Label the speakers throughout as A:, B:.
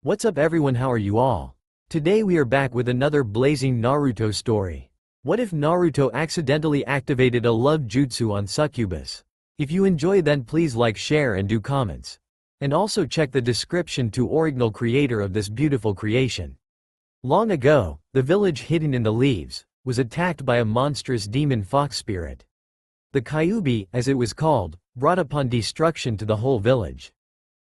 A: What's up everyone, how are you all? Today we are back with another blazing Naruto story. What if Naruto accidentally activated a love jutsu on Succubus? If you enjoy then please like, share and do comments. And also check the description to original creator of this beautiful creation. Long ago, the village hidden in the leaves was attacked by a monstrous demon fox spirit. The Kyuubi, as it was called, brought upon destruction to the whole village.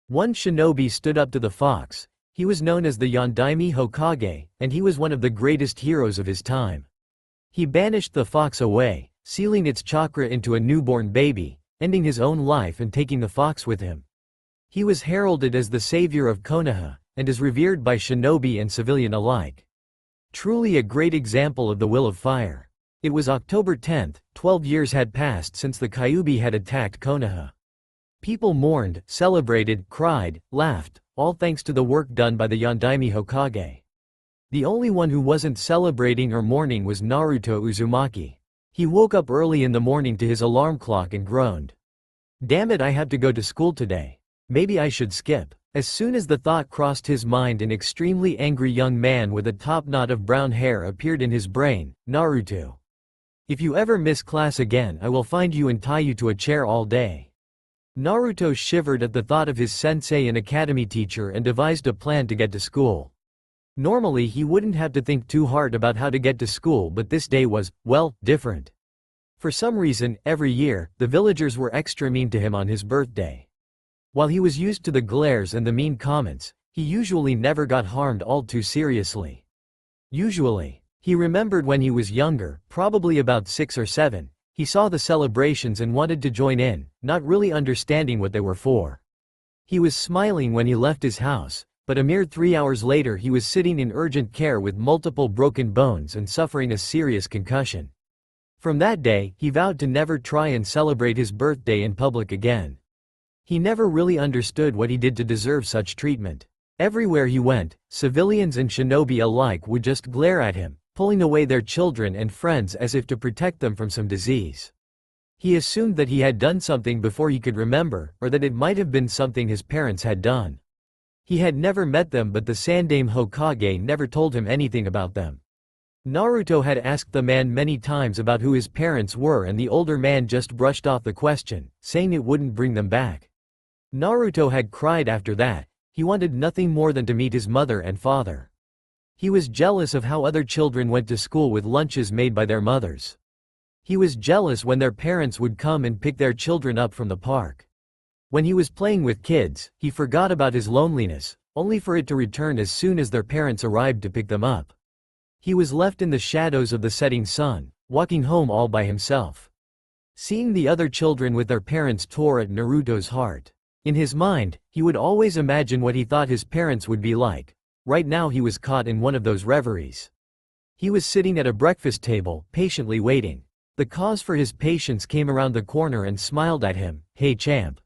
A: One shinobi stood up to the fox. He was known as the Yondaime Hokage, and he was one of the greatest heroes of his time. He banished the fox away, sealing its chakra into a newborn baby, ending his own life and taking the fox with him. He was heralded as the savior of Konoha, and is revered by shinobi and civilian alike. Truly a great example of the will of fire. It was October 10th, 12 years had passed since the Kyuubi had attacked Konoha. People mourned, celebrated, cried, laughed, all thanks to the work done by the Yondaime Hokage. The only one who wasn't celebrating or mourning was Naruto Uzumaki. He woke up early in the morning to his alarm clock and groaned. "Damn it, I have to go to school today. Maybe I should skip." As soon as the thought crossed his mind, an extremely angry young man with a top knot of brown hair appeared in his brain. "Naruto, if you ever miss class again, I will find you and tie you to a chair all day." Naruto shivered at the thought of his sensei and academy teacher and devised a plan to get to school. Normally he wouldn't have to think too hard about how to get to school, but this day was, well, different. For some reason, every year, the villagers were extra mean to him on his birthday. While he was used to the glares and the mean comments, he usually never got harmed all too seriously. Usually, he remembered when he was younger, probably about 6 or 7, he saw the celebrations and wanted to join in, not really understanding what they were for. He was smiling when he left his house, but a mere 3 hours later he was sitting in urgent care with multiple broken bones and suffering a serious concussion. From that day, he vowed to never try and celebrate his birthday in public again. He never really understood what he did to deserve such treatment. Everywhere he went, civilians and shinobi alike would just glare at him, pulling away their children and friends as if to protect them from some disease. He assumed that he had done something before he could remember, or that it might have been something his parents had done. He had never met them, but the Sandaime Hokage never told him anything about them. Naruto had asked the man many times about who his parents were, and the older man just brushed off the question, saying it wouldn't bring them back. Naruto had cried after that. He wanted nothing more than to meet his mother and father. He was jealous of how other children went to school with lunches made by their mothers. He was jealous when their parents would come and pick their children up from the park. When he was playing with kids, he forgot about his loneliness, only for it to return as soon as their parents arrived to pick them up. He was left in the shadows of the setting sun, walking home all by himself. Seeing the other children with their parents tore at Naruto's heart. In his mind, he would always imagine what he thought his parents would be like. Right now he was caught in one of those reveries. He was sitting at a breakfast table, patiently waiting. The cause for his patience came around the corner and smiled at him. "Hey champ.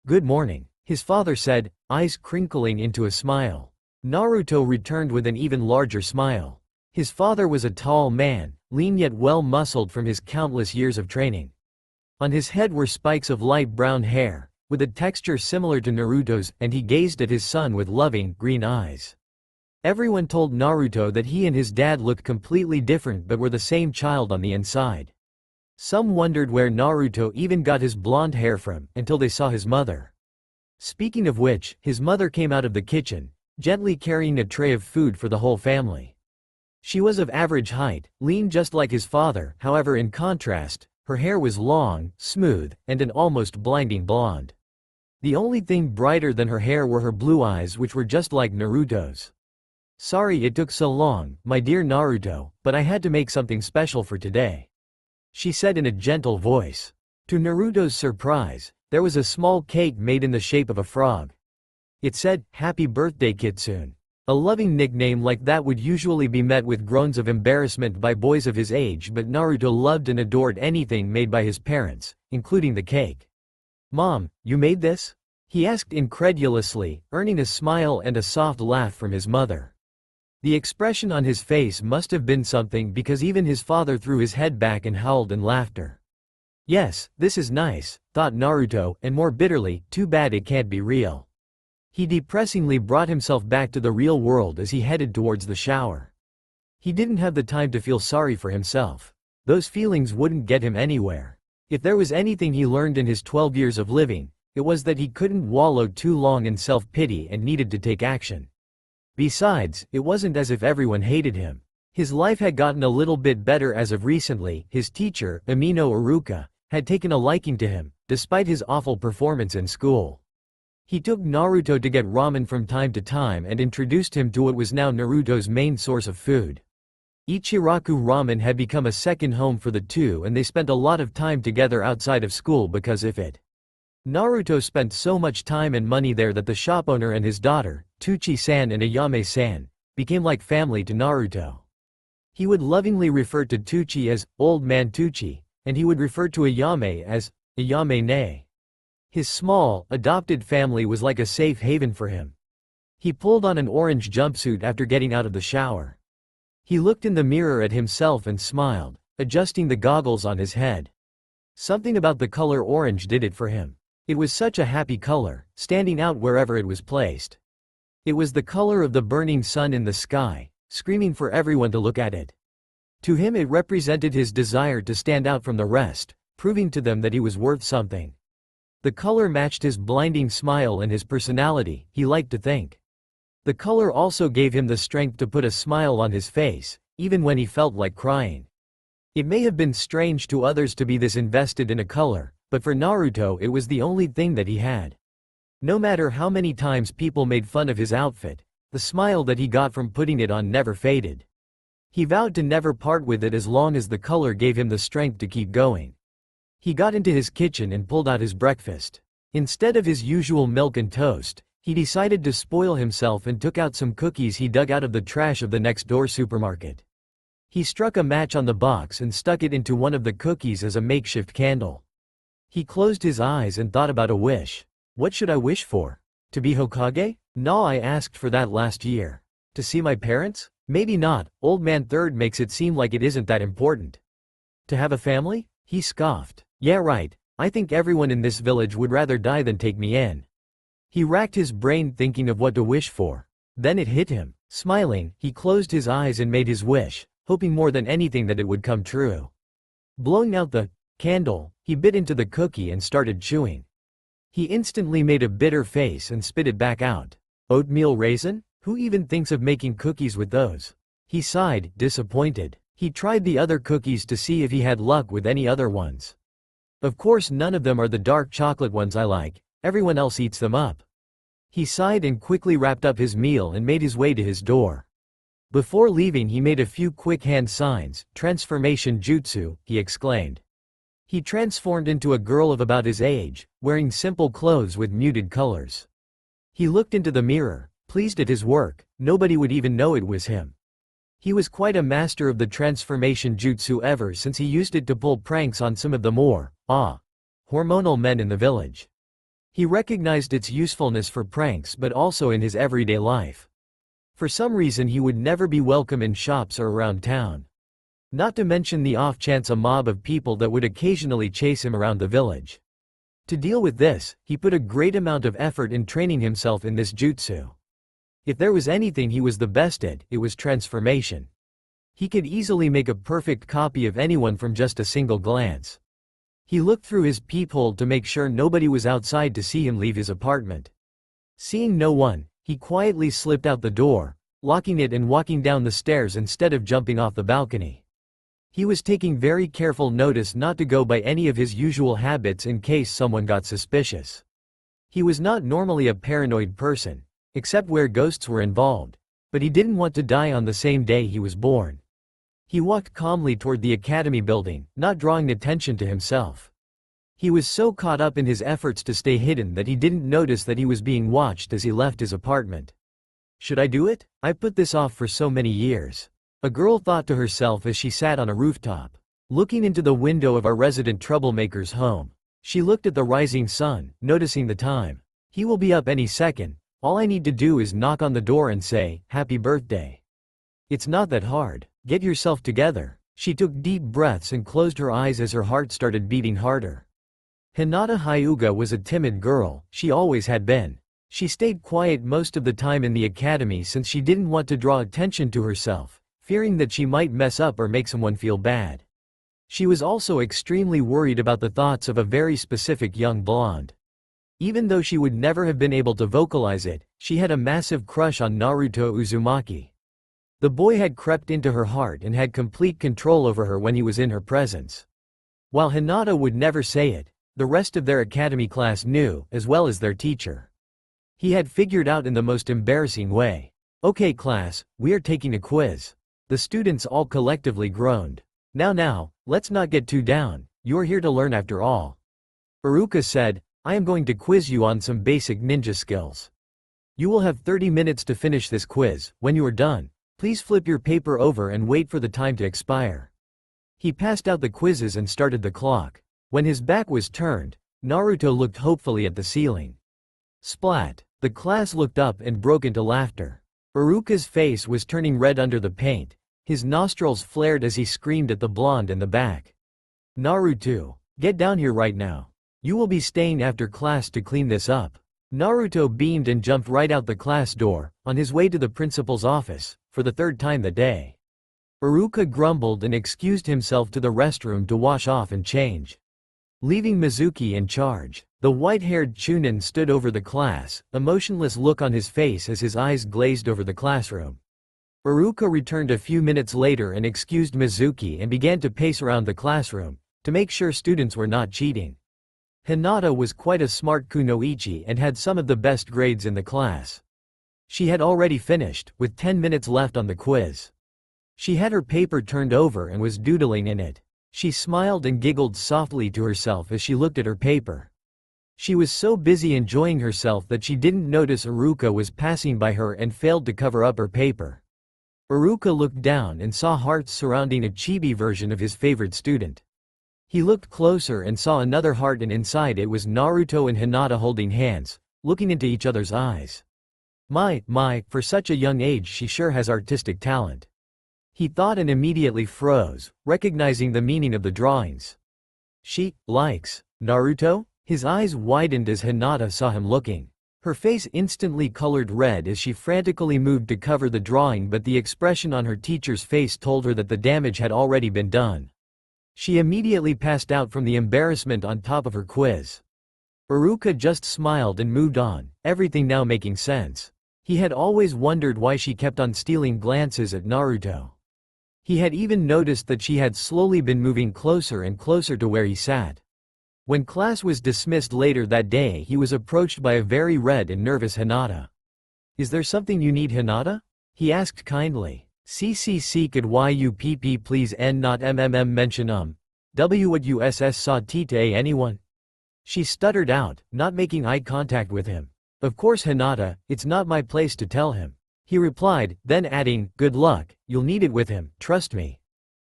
A: Good morning," his father said, eyes crinkling into a smile. Naruto returned with an even larger smile. His father was a tall man, lean yet well-muscled from his countless years of training. On his head were spikes of light brown hair, with a texture similar to Naruto's, and he gazed at his son with loving, green eyes. Everyone told Naruto that he and his dad looked completely different but were the same child on the inside. Some wondered where Naruto even got his blonde hair from, until they saw his mother. Speaking of which, his mother came out of the kitchen, gently carrying a tray of food for the whole family. She was of average height, lean just like his father, however in contrast, her hair was long, smooth, and an almost blinding blonde. The only thing brighter than her hair were her blue eyes, which were just like Naruto's. "Sorry it took so long, my dear Naruto, but I had to make something special for today," she said in a gentle voice. To Naruto's surprise, there was a small cake made in the shape of a frog. It said, "Happy birthday Kitsune." A loving nickname like that would usually be met with groans of embarrassment by boys of his age, but Naruto loved and adored anything made by his parents, including the cake. "Mom, you made this?" he asked incredulously, earning a smile and a soft laugh from his mother. The expression on his face must have been something, because even his father threw his head back and howled in laughter. "Yes, this is nice," thought Naruto, and more bitterly, "too bad it can't be real." He depressingly brought himself back to the real world as he headed towards the shower. He didn't have the time to feel sorry for himself. Those feelings wouldn't get him anywhere. If there was anything he learned in his 12 years of living, it was that he couldn't wallow too long in self-pity and needed to take action. Besides, it wasn't as if everyone hated him. His life had gotten a little bit better as of recently. His teacher, Amino Iruka, had taken a liking to him, despite his awful performance in school. He took Naruto to get ramen from time to time and introduced him to what was now Naruto's main source of food. Ichiraku Ramen had become a second home for the two, and they spent a lot of time together outside of school because of it. Naruto spent so much time and money there that the shop owner and his daughter, Tuchi-san and Ayame-san, became like family to Naruto. He would lovingly refer to Tuchi as Old Man Tuchi, and he would refer to Ayame as Ayame-ne. His small, adopted family was like a safe haven for him. He pulled on an orange jumpsuit after getting out of the shower. He looked in the mirror at himself and smiled, adjusting the goggles on his head. Something about the color orange did it for him. It was such a happy color, standing out wherever it was placed. It was the color of the burning sun in the sky, screaming for everyone to look at it. To him it represented his desire to stand out from the rest, proving to them that he was worth something. The color matched his blinding smile and his personality, he liked to think. The color also gave him the strength to put a smile on his face, even when he felt like crying. It may have been strange to others to be this invested in a color, but for Naruto it was the only thing that he had. No matter how many times people made fun of his outfit, the smile that he got from putting it on never faded. He vowed to never part with it as long as the color gave him the strength to keep going. He got into his kitchen and pulled out his breakfast. Instead of his usual milk and toast, he decided to spoil himself and took out some cookies he dug out of the trash of the next-door supermarket. He struck a match on the box and stuck it into one of the cookies as a makeshift candle. He closed his eyes and thought about a wish. What should I wish for? To be Hokage? No, I asked for that last year. To see my parents? Maybe not. Old Man Third makes it seem like it isn't that important. To have a family? He scoffed. Yeah, right. I think everyone in this village would rather die than take me in. He racked his brain thinking of what to wish for. Then it hit him. Smiling, he closed his eyes and made his wish, hoping more than anything that it would come true. Blowing out the candle, he bit into the cookie and started chewing. He instantly made a bitter face and spit it back out. Oatmeal raisin? Who even thinks of making cookies with those? He sighed, disappointed. He tried the other cookies to see if he had luck with any other ones. Of course none of them are the dark chocolate ones I like, everyone else eats them up. He sighed and quickly wrapped up his meal and made his way to his door. Before leaving he made a few quick hand signs. Transformation jutsu, he exclaimed. He transformed into a girl of about his age, wearing simple clothes with muted colors. He looked into the mirror, pleased at his work, nobody would even know it was him. He was quite a master of the transformation jutsu ever since he used it to pull pranks on some of the more hormonal men in the village. He recognized its usefulness for pranks but also in his everyday life. For some reason he would never be welcome in shops or around town. Not to mention the off chance a mob of people that would occasionally chase him around the village. To deal with this, he put a great amount of effort in training himself in this jutsu. If there was anything he was the best at, it was transformation. He could easily make a perfect copy of anyone from just a single glance. He looked through his peephole to make sure nobody was outside to see him leave his apartment. Seeing no one, he quietly slipped out the door, locking it and walking down the stairs instead of jumping off the balcony. He was taking very careful notice not to go by any of his usual habits in case someone got suspicious. He was not normally a paranoid person, except where ghosts were involved, but he didn't want to die on the same day he was born. He walked calmly toward the academy building, not drawing attention to himself. He was so caught up in his efforts to stay hidden that he didn't notice that he was being watched as he left his apartment. Should I do it? I've put this off for so many years. A girl thought to herself as she sat on a rooftop, looking into the window of our resident troublemaker's home. She looked at the rising sun, noticing the time. He will be up any second. All I need to do is knock on the door and say, "Happy birthday." It's not that hard. Get yourself together. She took deep breaths and closed her eyes as her heart started beating harder. Hinata Hyuga was a timid girl, she always had been. She stayed quiet most of the time in the academy since she didn't want to draw attention to herself, fearing that she might mess up or make someone feel bad. She was also extremely worried about the thoughts of a very specific young blonde. Even though she would never have been able to vocalize it, she had a massive crush on Naruto Uzumaki. The boy had crept into her heart and had complete control over her when he was in her presence. While Hinata would never say it, the rest of their academy class knew, as well as their teacher. He had figured out in the most embarrassing way. "Okay class, we are taking a quiz." The students all collectively groaned. Now, let's not get too down, you're here to learn after all." Iruka said, "I am going to quiz you on some basic ninja skills. You will have 30 minutes to finish this quiz. When you are done, please flip your paper over and wait for the time to expire." He passed out the quizzes and started the clock. When his back was turned, Naruto looked hopefully at the ceiling. Splat! The class looked up and broke into laughter. Iruka's face was turning red under the paint. His nostrils flared as he screamed at the blonde in the back. "Naruto, get down here right now. You will be staying after class to clean this up." Naruto beamed and jumped right out the class door, on his way to the principal's office, for the third time that day. Iruka grumbled and excused himself to the restroom to wash off and change, leaving Mizuki in charge. The white-haired Chunin stood over the class, a motionless look on his face as his eyes glazed over the classroom. Iruka returned a few minutes later and excused Mizuki and began to pace around the classroom, to make sure students were not cheating. Hinata was quite a smart kunoichi and had some of the best grades in the class. She had already finished, with 10 minutes left on the quiz. She had her paper turned over and was doodling in it. She smiled and giggled softly to herself as she looked at her paper. She was so busy enjoying herself that she didn't notice Iruka was passing by her and failed to cover up her paper. Iruka looked down and saw hearts surrounding a chibi version of his favorite student. He looked closer and saw another heart, and inside it was Naruto and Hinata holding hands, looking into each other's eyes. My, for such a young age she sure has artistic talent. He thought and immediately froze, recognizing the meaning of the drawings. She likes Naruto? His eyes widened as Hinata saw him looking. Her face instantly colored red as she frantically moved to cover the drawing, but the expression on her teacher's face told her that the damage had already been done. She immediately passed out from the embarrassment on top of her quiz. Iruka just smiled and moved on, everything now making sense. He had always wondered why she kept on stealing glances at Naruto. He had even noticed that she had slowly been moving closer and closer to where he sat. When class was dismissed later that day, he was approached by a very red and nervous Hinata. "Is there something you need, Hinata?" he asked kindly. "CCC could YUPP please N not MMM mention W would USS saw Tite anyone?" She stuttered out, not making eye contact with him. "Of course Hinata, it's not my place to tell him," he replied, then adding, "Good luck, you'll need it with him, trust me."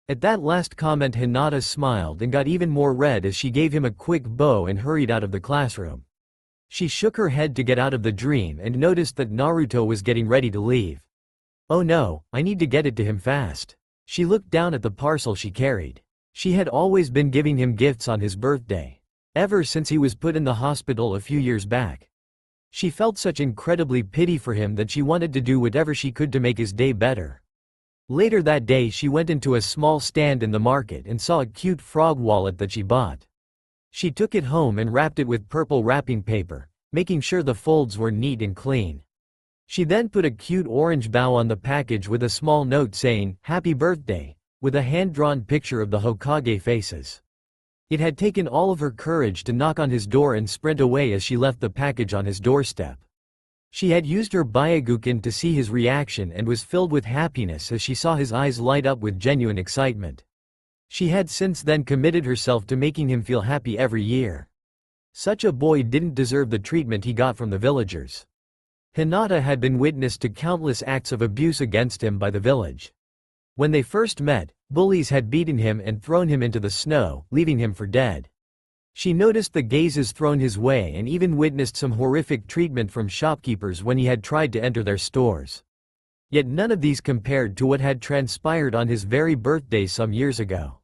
A: At that last comment Hinata smiled and got even more red as she gave him a quick bow and hurried out of the classroom. She shook her head to get out of the dream and noticed that Naruto was getting ready to leave. "Oh no, I need to get it to him fast." She looked down at the parcel she carried. She had always been giving him gifts on his birthday, ever since he was put in the hospital a few years back. She felt such incredibly pity for him that she wanted to do whatever she could to make his day better. Later that day she went into a small stand in the market and saw a cute frog wallet that she bought. She took it home and wrapped it with purple wrapping paper, making sure the folds were neat and clean. She then put a cute orange bow on the package with a small note saying, "Happy birthday," with a hand-drawn picture of the Hokage faces. It had taken all of her courage to knock on his door and sprint away as she left the package on his doorstep. She had used her Byakugan to see his reaction and was filled with happiness as she saw his eyes light up with genuine excitement. She had since then committed herself to making him feel happy every year. Such a boy didn't deserve the treatment he got from the villagers. Hinata had been witness to countless acts of abuse against him by the village. When they first met, bullies had beaten him and thrown him into the snow, leaving him for dead. She noticed the gazes thrown his way and even witnessed some horrific treatment from shopkeepers when he had tried to enter their stores. Yet none of these compared to what had transpired on his very birthday some years ago.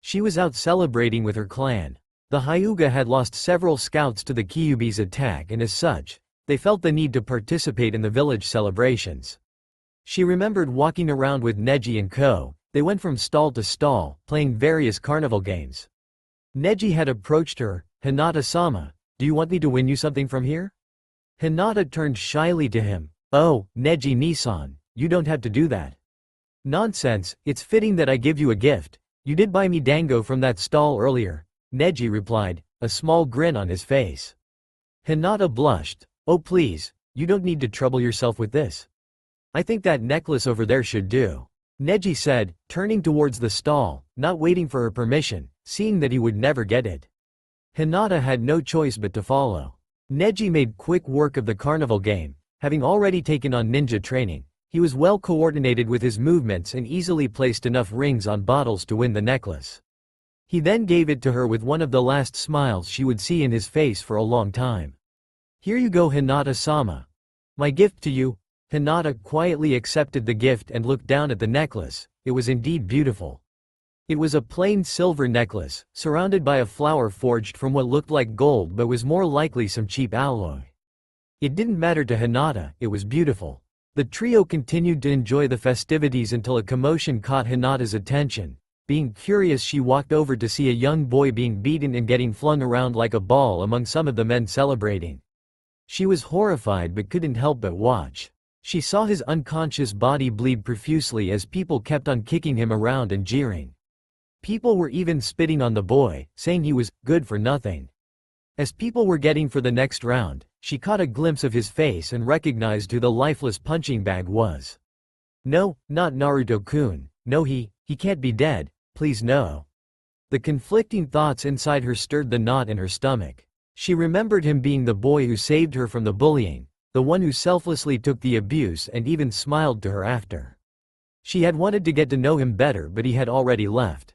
A: She was out celebrating with her clan. The Hyuga had lost several scouts to the Kyuubi's attack, and as such, They felt the need to participate in the village celebrations. She remembered walking around with Neji and Co. They went from stall to stall, playing various carnival games. Neji had approached her. "Hinata-sama, do you want me to win you something from here?" Hinata turned shyly to him. "Oh, Neji-Nisan, you don't have to do that." "Nonsense, it's fitting that I give you a gift. You did buy me dango from that stall earlier," Neji replied, a small grin on his face. Hinata blushed. "Oh please, you don't need to trouble yourself with this. I think that necklace over there should do," Neji said, turning towards the stall, not waiting for her permission, seeing that he would never get it. Hinata had no choice but to follow. Neji made quick work of the carnival game. Having already taken on ninja training, he was well coordinated with his movements and easily placed enough rings on bottles to win the necklace. He then gave it to her with one of the last smiles she would see in his face for a long time. "Here you go, Hinata-sama. My gift to you." Hinata quietly accepted the gift and looked down at the necklace. It was indeed beautiful. It was a plain silver necklace, surrounded by a flower forged from what looked like gold but was more likely some cheap alloy. It didn't matter to Hinata, it was beautiful. The trio continued to enjoy the festivities until a commotion caught Hinata's attention. Being curious, she walked over to see a young boy being beaten and getting flung around like a ball among some of the men celebrating. She was horrified but couldn't help but watch. She saw his unconscious body bleed profusely as people kept on kicking him around and jeering. People were even spitting on the boy, saying he was good for nothing. As people were getting for the next round, she caught a glimpse of his face and recognized who the lifeless punching bag was. "No, not Naruto-kun. No, he can't be dead, please no." The conflicting thoughts inside her stirred the knot in her stomach. She remembered him being the boy who saved her from the bullying, the one who selflessly took the abuse and even smiled to her after. She had wanted to get to know him better, but he had already left.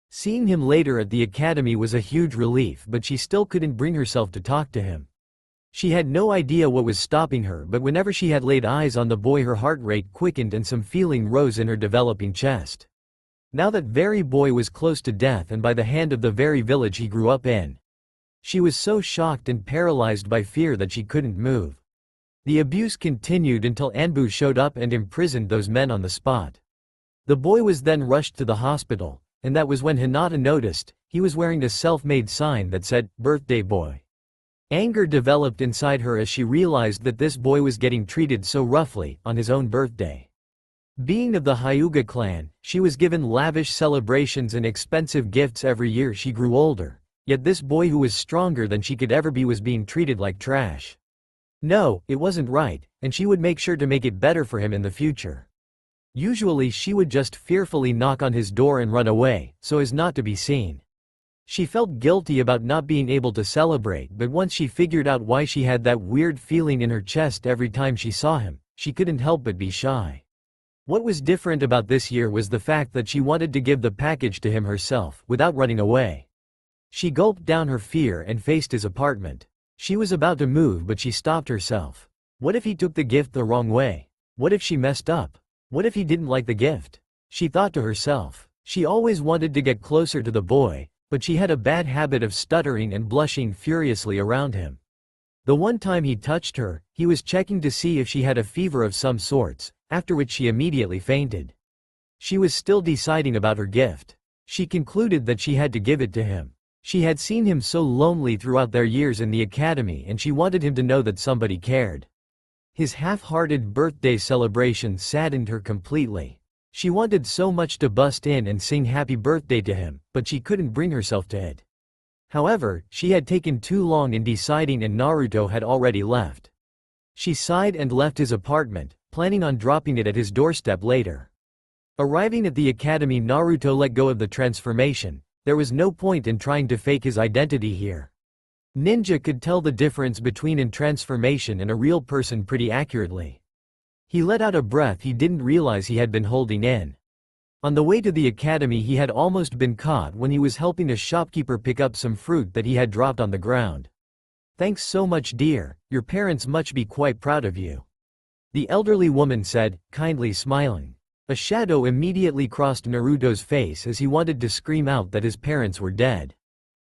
A: Seeing him later at the academy was a huge relief, but she still couldn't bring herself to talk to him. She had no idea what was stopping her, but whenever she had laid eyes on the boy, her heart rate quickened and some feeling rose in her developing chest. Now that very boy was close to death and by the hand of the very village he grew up in. She was so shocked and paralyzed by fear that she couldn't move. The abuse continued until Anbu showed up and imprisoned those men on the spot. The boy was then rushed to the hospital, and that was when Hinata noticed he was wearing a self-made sign that said, "Birthday Boy." Anger developed inside her as she realized that this boy was getting treated so roughly on his own birthday. Being of the Hyuga clan, she was given lavish celebrations and expensive gifts every year she grew older, yet this boy who was stronger than she could ever be was being treated like trash. No, it wasn't right, and she would make sure to make it better for him in the future. Usually she would just fearfully knock on his door and run away, so as not to be seen. She felt guilty about not being able to celebrate, but once she figured out why she had that weird feeling in her chest every time she saw him, she couldn't help but be shy. What was different about this year was the fact that she wanted to give the package to him herself, without running away. She gulped down her fear and faced his apartment. She was about to move, but she stopped herself. What if he took the gift the wrong way? What if she messed up? What if he didn't like the gift? She thought to herself. She always wanted to get closer to the boy, but she had a bad habit of stuttering and blushing furiously around him. The one time he touched her, he was checking to see if she had a fever of some sorts, after which she immediately fainted. She was still deciding about her gift. She concluded that she had to give it to him. She had seen him so lonely throughout their years in the academy, and she wanted him to know that somebody cared. His half-hearted birthday celebration saddened her completely. She wanted so much to bust in and sing happy birthday to him, but she couldn't bring herself to it. However, she had taken too long in deciding and Naruto had already left. She sighed and left his apartment, planning on dropping it at his doorstep later. Arriving at the academy, Naruto let go of the transformation. There was no point in trying to fake his identity here. Ninja could tell the difference between a transformation and a real person pretty accurately. He let out a breath he didn't realize he had been holding in. On the way to the academy, he had almost been caught when he was helping a shopkeeper pick up some fruit that he had dropped on the ground. "Thanks so much, dear, your parents must be quite proud of you," the elderly woman said, kindly smiling. A shadow immediately crossed Naruto's face as he wanted to scream out that his parents were dead.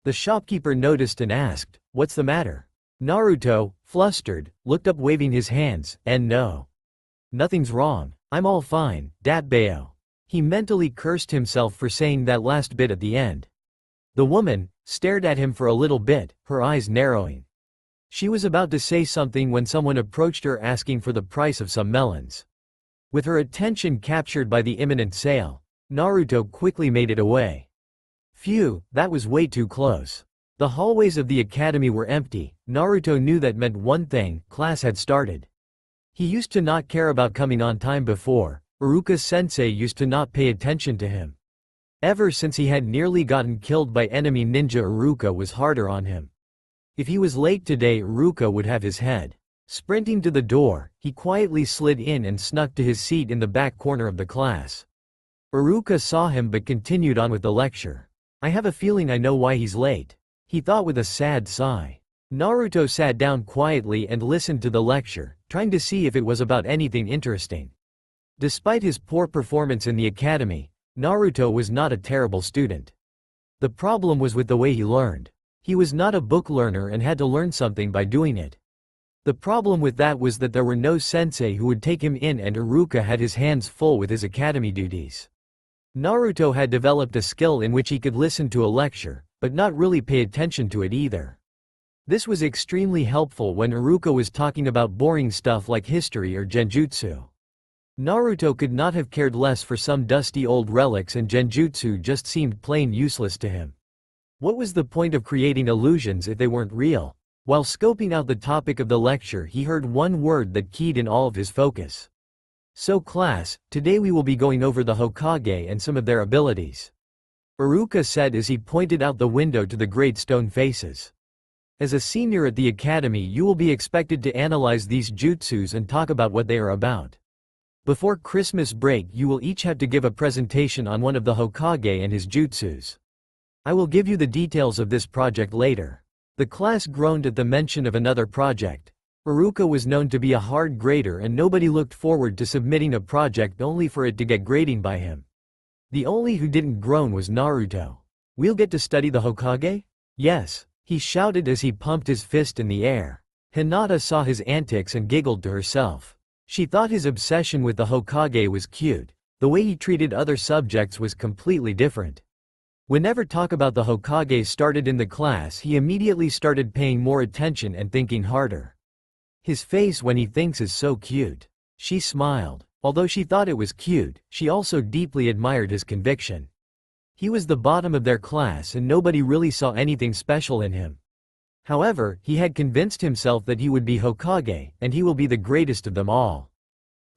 A: The shopkeeper noticed and asked, "What's the matter?" "Naruto, flustered, looked up waving his hands, and no. Nothing's wrong. I'm all fine, Datbeo. He mentally cursed himself for saying that last bit at the end. The woman stared at him for a little bit, her eyes narrowing. She was about to say something when someone approached her asking for the price of some melons. With her attention captured by the imminent sale, Naruto quickly made it away. Phew, that was way too close. The hallways of the academy were empty. Naruto knew that meant one thing: class had started. He used to not care about coming on time before. Iruka-sensei used to not pay attention to him. Ever since he had nearly gotten killed by enemy ninja, Iruka was harder on him. If he was late today, Iruka would have his head. Sprinting to the door, he quietly slid in and snuck to his seat in the back corner of the class. Iruka saw him but continued on with the lecture. I have a feeling I know why he's late, he thought with a sad sigh. Naruto sat down quietly and listened to the lecture, trying to see if it was about anything interesting. Despite his poor performance in the academy, Naruto was not a terrible student. The problem was with the way he learned. He was not a book learner and had to learn something by doing it. The problem with that was that there were no sensei who would take him in, and Iruka had his hands full with his academy duties. Naruto had developed a skill in which he could listen to a lecture, but not really pay attention to it either. This was extremely helpful when Iruka was talking about boring stuff like history or genjutsu. Naruto could not have cared less for some dusty old relics, and genjutsu just seemed plain useless to him. What was the point of creating illusions if they weren't real? While scoping out the topic of the lecture, he heard one word that keyed in all of his focus. So class, today we will be going over the Hokage and some of their abilities, Iruka said as he pointed out the window to the great stone faces. As a senior at the academy, you will be expected to analyze these jutsus and talk about what they are about. Before Christmas break, you will each have to give a presentation on one of the Hokage and his jutsus. I will give you the details of this project later. The class groaned at the mention of another project. Iruka was known to be a hard grader, and nobody looked forward to submitting a project only for it to get grading by him. The only who didn't groan was Naruto. We'll get to study the Hokage? Yes, he shouted as he pumped his fist in the air. Hinata saw his antics and giggled to herself. She thought his obsession with the Hokage was cute. The way he treated other subjects was completely different. Whenever talk about the Hokage started in the class, he immediately started paying more attention and thinking harder. His face when he thinks is so cute. She smiled. Although she thought it was cute, she also deeply admired his conviction. He was the bottom of their class and nobody really saw anything special in him. However, he had convinced himself that he would be Hokage, and he will be the greatest of them all.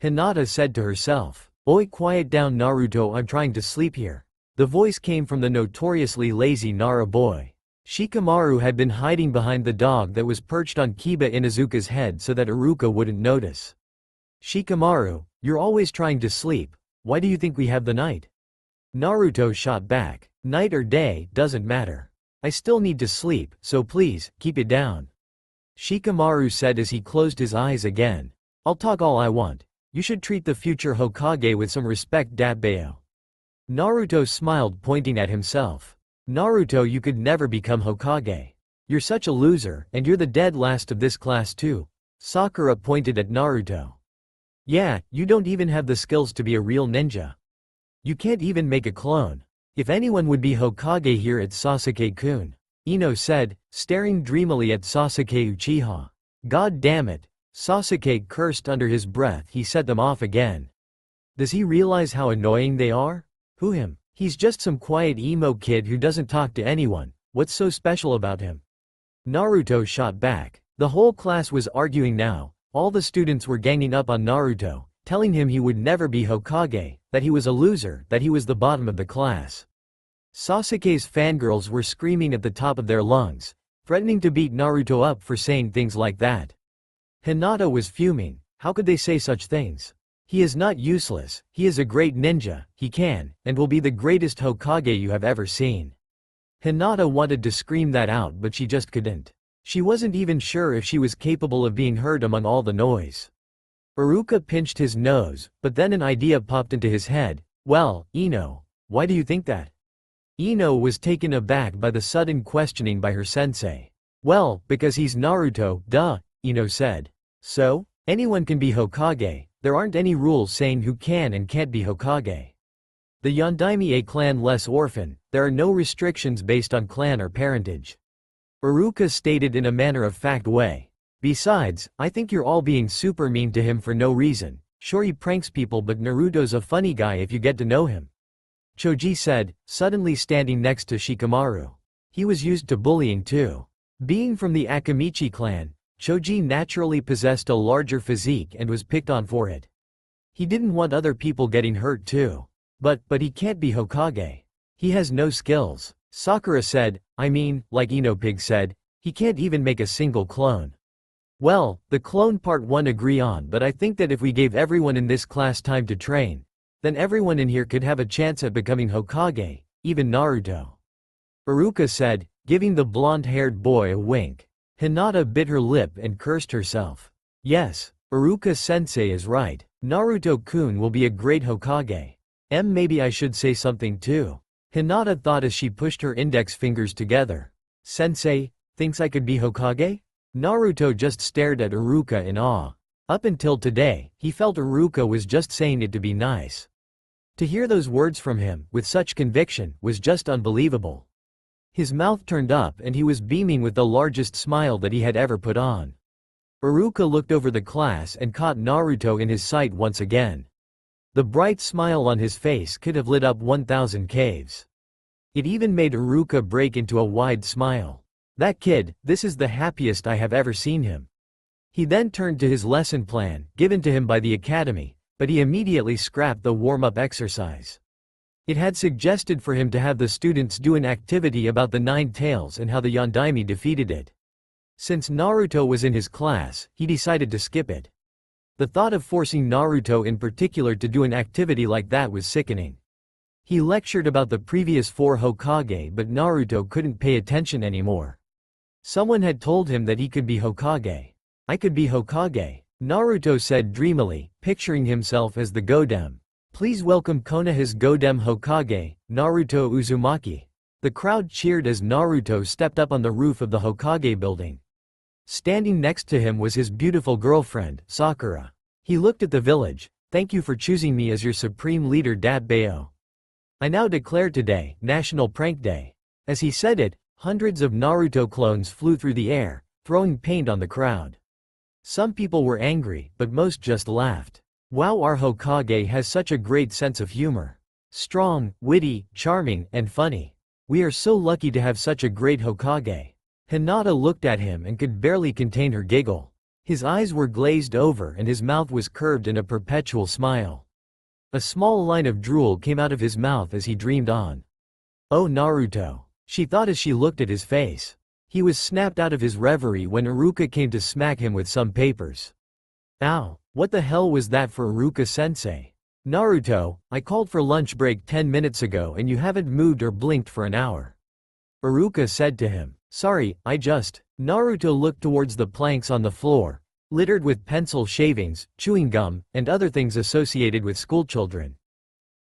A: Hinata said to herself, "Oi, quiet down Naruto, I'm trying to sleep here." The voice came from the notoriously lazy Nara boy. Shikamaru had been hiding behind the dog that was perched on Kiba Inuzuka's head so that Iruka wouldn't notice. "Shikamaru, you're always trying to sleep. Why do you think we have the night?" Naruto shot back. "Night or day, doesn't matter. I still need to sleep, so please, keep it down." Shikamaru said as he closed his eyes again. "I'll talk all I want. You should treat the future Hokage with some respect, Datbeo." Naruto smiled, pointing at himself. "Naruto, you could never become Hokage. You're such a loser, and you're the dead last of this class too." Sakura pointed at Naruto. "Yeah, you don't even have the skills to be a real ninja. You can't even make a clone. If anyone would be Hokage here, it's Sasuke-kun," Ino said, staring dreamily at Sasuke Uchiha. "God damn it." Sasuke cursed under his breath. He set them off again. Does he realize how annoying they are? Who him? He's just some quiet emo kid who doesn't talk to anyone. What's so special about him? Naruto shot back. The whole class was arguing now. All the students were ganging up on Naruto, telling him he would never be Hokage, that he was a loser, that he was the bottom of the class. Sasuke's fangirls were screaming at the top of their lungs, threatening to beat Naruto up for saying things like that. Hinata was fuming. How could they say such things? He is not useless, he is a great ninja, he can, and will be the greatest Hokage you have ever seen. Hinata wanted to scream that out, but she just couldn't. She wasn't even sure if she was capable of being heard among all the noise. Iruka pinched his nose, but then an idea popped into his head. "Well, Ino, why do you think that?" Ino was taken aback by the sudden questioning by her sensei. "Well, because he's Naruto, duh," Ino said. So? Anyone can be Hokage, there aren't any rules saying who can and can't be Hokage. The Yondaime clan less orphan, there are no restrictions based on clan or parentage. Iruka stated in a matter-of-fact way. Besides, I think you're all being super mean to him for no reason. Sure he pranks people but Naruto's a funny guy if you get to know him. Choji said, suddenly standing next to Shikamaru. He was used to bullying too. Being from the Akamichi clan, Choji naturally possessed a larger physique and was picked on for it. He didn't want other people getting hurt too. But he can't be Hokage. He has no skills. Sakura said, I mean, like Inopig said, he can't even make a single clone. Well, the clone part one agree on, but I think that if we gave everyone in this class time to train, then everyone in here could have a chance at becoming Hokage, even Naruto. Iruka said, giving the blonde-haired boy a wink. Hinata bit her lip and cursed herself. Yes, Iruka-sensei is right. Naruto-kun will be a great Hokage. Maybe I should say something too. Hinata thought as she pushed her index fingers together. Sensei, thinks I could be Hokage? Naruto just stared at Iruka in awe. Up until today, he felt Iruka was just saying it to be nice. To hear those words from him, with such conviction, was just unbelievable. His mouth turned up and he was beaming with the largest smile that he had ever put on. Iruka looked over the class and caught Naruto in his sight once again. The bright smile on his face could have lit up 1,000 caves. It even made Iruka break into a wide smile. That kid, this is the happiest I have ever seen him. He then turned to his lesson plan, given to him by the academy, but he immediately scrapped the warm-up exercise. It had suggested for him to have the students do an activity about the 9 tails and how the Yondaime defeated it. Since Naruto was in his class, he decided to skip it. The thought of forcing Naruto in particular to do an activity like that was sickening. He lectured about the previous 4 Hokage but Naruto couldn't pay attention anymore. Someone had told him that he could be Hokage. I could be Hokage, Naruto said dreamily, picturing himself as the Godem. Please welcome Konoha's Godem Hokage, Naruto Uzumaki. The crowd cheered as Naruto stepped up on the roof of the Hokage building. Standing next to him was his beautiful girlfriend, Sakura. He looked at the village. Thank you for choosing me as your supreme leader Datbeo. I now declare today, National Prank Day. As he said it, hundreds of Naruto clones flew through the air, throwing paint on the crowd. Some people were angry, but most just laughed. Wow, our Hokage has such a great sense of humor. Strong, witty, charming, and funny. We are so lucky to have such a great Hokage. Hinata looked at him and could barely contain her giggle. His eyes were glazed over and his mouth was curved in a perpetual smile. A small line of drool came out of his mouth as he dreamed on. Oh Naruto, she thought as she looked at his face. He was snapped out of his reverie when Iruka came to smack him with some papers. Ow, what the hell was that for Iruka-sensei? Naruto, I called for lunch break 10 minutes ago and you haven't moved or blinked for an hour. Iruka said to him. Sorry, Naruto looked towards the planks on the floor, littered with pencil shavings, chewing gum, and other things associated with schoolchildren.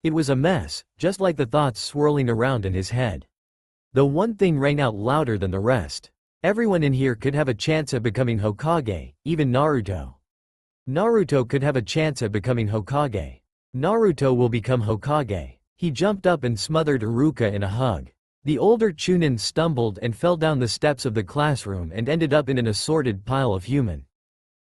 A: It was a mess, just like the thoughts swirling around in his head. The one thing rang out louder than the rest. Everyone in here could have a chance at becoming Hokage, even Naruto. Naruto could have a chance at becoming Hokage. Naruto will become Hokage. He jumped up and smothered Iruka in a hug. The older Chunin stumbled and fell down the steps of the classroom and ended up in an assorted pile of human.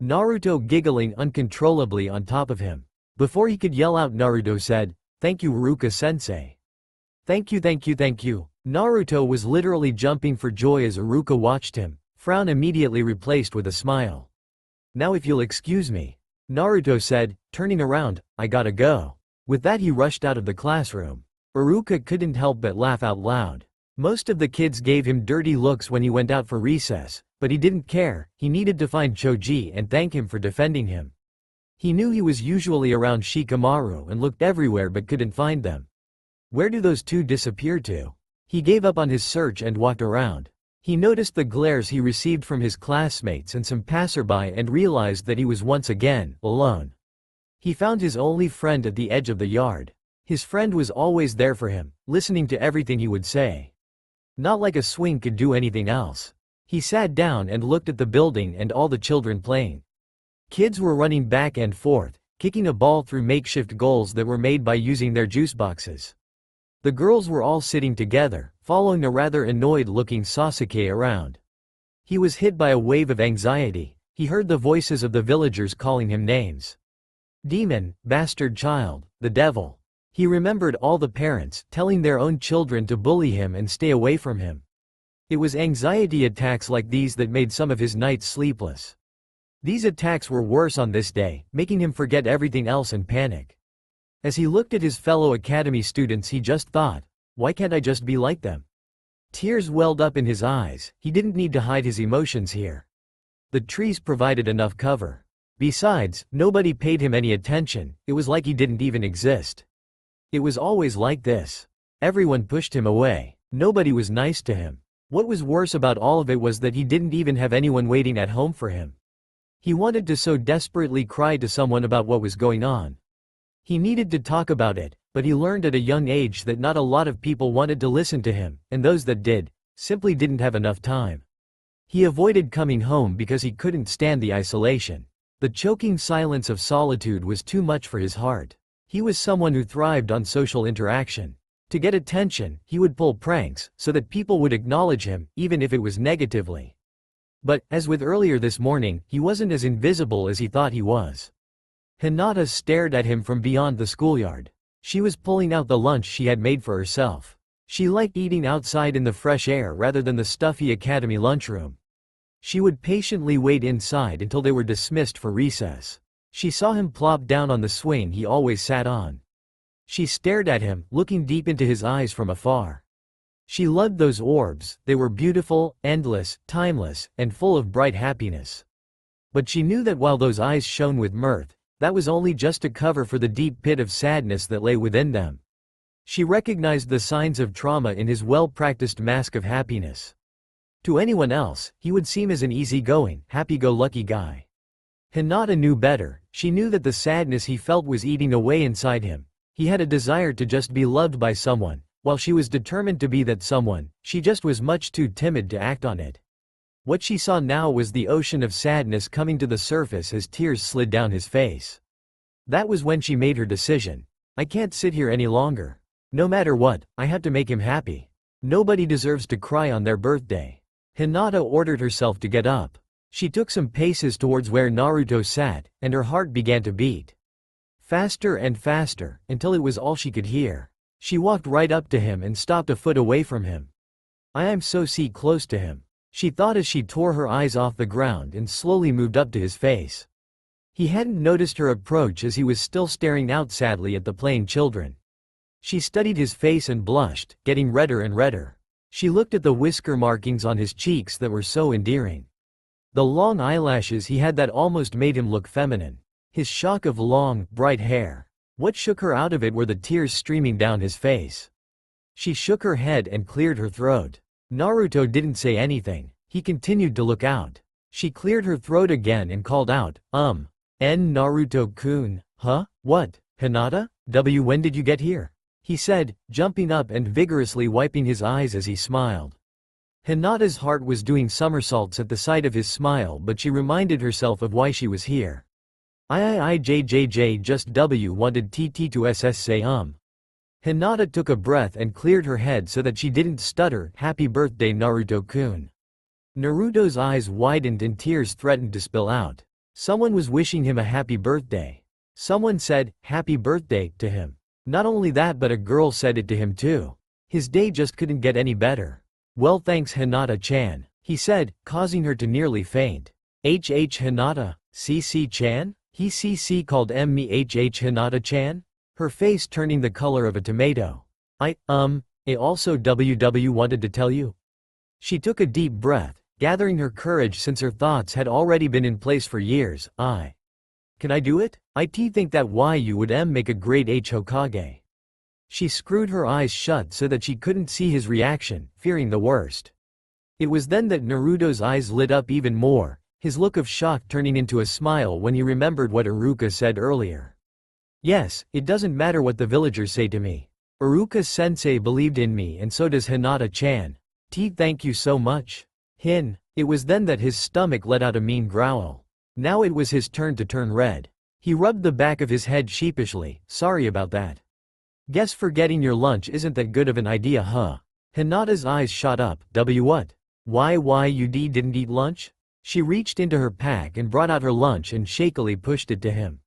A: Naruto giggling uncontrollably on top of him. Before he could yell out, Naruto said, "Thank you Iruka-sensei." Thank you. Naruto was literally jumping for joy as Iruka watched him, frown immediately replaced with a smile. Now if you'll excuse me, Naruto said, turning around, I gotta go. With that he rushed out of the classroom. Iruka couldn't help but laugh out loud. Most of the kids gave him dirty looks when he went out for recess, but he didn't care. He needed to find Choji and thank him for defending him. He knew he was usually around Shikamaru and looked everywhere but couldn't find them. Where do those two disappear to? He gave up on his search and walked around. He noticed the glares he received from his classmates and some passerby and realized that he was once again alone. He found his only friend at the edge of the yard. His friend was always there for him, listening to everything he would say. Not like a swing could do anything else. He sat down and looked at the building and all the children playing. Kids were running back and forth, kicking a ball through makeshift goals that were made by using their juice boxes. The girls were all sitting together, following a rather annoyed-looking Sasuke around. He was hit by a wave of anxiety. He heard the voices of the villagers calling him names. Demon, bastard child, the devil. He remembered all the parents telling their own children to bully him and stay away from him. It was anxiety attacks like these that made some of his nights sleepless. These attacks were worse on this day, making him forget everything else and panic. As he looked at his fellow academy students, he just thought, why can't I just be like them? Tears welled up in his eyes. He didn't need to hide his emotions here. The trees provided enough cover. Besides, nobody paid him any attention. It was like he didn't even exist. It was always like this. Everyone pushed him away. Nobody was nice to him. What was worse about all of it was that he didn't even have anyone waiting at home for him. He wanted to so desperately cry to someone about what was going on. He needed to talk about it, but he learned at a young age that not a lot of people wanted to listen to him, and those that did, simply didn't have enough time. He avoided coming home because he couldn't stand the isolation. The choking silence of solitude was too much for his heart. He was someone who thrived on social interaction. To get attention, he would pull pranks, so that people would acknowledge him, even if it was negatively. But, as with earlier this morning, he wasn't as invisible as he thought he was. Hinata stared at him from beyond the schoolyard. She was pulling out the lunch she had made for herself. She liked eating outside in the fresh air rather than the stuffy academy lunchroom. She would patiently wait inside until they were dismissed for recess. She saw him plop down on the swing he always sat on. She stared at him, looking deep into his eyes from afar. She loved those orbs. They were beautiful, endless, timeless, and full of bright happiness. But she knew that while those eyes shone with mirth, that was only just a cover for the deep pit of sadness that lay within them. She recognized the signs of trauma in his well-practiced mask of happiness. To anyone else, he would seem as an easygoing, happy-go-lucky guy. Hinata knew better. She knew that the sadness he felt was eating away inside him. He had a desire to just be loved by someone. While she was determined to be that someone, she just was much too timid to act on it. What she saw now was the ocean of sadness coming to the surface as tears slid down his face. That was when she made her decision. I can't sit here any longer. No matter what, I have to make him happy. Nobody deserves to cry on their birthday. Hinata ordered herself to get up. She took some paces towards where Naruto sat, and her heart began to beat. Faster and faster, until it was all she could hear. She walked right up to him and stopped a foot away from him. I am so close to him, she thought as she tore her eyes off the ground and slowly moved up to his face. He hadn't noticed her approach as he was still staring out sadly at the playing children. She studied his face and blushed, getting redder and redder. She looked at the whisker markings on his cheeks that were so endearing. The long eyelashes he had that almost made him look feminine. His shock of long, bright hair. What shook her out of it were the tears streaming down his face. She shook her head and cleared her throat. Naruto didn't say anything. He continued to look out. She cleared her throat again and called out, Naruto-kun, huh? What? Hinata? When did you get here? He said, jumping up and vigorously wiping his eyes as he smiled. Hinata's heart was doing somersaults at the sight of his smile, but she reminded herself of why she was here. Just wanted TT to say Hinata took a breath and cleared her head so that she didn't stutter, happy birthday Naruto-kun. Naruto's eyes widened and tears threatened to spill out. Someone was wishing him a happy birthday. Someone said, happy birthday, to him. Not only that, but a girl said it to him too. His day just couldn't get any better. Well, thanks Hinata-chan, he said, causing her to nearly faint. Hinata, CC-chan? He CC called me Hinata-chan? Her face turning the color of a tomato. I also wanted to tell you. She took a deep breath, gathering her courage since her thoughts had already been in place for years. Can I do it? I think that you would make a great Hokage. She screwed her eyes shut so that she couldn't see his reaction, fearing the worst. It was then that Naruto's eyes lit up even more, his look of shock turning into a smile when he remembered what Iruka said earlier. Yes, it doesn't matter what the villagers say to me. Iruka-sensei believed in me and so does Hinata-chan. Thank you so much. It was then that his stomach let out a mean growl. Now it was his turn to turn red. He rubbed the back of his head sheepishly. Sorry about that. Guess forgetting your lunch isn't that good of an idea, huh? Hinata's eyes shot up. What? Why you didn't eat lunch? She reached into her pack and brought out her lunch and shakily pushed it to him.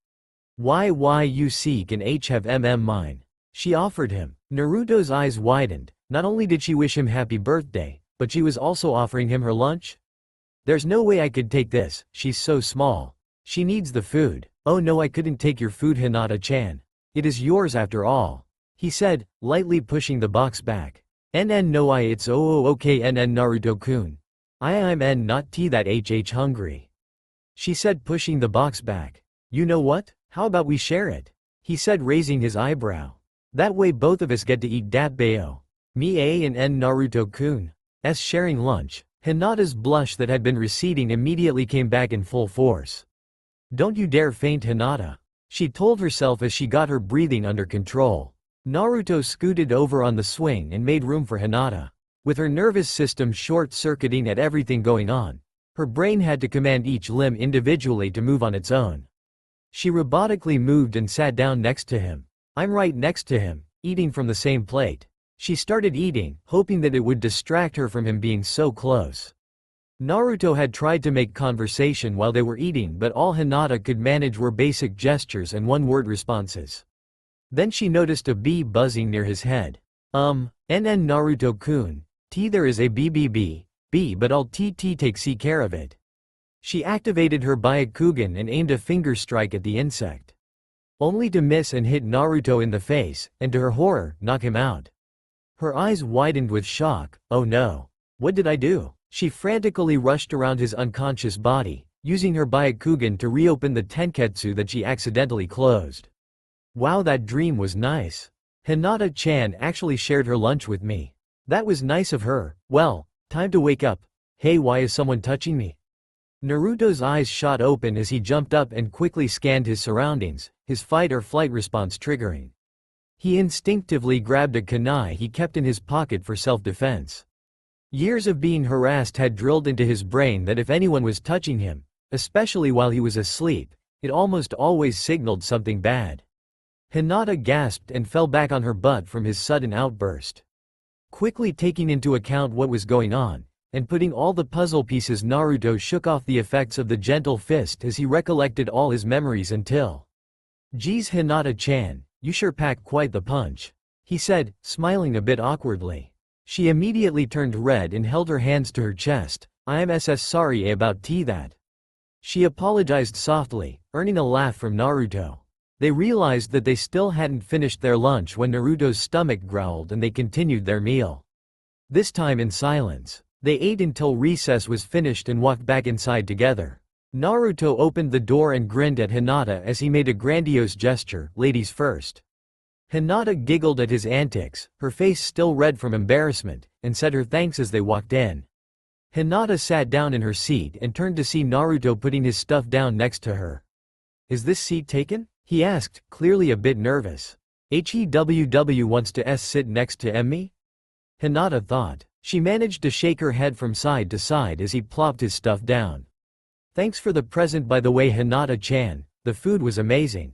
A: Why you seek and have mine? She offered him. Naruto's eyes widened. Not only did she wish him happy birthday, but she was also offering him her lunch? There's no way I could take this, she's so small. She needs the food. Oh no, I couldn't take your food, Hinata-chan. It is yours after all, he said, lightly pushing the box back. No, it's okay, Naruto-kun. I'm not that hungry. She said, pushing the box back. You know what? How about we share it? He said, raising his eyebrow. That way both of us get to eat datbayo. Me and Naruto-kun. Sharing lunch. Hinata's blush that had been receding immediately came back in full force. Don't you dare faint, Hinata, she told herself as she got her breathing under control. Naruto scooted over on the swing and made room for Hinata. With her nervous system short-circuiting at everything going on, her brain had to command each limb individually to move on its own. She robotically moved and sat down next to him. I'm right next to him, eating from the same plate. She started eating, hoping that it would distract her from him being so close. Naruto had tried to make conversation while they were eating, but all Hinata could manage were basic gestures and one-word responses. Then she noticed a bee buzzing near his head. Naruto-kun, there is a bee, but I'll take care of it. She activated her Byakugan and aimed a finger strike at the insect. Only to miss and hit Naruto in the face, and to her horror, knock him out. Her eyes widened with shock. Oh no. What did I do? She frantically rushed around his unconscious body, using her Byakugan to reopen the tenketsu that she accidentally closed. Wow, that dream was nice. Hinata-chan actually shared her lunch with me. That was nice of her. Well, time to wake up. Hey, why is someone touching me? Naruto's eyes shot open as he jumped up and quickly scanned his surroundings, his fight-or-flight response triggering. He instinctively grabbed a kunai he kept in his pocket for self-defense. Years of being harassed had drilled into his brain that if anyone was touching him, especially while he was asleep, it almost always signaled something bad. Hinata gasped and fell back on her butt from his sudden outburst. Quickly taking into account what was going on, and putting all the puzzle pieces, Naruto shook off the effects of the gentle fist as he recollected all his memories until. Geez, Hinata-chan, you sure pack quite the punch, he said, smiling a bit awkwardly. She immediately turned red and held her hands to her chest. I'm sorry about that. She apologized softly, earning a laugh from Naruto. They realized that they still hadn't finished their lunch when Naruto's stomach growled and they continued their meal. This time in silence. They ate until recess was finished and walked back inside together. Naruto opened the door and grinned at Hinata as he made a grandiose gesture, ladies first. Hinata giggled at his antics, her face still red from embarrassment, and said her thanks as they walked in. Hinata sat down in her seat and turned to see Naruto putting his stuff down next to her. Is this seat taken? He asked, clearly a bit nervous. HEWW wants to sit next to me? Hinata thought. She managed to shake her head from side to side as he plopped his stuff down. Thanks for the present, by the way, Hinata-chan, the food was amazing,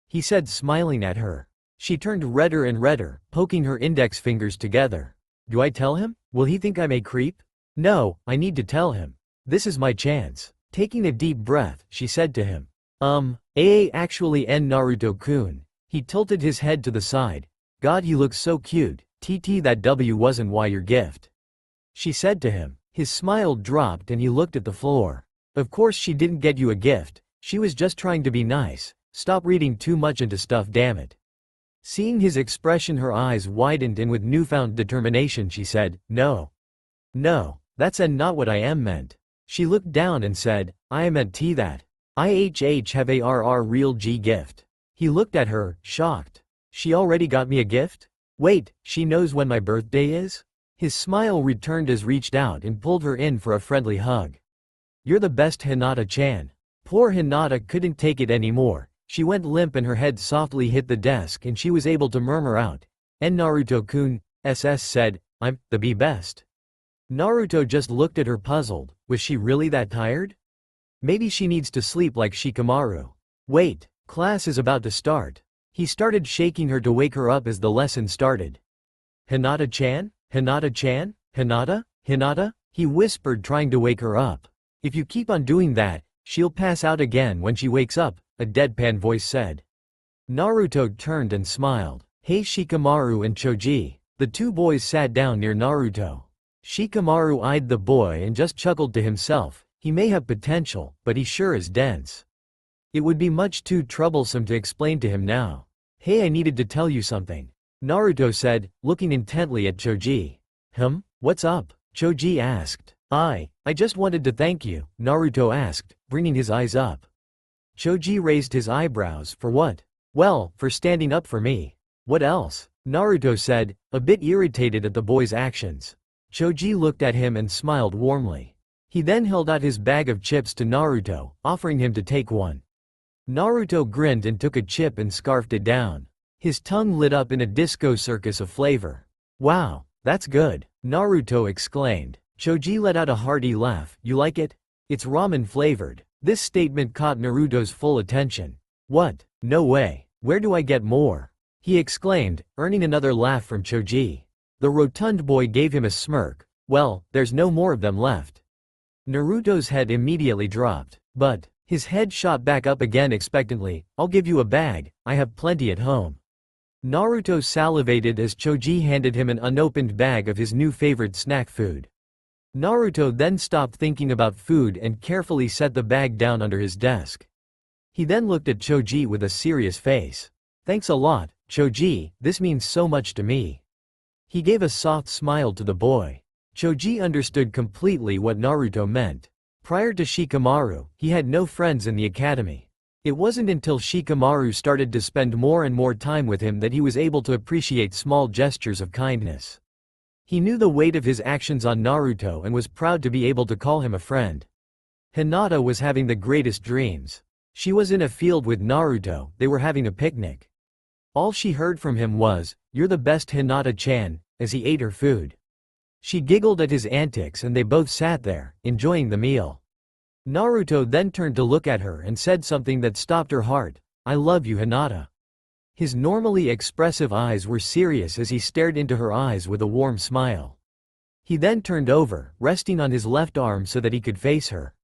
A: he said, smiling at her. She turned redder and redder, poking her index fingers together. Do I tell him? Will he think I'm a creep? No, I need to tell him. This is my chance. Taking a deep breath, she said to him. Actually, Naruto-kun. He tilted his head to the side. God, you look so cute. That wasn't why your gift, she said to him. His smile dropped and he looked at the floor. Of course she didn't get you a gift, she was just trying to be nice. Stop reading too much into stuff, damn it. Seeing his expression, her eyes widened and with newfound determination she said, No, that's not what I meant. She looked down and said, I meant that. Have a real G gift. He looked at her, shocked. She already got me a gift? Wait, she knows when my birthday is? His smile returned as reached out and pulled her in for a friendly hug. You're the best, Hinata-chan. Poor Hinata couldn't take it anymore. She went limp and her head softly hit the desk and she was able to murmur out. Naruto-kun, said, I'm the best. Naruto just looked at her puzzled. Was she really that tired? Maybe she needs to sleep like Shikamaru. Wait, class is about to start. He started shaking her to wake her up as the lesson started. Hinata-chan? Hinata-chan? Hinata? Hinata? He whispered, trying to wake her up. If you keep on doing that, she'll pass out again when she wakes up, a deadpan voice said. Naruto turned and smiled. Hey, Shikamaru and Choji. The two boys sat down near Naruto. Shikamaru eyed the boy and just chuckled to himself. He may have potential, but he sure is dense. It would be much too troublesome to explain to him now. Hey, I needed to tell you something, Naruto said, looking intently at Choji. What's up? Choji asked. I just wanted to thank you, Naruto asked, bringing his eyes up. Choji raised his eyebrows. For what? Well, for standing up for me. What else? Naruto said, a bit irritated at the boy's actions. Choji looked at him and smiled warmly. He then held out his bag of chips to Naruto, offering him to take one. Naruto grinned and took a chip and scarfed it down. His tongue lit up in a disco circus of flavor. Wow, that's good, Naruto exclaimed. Choji let out a hearty laugh. You like it? It's ramen flavored. This statement caught Naruto's full attention. What? No way. Where do I get more? He exclaimed, earning another laugh from Choji. The rotund boy gave him a smirk. Well, there's no more of them left. Naruto's head immediately dropped, but his head shot back up again expectantly. I'll give you a bag, I have plenty at home. Naruto salivated as Choji handed him an unopened bag of his new favorite snack food. Naruto then stopped thinking about food and carefully set the bag down under his desk. He then looked at Choji with a serious face. Thanks a lot, Choji, this means so much to me. He gave a soft smile to the boy. Choji understood completely what Naruto meant. Prior to Shikamaru, he had no friends in the academy. It wasn't until Shikamaru started to spend more and more time with him that he was able to appreciate small gestures of kindness. He knew the weight of his actions on Naruto and was proud to be able to call him a friend. Hinata was having the greatest dreams. She was in a field with Naruto. They were having a picnic. All she heard from him was, "You're the best, Hinata-chan," as he ate her food. She giggled at his antics and they both sat there, enjoying the meal. Naruto then turned to look at her and said something that stopped her heart. I love you, Hinata. His normally expressive eyes were serious as he stared into her eyes with a warm smile. He then turned over, resting on his left arm so that he could face her.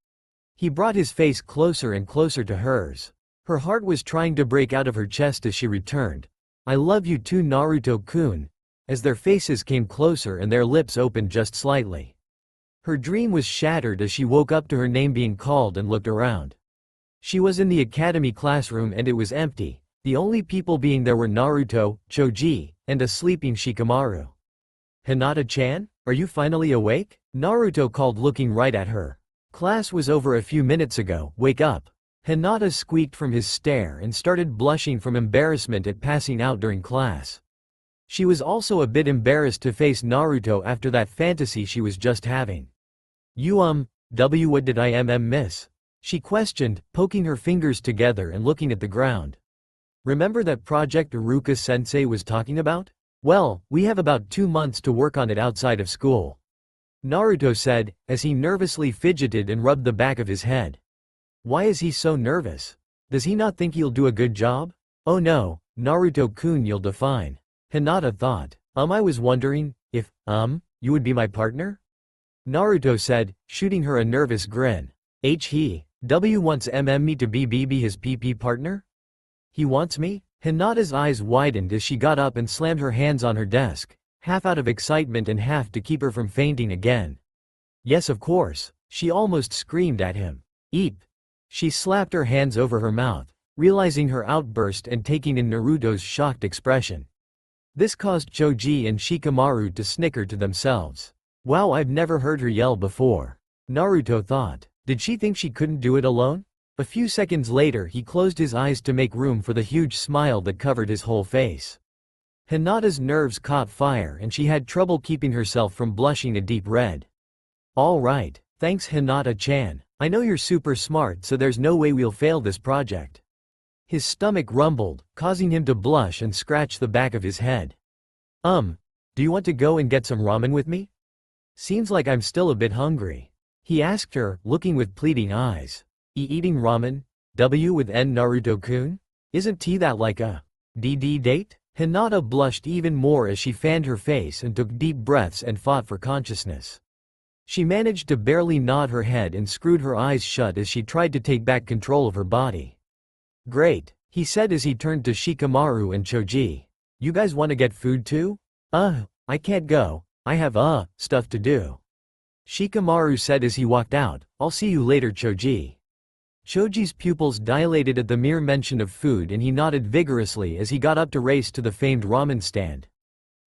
A: He brought his face closer and closer to hers. Her heart was trying to break out of her chest as she returned. I love you too, Naruto-kun, as their faces came closer and their lips opened just slightly. Her dream was shattered as she woke up to her name being called and looked around. She was in the academy classroom and it was empty. The only people being there were Naruto, Choji, and a sleeping Shikamaru. Hinata-chan, are you finally awake? Naruto called, looking right at her. Class was over a few minutes ago, wake up. Hinata squeaked from his stare and started blushing from embarrassment at passing out during class. She was also a bit embarrassed to face Naruto after that fantasy she was just having. What did I miss? She questioned, poking her fingers together and looking at the ground. Remember that project Iruka-sensei was talking about? Well, we have about 2 months to work on it outside of school. Naruto said, as he nervously fidgeted and rubbed the back of his head. Why is he so nervous? Does he not think he'll do a good job? Oh no, Naruto-kun, you'll define. Hinata thought. I was wondering, if, you would be my partner? Naruto said, shooting her a nervous grin. He wants me to be his PP partner? He wants me? Hinata's eyes widened as she got up and slammed her hands on her desk, half out of excitement and half to keep her from fainting again. Yes, of course, she almost screamed at him. Eep. She slapped her hands over her mouth, realizing her outburst and taking in Naruto's shocked expression. This caused Choji and Shikamaru to snicker to themselves. Wow, I've never heard her yell before. Naruto thought. Did she think she couldn't do it alone? A few seconds later he closed his eyes to make room for the huge smile that covered his whole face. Hinata's nerves caught fire and she had trouble keeping herself from blushing a deep red. All right, thanks Hinata-chan. I know you're super smart, so there's no way we'll fail this project. His stomach rumbled, causing him to blush and scratch the back of his head. Do you want to go and get some ramen with me? Seems like I'm still a bit hungry. He asked her, looking with pleading eyes. Eating ramen? With Naruto-kun? Isn't tea that like a date? Hinata blushed even more as she fanned her face and took deep breaths and fought for consciousness. She managed to barely nod her head and screwed her eyes shut as she tried to take back control of her body. Great, he said as he turned to Shikamaru and Choji. You guys want to get food too? I can't go, I have stuff to do. Shikamaru said as he walked out. I'll see you later, Choji. Choji's pupils dilated at the mere mention of food and he nodded vigorously as he got up to race to the famed ramen stand.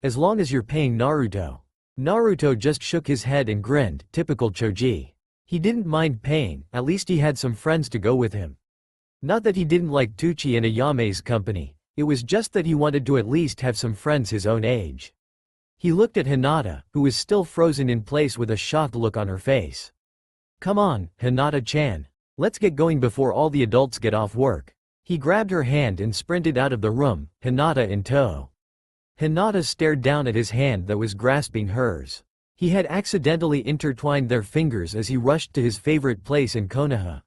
A: As long as you're paying Naruto. Naruto just shook his head and grinned, typical Choji. He didn't mind paying, at least he had some friends to go with him. Not that he didn't like Tucci and Ayame's company, it was just that he wanted to at least have some friends his own age. He looked at Hinata, who was still frozen in place with a shocked look on her face. Come on, Hinata-chan. Let's get going before all the adults get off work. He grabbed her hand and sprinted out of the room, Hinata in tow. Hinata stared down at his hand that was grasping hers. He had accidentally intertwined their fingers as he rushed to his favorite place in Konoha.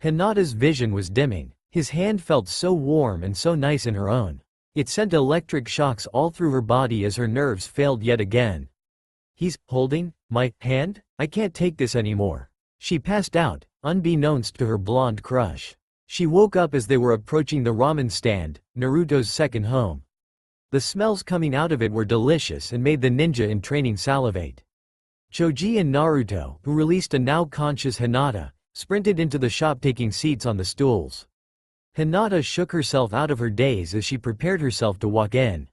A: Hinata's vision was dimming. His hand felt so warm and so nice in her own. It sent electric shocks all through her body as her nerves failed yet again. He's holding my hand? I can't take this anymore. She passed out, unbeknownst to her blonde crush. She woke up as they were approaching the ramen stand, Naruto's second home. The smells coming out of it were delicious and made the ninja in training salivate. Choji and Naruto, who released a now conscious Hinata, sprinted into the shop taking seats on the stools. Hinata shook herself out of her daze as she prepared herself to walk in.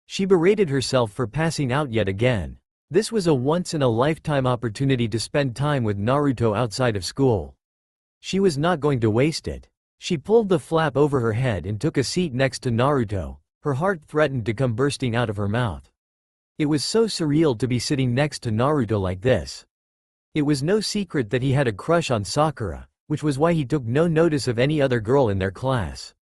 A: She berated herself for passing out yet again. This was a once-in-a-lifetime opportunity to spend time with Naruto outside of school. She was not going to waste it. She pulled the flap over her head and took a seat next to Naruto. Her heart threatened to come bursting out of her mouth. It was so surreal to be sitting next to Naruto like this. It was no secret that he had a crush on Sakura, which was why he took no notice of any other girl in their class.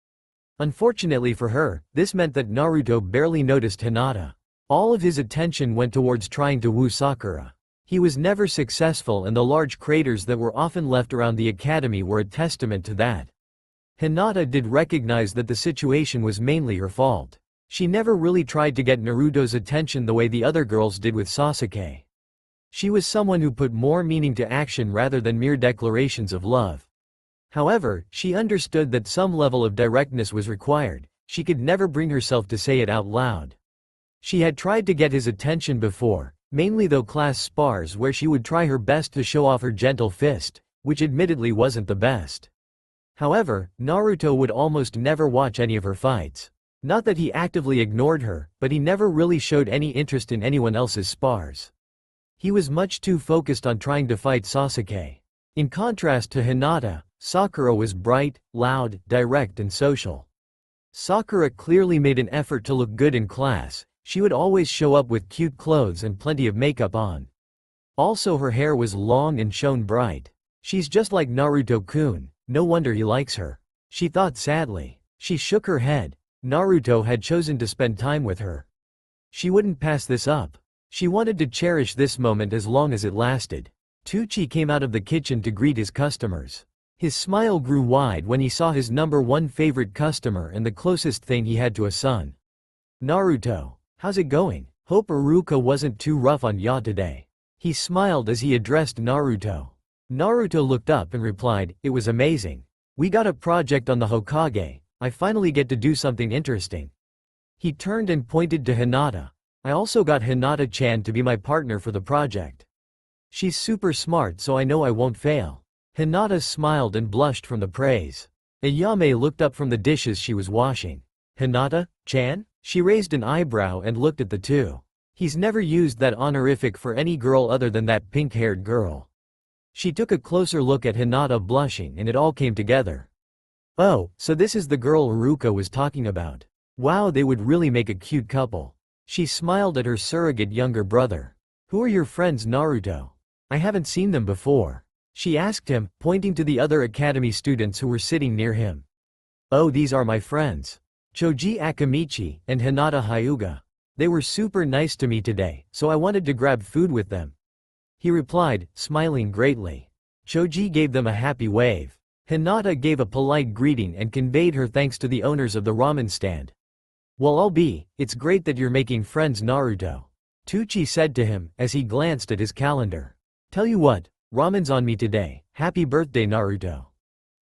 A: Unfortunately for her, this meant that Naruto barely noticed Hinata. All of his attention went towards trying to woo Sakura. He was never successful and the large craters that were often left around the academy were a testament to that. Hinata did recognize that the situation was mainly her fault. She never really tried to get Naruto's attention the way the other girls did with Sasuke. She was someone who put more meaning to action rather than mere declarations of love. However, she understood that some level of directness was required. She could never bring herself to say it out loud. She had tried to get his attention before, mainly though class spars where she would try her best to show off her gentle fist, which admittedly wasn't the best. However, Naruto would almost never watch any of her fights. Not that he actively ignored her, but he never really showed any interest in anyone else's spars. He was much too focused on trying to fight Sasuke. In contrast to Hinata, Sakura was bright, loud, direct and social. Sakura clearly made an effort to look good in class. She would always show up with cute clothes and plenty of makeup on. Also her hair was long and shone bright. She's just like Naruto-kun, no wonder he likes her. She thought sadly. She shook her head. Naruto had chosen to spend time with her. She wouldn't pass this up. She wanted to cherish this moment as long as it lasted. Tucci came out of the kitchen to greet his customers. His smile grew wide when he saw his #1 favorite customer and the closest thing he had to a son. Naruto, how's it going? Hope Iruka wasn't too rough on ya today. He smiled as he addressed Naruto. Naruto looked up and replied, it was amazing. We got a project on the Hokage, I finally get to do something interesting. He turned and pointed to Hinata. I also got Hinata-chan to be my partner for the project. She's super smart so I know I won't fail. Hinata smiled and blushed from the praise. Ayame looked up from the dishes she was washing. Hinata-chan? She raised an eyebrow and looked at the two. He's never used that honorific for any girl other than that pink-haired girl. She took a closer look at Hinata blushing and it all came together. Oh, so this is the girl Iruka was talking about. Wow, they would really make a cute couple. She smiled at her surrogate younger brother. Who are your friends, Naruto? I haven't seen them before. She asked him, pointing to the other academy students who were sitting near him. Oh, these are my friends. Choji Akamichi and Hinata Hyuga. They were super nice to me today, so I wanted to grab food with them. he replied, smiling greatly. Choji gave them a happy wave. Hinata gave a polite greeting and conveyed her thanks to the owners of the ramen stand. "Well, it's great that you're making friends, Naruto," Tucci said to him, as he glanced at his calendar. "Tell you what, ramen's on me today. Happy birthday, Naruto."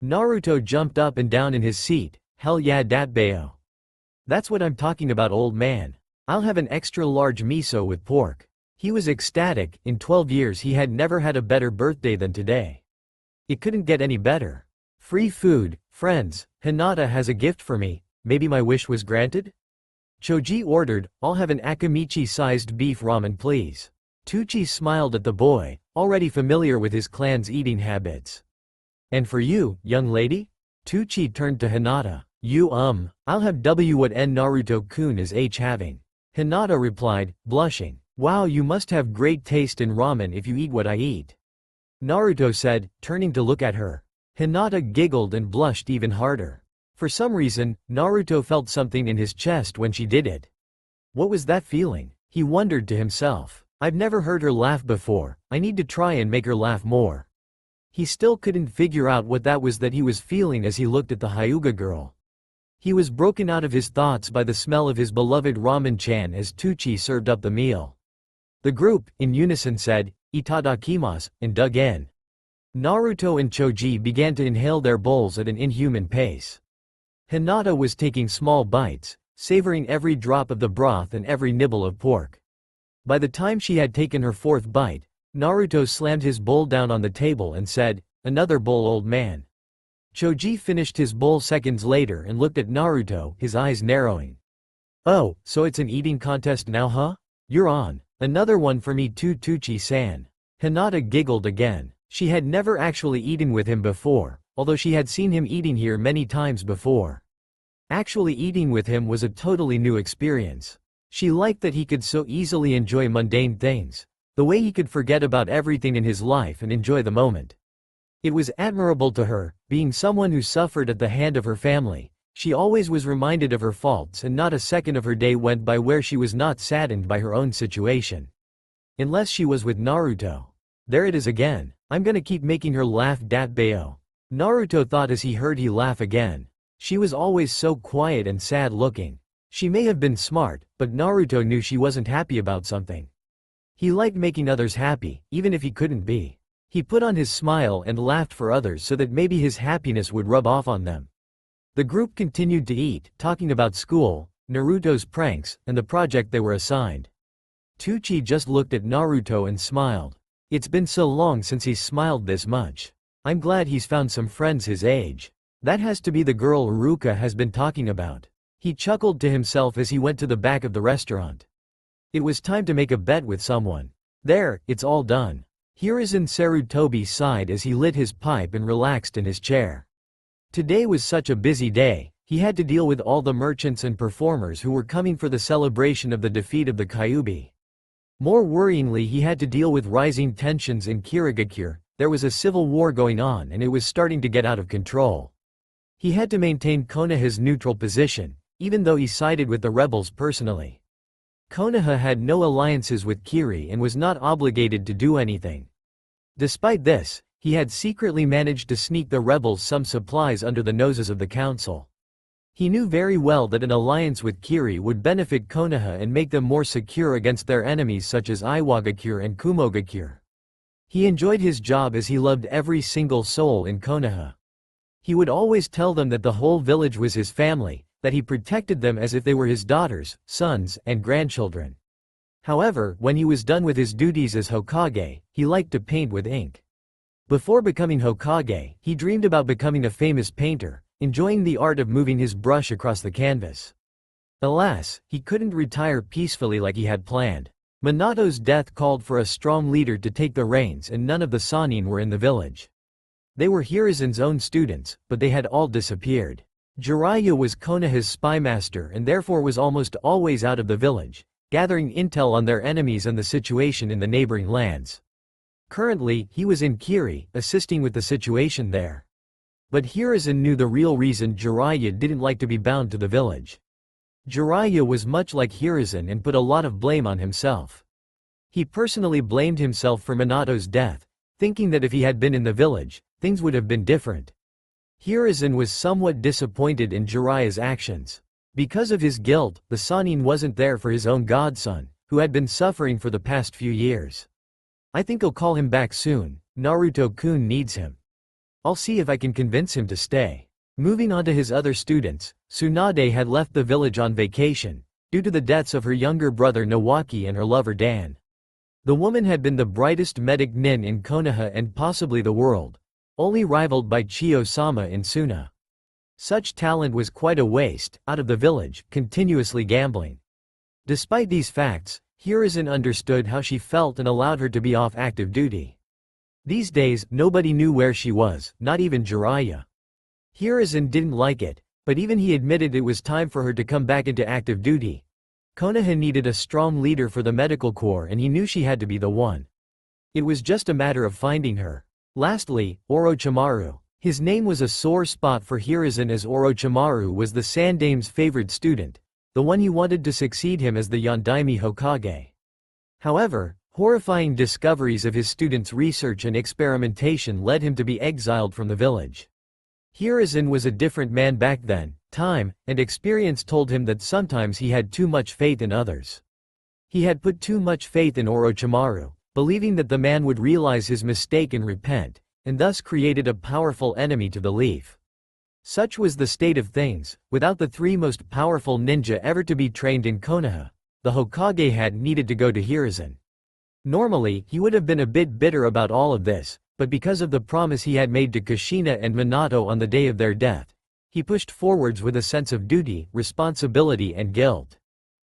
A: Naruto jumped up and down in his seat. "Hell yeah, datbayo. That's what I'm talking about, old man. I'll have an extra large miso with pork." He was ecstatic. In 12 years he had never had a better birthday than today. It couldn't get any better. Free food, friends, Hinata has a gift for me, maybe my wish was granted? Choji ordered, "I'll have an Akamichi-sized beef ramen please." Tucci smiled at the boy, already familiar with his clan's eating habits. "And for you, young lady?" Tucci turned to Hinata. I'll have what N Naruto-kun is having." Hinata replied, blushing. "Wow, you must have great taste in ramen if you eat what I eat," Naruto said, turning to look at her. Hinata giggled and blushed even harder. For some reason, Naruto felt something in his chest when she did it. What was that feeling? He wondered to himself. I've never heard her laugh before, I need to try and make her laugh more. He still couldn't figure out what that was that he was feeling as he looked at the Hyuga girl. He was broken out of his thoughts by the smell of his beloved ramen-chan as Tucci served up the meal. The group, in unison said, "Itadakimasu," and dug in. Naruto and Choji began to inhale their bowls at an inhuman pace. Hinata was taking small bites, savoring every drop of the broth and every nibble of pork. By the time she had taken her fourth bite, Naruto slammed his bowl down on the table and said, "Another bowl, old man." Choji finished his bowl seconds later and looked at Naruto, his eyes narrowing. "Oh, so it's an eating contest now, huh? You're on. Another one for me too, Tucci-san." Hinata giggled again. She had never actually eaten with him before, although she had seen him eating here many times before. Actually eating with him was a totally new experience. She liked that he could so easily enjoy mundane things, the way he could forget about everything in his life and enjoy the moment. It was admirable to her, being someone who suffered at the hand of her family. She always was reminded of her faults and not a second of her day went by where she was not saddened by her own situation. Unless she was with Naruto. There it is again. I'm gonna keep making her laugh, datbayo. Naruto thought as he heard he laugh again. She was always so quiet and sad looking. She may have been smart, but Naruto knew she wasn't happy about something. He liked making others happy, even if he couldn't be. He put on his smile and laughed for others so that maybe his happiness would rub off on them. The group continued to eat, talking about school, Naruto's pranks, and the project they were assigned. Tucci just looked at Naruto and smiled. It's been so long since he's smiled this much. I'm glad he's found some friends his age. That has to be the girl Ruka has been talking about. He chuckled to himself as he went to the back of the restaurant. It was time to make a bet with someone. There, it's all done. Hiruzen Sarutobi sighed as he lit his pipe and relaxed in his chair. Today was such a busy day, he had to deal with all the merchants and performers who were coming for the celebration of the defeat of the Kyuubi. More worryingly, he had to deal with rising tensions in Kirigakure. There was a civil war going on and it was starting to get out of control. He had to maintain Konoha's neutral position, even though he sided with the rebels personally. Konoha had no alliances with Kiri and was not obligated to do anything. Despite this, he had secretly managed to sneak the rebels some supplies under the noses of the council. He knew very well that an alliance with Kiri would benefit Konoha and make them more secure against their enemies such as Iwagakure and Kumogakure. He enjoyed his job as he loved every single soul in Konoha. He would always tell them that the whole village was his family, that he protected them as if they were his daughters, sons, and grandchildren. However, when he was done with his duties as Hokage, he liked to paint with ink. Before becoming Hokage, he dreamed about becoming a famous painter, enjoying the art of moving his brush across the canvas. Alas, he couldn't retire peacefully like he had planned. Minato's death called for a strong leader to take the reins and none of the Sannin were in the village. They were Hiruzen's own students, but they had all disappeared. Jiraiya was Konoha's spymaster and therefore was almost always out of the village, gathering intel on their enemies and the situation in the neighboring lands. Currently, he was in Kiri, assisting with the situation there. But Hiruzen knew the real reason Jiraiya didn't like to be bound to the village. Jiraiya was much like Hiruzen and put a lot of blame on himself. He personally blamed himself for Minato's death, thinking that if he had been in the village, things would have been different. Hiruzen was somewhat disappointed in Jiraiya's actions. Because of his guilt, the Sannin wasn't there for his own godson, who had been suffering for the past few years. I think I'll call him back soon. Naruto-kun needs him. I'll see if I can convince him to stay. Moving on to his other students, Tsunade had left the village on vacation, due to the deaths of her younger brother Nawaki and her lover Dan. The woman had been the brightest medic nin in Konoha and possibly the world, only rivaled by Chiyo-sama in Suna. Such talent was quite a waste, out of the village, continuously gambling. Despite these facts, Hiruzen understood how she felt and allowed her to be off active duty. These days, nobody knew where she was, not even Jiraiya. Hiruzen didn't like it, but even he admitted it was time for her to come back into active duty. Konoha needed a strong leader for the medical corps and he knew she had to be the one. It was just a matter of finding her. Lastly, Orochimaru. His name was a sore spot for Hiruzen as Orochimaru was the Sandame's favorite student, the one he wanted to succeed him as the Yondaime Hokage. However, horrifying discoveries of his students' research and experimentation led him to be exiled from the village. Hiruzen was a different man back then. Time and experience told him that sometimes he had too much faith in others. He had put too much faith in Orochimaru, believing that the man would realize his mistake and repent, and thus created a powerful enemy to the Leaf. Such was the state of things. Without the three most powerful ninja ever to be trained in Konoha, the Hokage had needed to go to Hiruzen. Normally, he would have been a bit bitter about all of this, but because of the promise he had made to Kushina and Minato on the day of their death, he pushed forwards with a sense of duty, responsibility and guilt.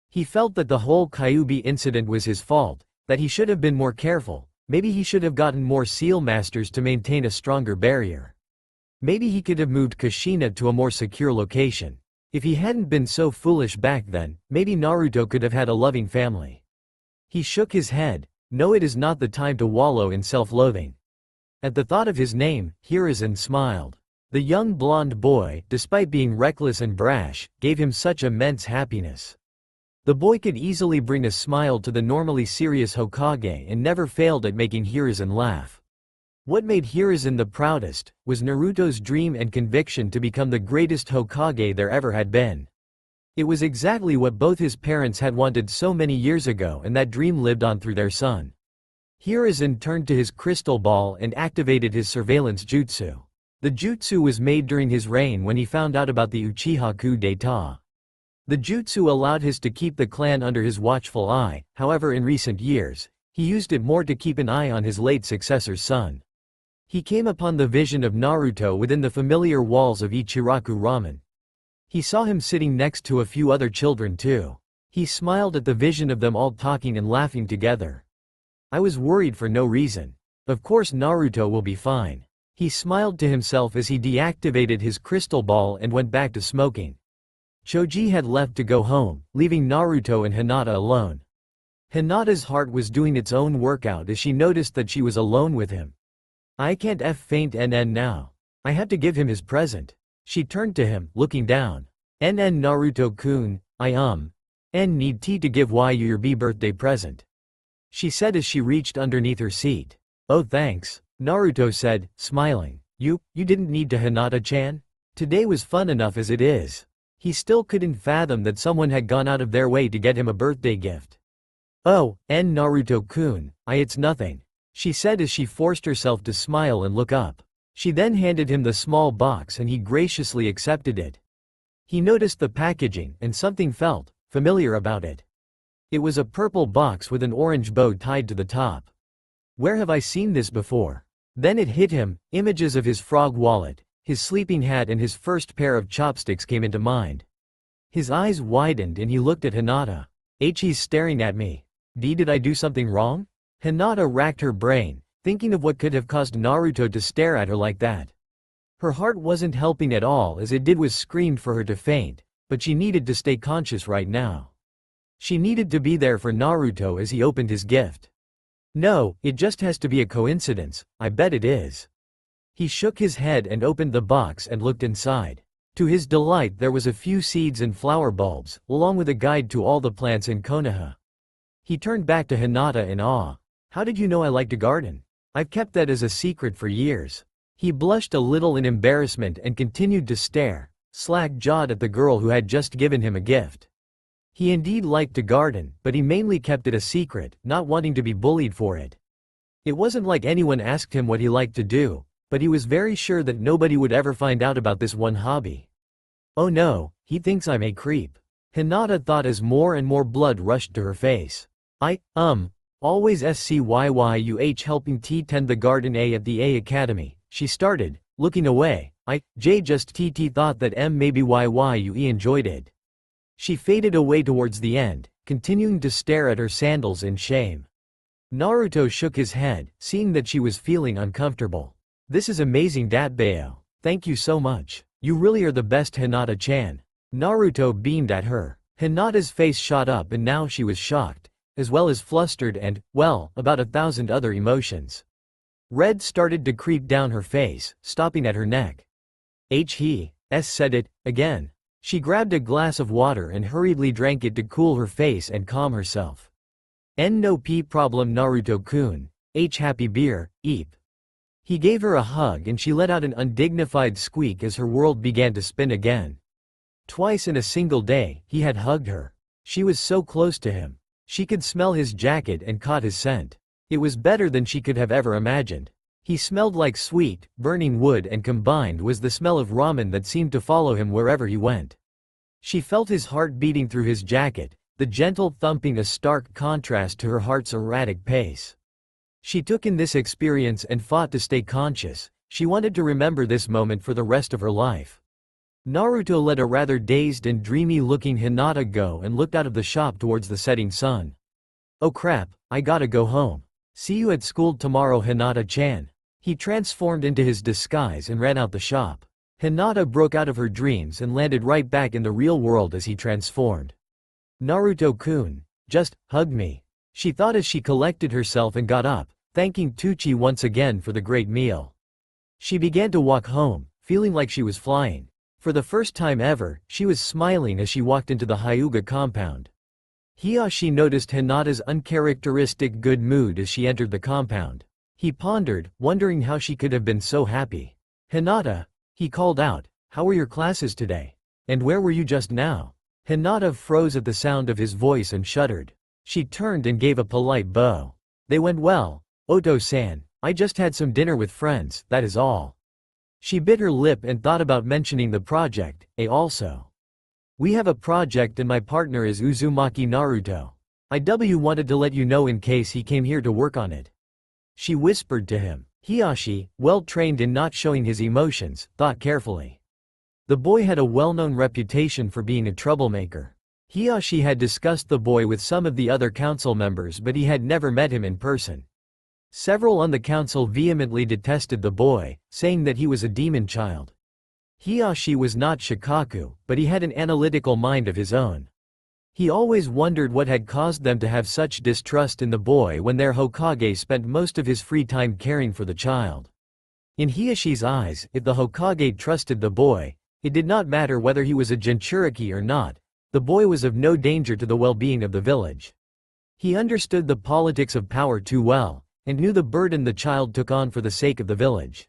A: He felt that the whole Kyuubi incident was his fault, that he should have been more careful, maybe he should have gotten more seal masters to maintain a stronger barrier. Maybe he could have moved Kushina to a more secure location. If he hadn't been so foolish back then, maybe Naruto could have had a loving family. He shook his head. No, it is not the time to wallow in self-loathing. At the thought of his name, Hiruzen smiled. The young blonde boy, despite being reckless and brash, gave him such immense happiness. The boy could easily bring a smile to the normally serious Hokage and never failed at making Hiruzen laugh. What made Hiruzen the proudest was Naruto's dream and conviction to become the greatest Hokage there ever had been. It was exactly what both his parents had wanted so many years ago, and that dream lived on through their son. Hiruzen turned to his crystal ball and activated his surveillance jutsu. The jutsu was made during his reign when he found out about the Uchiha coup d'état. The jutsu allowed his to keep the clan under his watchful eye, however in recent years, he used it more to keep an eye on his late successor's son. He came upon the vision of Naruto within the familiar walls of Ichiraku Ramen. He saw him sitting next to a few other children too. He smiled at the vision of them all talking and laughing together. I was worried for no reason. Of course Naruto will be fine. He smiled to himself as he deactivated his crystal ball and went back to smoking. Choji had left to go home, leaving Naruto and Hinata alone. Hinata's heart was doing its own workout as she noticed that she was alone with him. I can't faint NN now. I have to give him his present. She turned to him, looking down. NN Naruto-kun, N need tea to give you your birthday present. She said as she reached underneath her seat. Oh thanks, Naruto said, smiling. You didn't need to, Hinata-chan? Today was fun enough as it is. He still couldn't fathom that someone had gone out of their way to get him a birthday gift. Oh, Naruto-kun, it's nothing, she said as she forced herself to smile and look up. She then handed him the small box and he graciously accepted it. He noticed the packaging and something felt familiar about it. It was a purple box with an orange bow tied to the top. Where have I seen this before? Then it hit him, images of his frog wallet, his sleeping hat and his first pair of chopsticks came into mind. His eyes widened and he looked at Hinata. He's staring at me. Did I do something wrong? Hinata racked her brain, thinking of what could have caused Naruto to stare at her like that. Her heart wasn't helping at all as it did was screamed for her to faint, but she needed to stay conscious right now. She needed to be there for Naruto as he opened his gift. No, it just has to be a coincidence, I bet it is. He shook his head and opened the box and looked inside. To his delight there was a few seeds and flower bulbs, along with a guide to all the plants in Konoha. He turned back to Hinata in awe. How did you know I like to garden? I've kept that as a secret for years. He blushed a little in embarrassment and continued to stare, slack-jawed at the girl who had just given him a gift. He indeed liked to garden, but he mainly kept it a secret, not wanting to be bullied for it. It wasn't like anyone asked him what he liked to do, but he was very sure that nobody would ever find out about this one hobby. Oh no, he thinks I'm a creep. Hinata thought as more and more blood rushed to her face. Always SCYYUH helping T tend the garden A at the A Academy, she started, looking away. Just TT thought that maybe YYUE enjoyed it. She faded away towards the end, continuing to stare at her sandals in shame. Naruto shook his head, seeing that she was feeling uncomfortable. This is amazing Datbeo. Thank you so much. You really are the best Hinata-chan. Naruto beamed at her. Hinata's face shot up and now she was shocked, as well as flustered and, well, about 1,000 other emotions. Red started to creep down her face, stopping at her neck. He said it, again. She grabbed a glass of water and hurriedly drank it to cool her face and calm herself. No P problem Naruto-kun. Happy beer, eep. He gave her a hug and she let out an undignified squeak as her world began to spin again. Twice in a single day, he had hugged her. She was so close to him. She could smell his jacket and caught his scent. It was better than she could have ever imagined. He smelled like sweet, burning wood and combined was the smell of ramen that seemed to follow him wherever he went. She felt his heart beating through his jacket, the gentle thumping a stark contrast to her heart's erratic pace. She took in this experience and fought to stay conscious. She wanted to remember this moment for the rest of her life. Naruto let a rather dazed and dreamy-looking Hinata go and looked out of the shop towards the setting sun. Oh crap, I gotta go home. See you at school tomorrow Hinata-chan. He transformed into his disguise and ran out the shop. Hinata broke out of her dreams and landed right back in the real world as he transformed. Naruto-kun, just hug me. She thought as she collected herself and got up, thanking Tucci once again for the great meal. She began to walk home, feeling like she was flying. For the first time ever, she was smiling as she walked into the Hyuga compound. Hiyashi noticed Hinata's uncharacteristic good mood as she entered the compound. He pondered, wondering how she could have been so happy. Hinata, he called out, how were your classes today? And where were you just now? Hinata froze at the sound of his voice and shuddered. She turned and gave a polite bow. They went well, Oto-san. I just had some dinner with friends, that is all. She bit her lip and thought about mentioning the project, also. We have a project and my partner is Uzumaki Naruto. Wanted to let you know in case he came here to work on it. She whispered to him. Hiyashi, well trained in not showing his emotions, thought carefully. The boy had a well-known reputation for being a troublemaker. Hiyashi had discussed the boy with some of the other council members but he had never met him in person. Several on the council vehemently detested the boy, saying that he was a demon child. Hiyashi was not Shikaku, but he had an analytical mind of his own. He always wondered what had caused them to have such distrust in the boy when their Hokage spent most of his free time caring for the child. In Hiyashi's eyes, if the Hokage trusted the boy, it did not matter whether he was a Jinchuriki or not, the boy was of no danger to the well-being of the village. He understood the politics of power too well, and knew the burden the child took on for the sake of the village.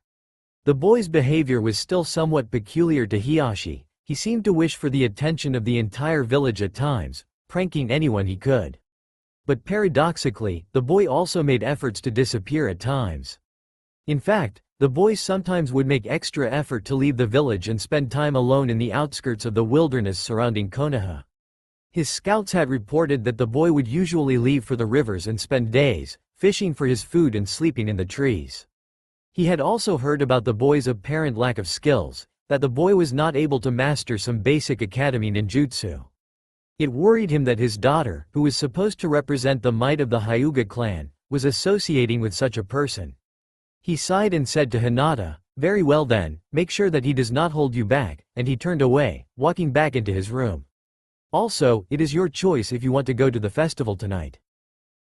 A: The boy's behavior was still somewhat peculiar to Hiyashi. He seemed to wish for the attention of the entire village at times, pranking anyone he could. But paradoxically, the boy also made efforts to disappear at times. In fact, the boy sometimes would make extra effort to leave the village and spend time alone in the outskirts of the wilderness surrounding Konoha. His scouts had reported that the boy would usually leave for the rivers and spend days, fishing for his food and sleeping in the trees. He had also heard about the boy's apparent lack of skills, that the boy was not able to master some basic academy ninjutsu. It worried him that his daughter, who was supposed to represent the might of the Hyuga clan, was associating with such a person. He sighed and said to Hinata, very well then, make sure that he does not hold you back, and he turned away, walking back into his room. Also, it is your choice if you want to go to the festival tonight.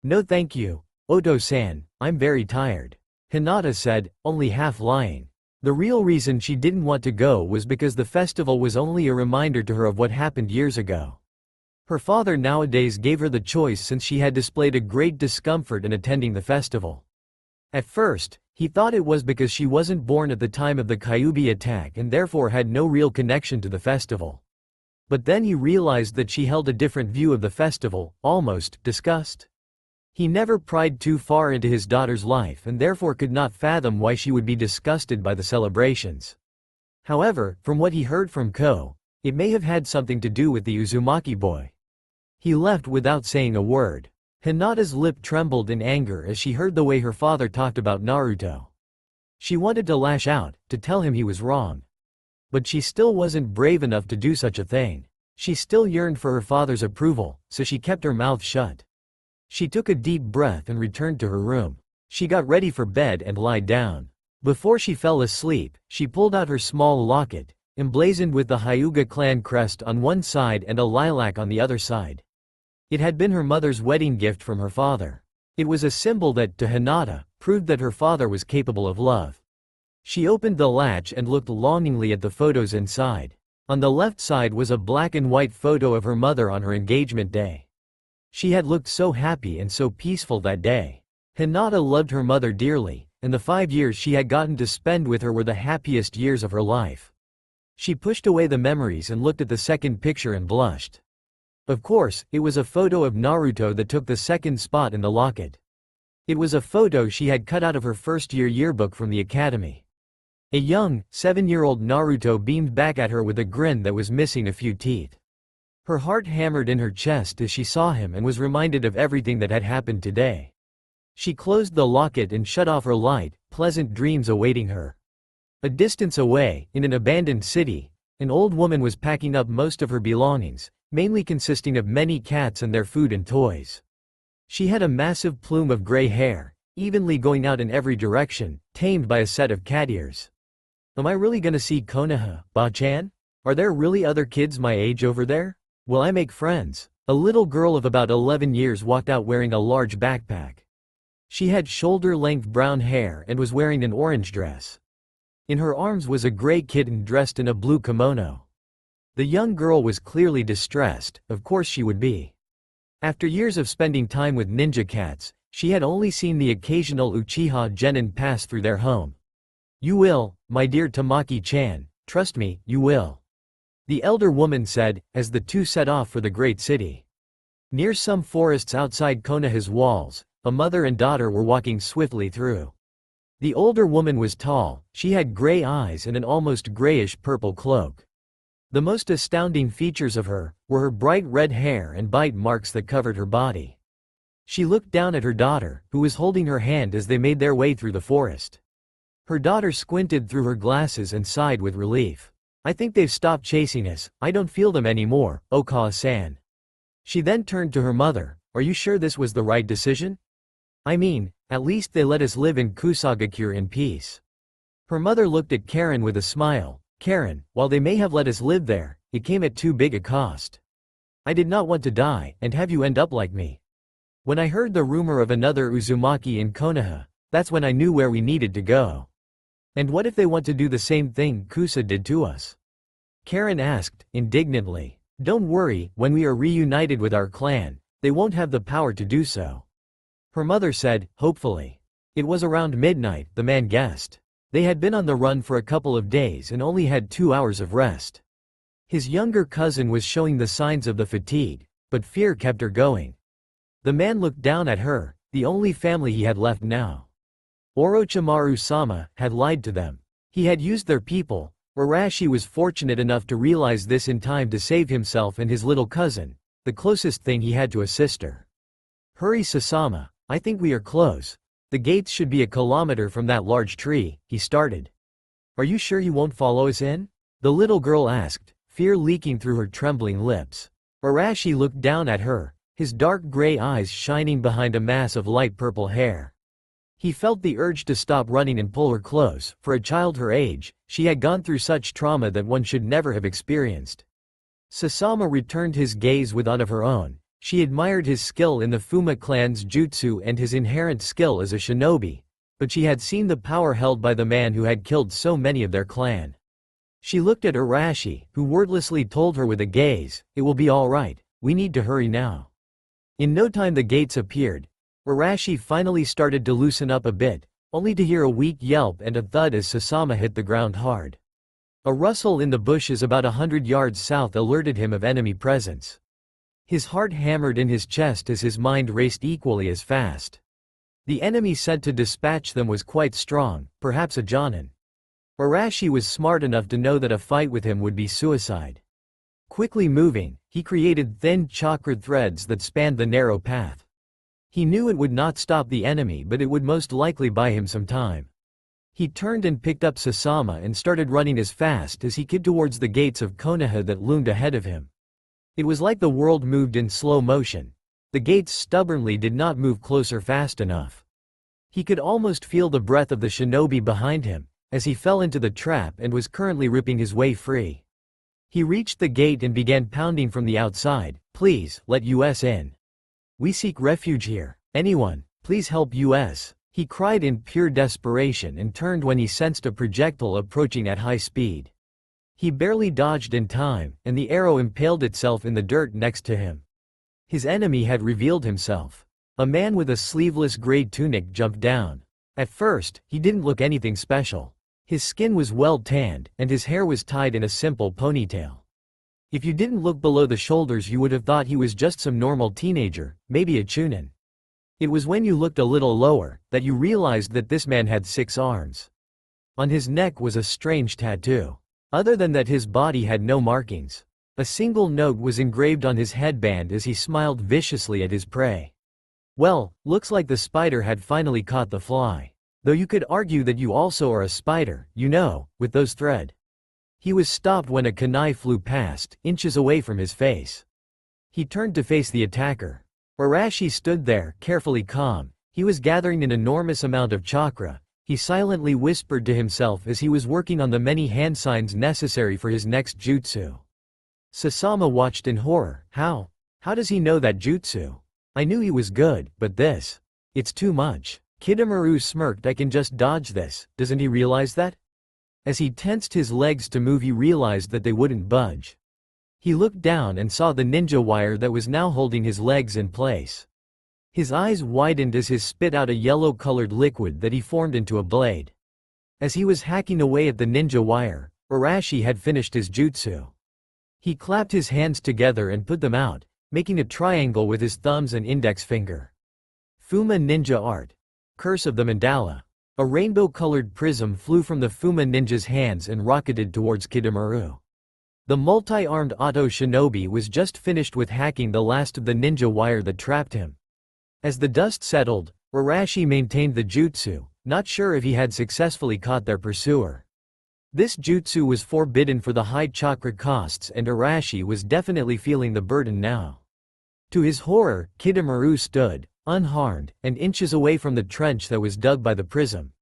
A: No thank you, Oto-san, I'm very tired. Hinata said, only half lying. The real reason she didn't want to go was because the festival was only a reminder to her of what happened years ago. Her father nowadays gave her the choice since she had displayed a great discomfort in attending the festival. At first, he thought it was because she wasn't born at the time of the Kyuubi attack and therefore had no real connection to the festival. But then he realized that she held a different view of the festival, almost disgust. He never pried too far into his daughter's life and therefore could not fathom why she would be disgusted by the celebrations. However, from what he heard from Ko, it may have had something to do with the Uzumaki boy. He left without saying a word. Hinata's lip trembled in anger as she heard the way her father talked about Naruto. She wanted to lash out, to tell him he was wrong. But she still wasn't brave enough to do such a thing. She still yearned for her father's approval, so she kept her mouth shut. She took a deep breath and returned to her room. She got ready for bed and lied down. Before she fell asleep, she pulled out her small locket, emblazoned with the Hyuga clan crest on one side and a lilac on the other side. It had been her mother's wedding gift from her father. It was a symbol that, to Hinata, proved that her father was capable of love. She opened the latch and looked longingly at the photos inside. On the left side was a black and white photo of her mother on her engagement day. She had looked so happy and so peaceful that day. Hinata loved her mother dearly, and the 5 years she had gotten to spend with her were the happiest years of her life. She pushed away the memories and looked at the second picture and blushed. Of course, it was a photo of Naruto that took the second spot in the locket. It was a photo she had cut out of her first-year yearbook from the academy. A young, 7-year-old Naruto beamed back at her with a grin that was missing a few teeth. Her heart hammered in her chest as she saw him and was reminded of everything that had happened today. She closed the locket and shut off her light, pleasant dreams awaiting her. A distance away, in an abandoned city, an old woman was packing up most of her belongings, mainly consisting of many cats and their food and toys. She had a massive plume of gray hair, evenly going out in every direction, tamed by a set of cat ears. Am I really gonna see Konoha, Ba-chan? Are there really other kids my age over there? Will I make friends? A little girl of about 11 years walked out wearing a large backpack. She had shoulder-length brown hair and was wearing an orange dress. In her arms was a gray kitten dressed in a blue kimono. The young girl was clearly distressed, of course she would be. After years of spending time with ninja cats, she had only seen the occasional Uchiha genin pass through their home. You will, my dear Tamaki-chan, trust me, you will. The elder woman said, as the two set off for the great city. Near some forests outside Konoha's walls, a mother and daughter were walking swiftly through. The older woman was tall, she had gray eyes and an almost grayish-purple cloak. The most astounding features of her were her bright red hair and bite marks that covered her body. She looked down at her daughter, who was holding her hand as they made their way through the forest. Her daughter squinted through her glasses and sighed with relief. I think they've stopped chasing us, I don't feel them anymore, Okawa-san. She then turned to her mother, are you sure this was the right decision? I mean, at least they let us live in Kusagakure in peace. Her mother looked at Karen with a smile. Karen, while they may have let us live there, it came at too big a cost. I did not want to die and have you end up like me. When I heard the rumor of another Uzumaki in Konoha, that's when I knew where we needed to go. And what if they want to do the same thing Kusa did to us? Karen asked, indignantly. Don't worry, when we are reunited with our clan, they won't have the power to do so. Her mother said, hopefully. It was around midnight, the man guessed. They had been on the run for a couple of days and only had 2 hours of rest. His younger cousin was showing the signs of the fatigue, but fear kept her going. The man looked down at her, the only family he had left now. Orochimaru-sama had lied to them. He had used their people. Arashi was fortunate enough to realize this in time to save himself and his little cousin, the closest thing he had to a sister. Hurry Sasama, I think we are close. The gates should be a kilometer from that large tree, he started. Are you sure you won't follow us in? The little girl asked, fear leaking through her trembling lips. Arashi looked down at her, his dark gray eyes shining behind a mass of light purple hair. He felt the urge to stop running and pull her close. For a child her age, she had gone through such trauma that one should never have experienced. Sasama returned his gaze with one of her own. She admired his skill in the Fuma clan's jutsu and his inherent skill as a shinobi, but she had seen the power held by the man who had killed so many of their clan. She looked at Arashi, who wordlessly told her with a gaze, it will be all right, we need to hurry now." In no time the gates appeared. Arashi finally started to loosen up a bit, only to hear a weak yelp and a thud as Sasama hit the ground hard. A rustle in the bushes about 100 yards south alerted him of enemy presence. His heart hammered in his chest as his mind raced equally as fast. The enemy sent to dispatch them was quite strong, perhaps a Jonin. Arashi was smart enough to know that a fight with him would be suicide. Quickly moving, he created thin chakra threads that spanned the narrow path. He knew it would not stop the enemy, but it would most likely buy him some time. He turned and picked up Sasama and started running as fast as he could towards the gates of Konoha that loomed ahead of him. It was like the world moved in slow motion. The gates stubbornly did not move closer fast enough. He could almost feel the breath of the shinobi behind him, as he fell into the trap and was currently ripping his way free. He reached the gate and began pounding from the outside. "Please, let us in. We seek refuge here. Anyone, please help us." He cried in pure desperation and turned when he sensed a projectile approaching at high speed. He barely dodged in time, and the arrow impaled itself in the dirt next to him. His enemy had revealed himself. A man with a sleeveless gray tunic jumped down. At first, he didn't look anything special. His skin was well tanned, and his hair was tied in a simple ponytail. If you didn't look below the shoulders you would have thought he was just some normal teenager, maybe a chunin. It was when you looked a little lower, that you realized that this man had 6 arms. On his neck was a strange tattoo. Other than that his body had no markings. A single note was engraved on his headband as he smiled viciously at his prey. "Well, looks like the spider had finally caught the fly. Though you could argue that you also are a spider, you know, with those thread." He was stopped when a kunai flew past, inches away from his face. He turned to face the attacker. Arashi stood there, carefully calm. He was gathering an enormous amount of chakra. He silently whispered to himself as he was working on the many hand signs necessary for his next jutsu. Sasama watched in horror. How does he know that jutsu? I knew he was good, but this. It's too much. Kidomaru smirked. "I can just dodge this, doesn't he realize that?" As he tensed his legs to move he realized that they wouldn't budge. He looked down and saw the ninja wire that was now holding his legs in place. His eyes widened as he spit out a yellow-colored liquid that he formed into a blade. As he was hacking away at the ninja wire, Arashi had finished his jutsu. He clapped his hands together and put them out, making a triangle with his thumbs and index finger. Fuma Ninja Art. Curse of the Mandala. A rainbow-colored prism flew from the Fuma ninja's hands and rocketed towards Kidomaru. The multi-armed Auto Shinobi was just finished with hacking the last of the ninja wire that trapped him. As the dust settled, Arashi maintained the jutsu, not sure if he had successfully caught their pursuer. This jutsu was forbidden for the high chakra costs and Arashi was definitely feeling the burden now. To his horror, Kidomaru stood, unharmed, and inches away from the trench that was dug by the prism.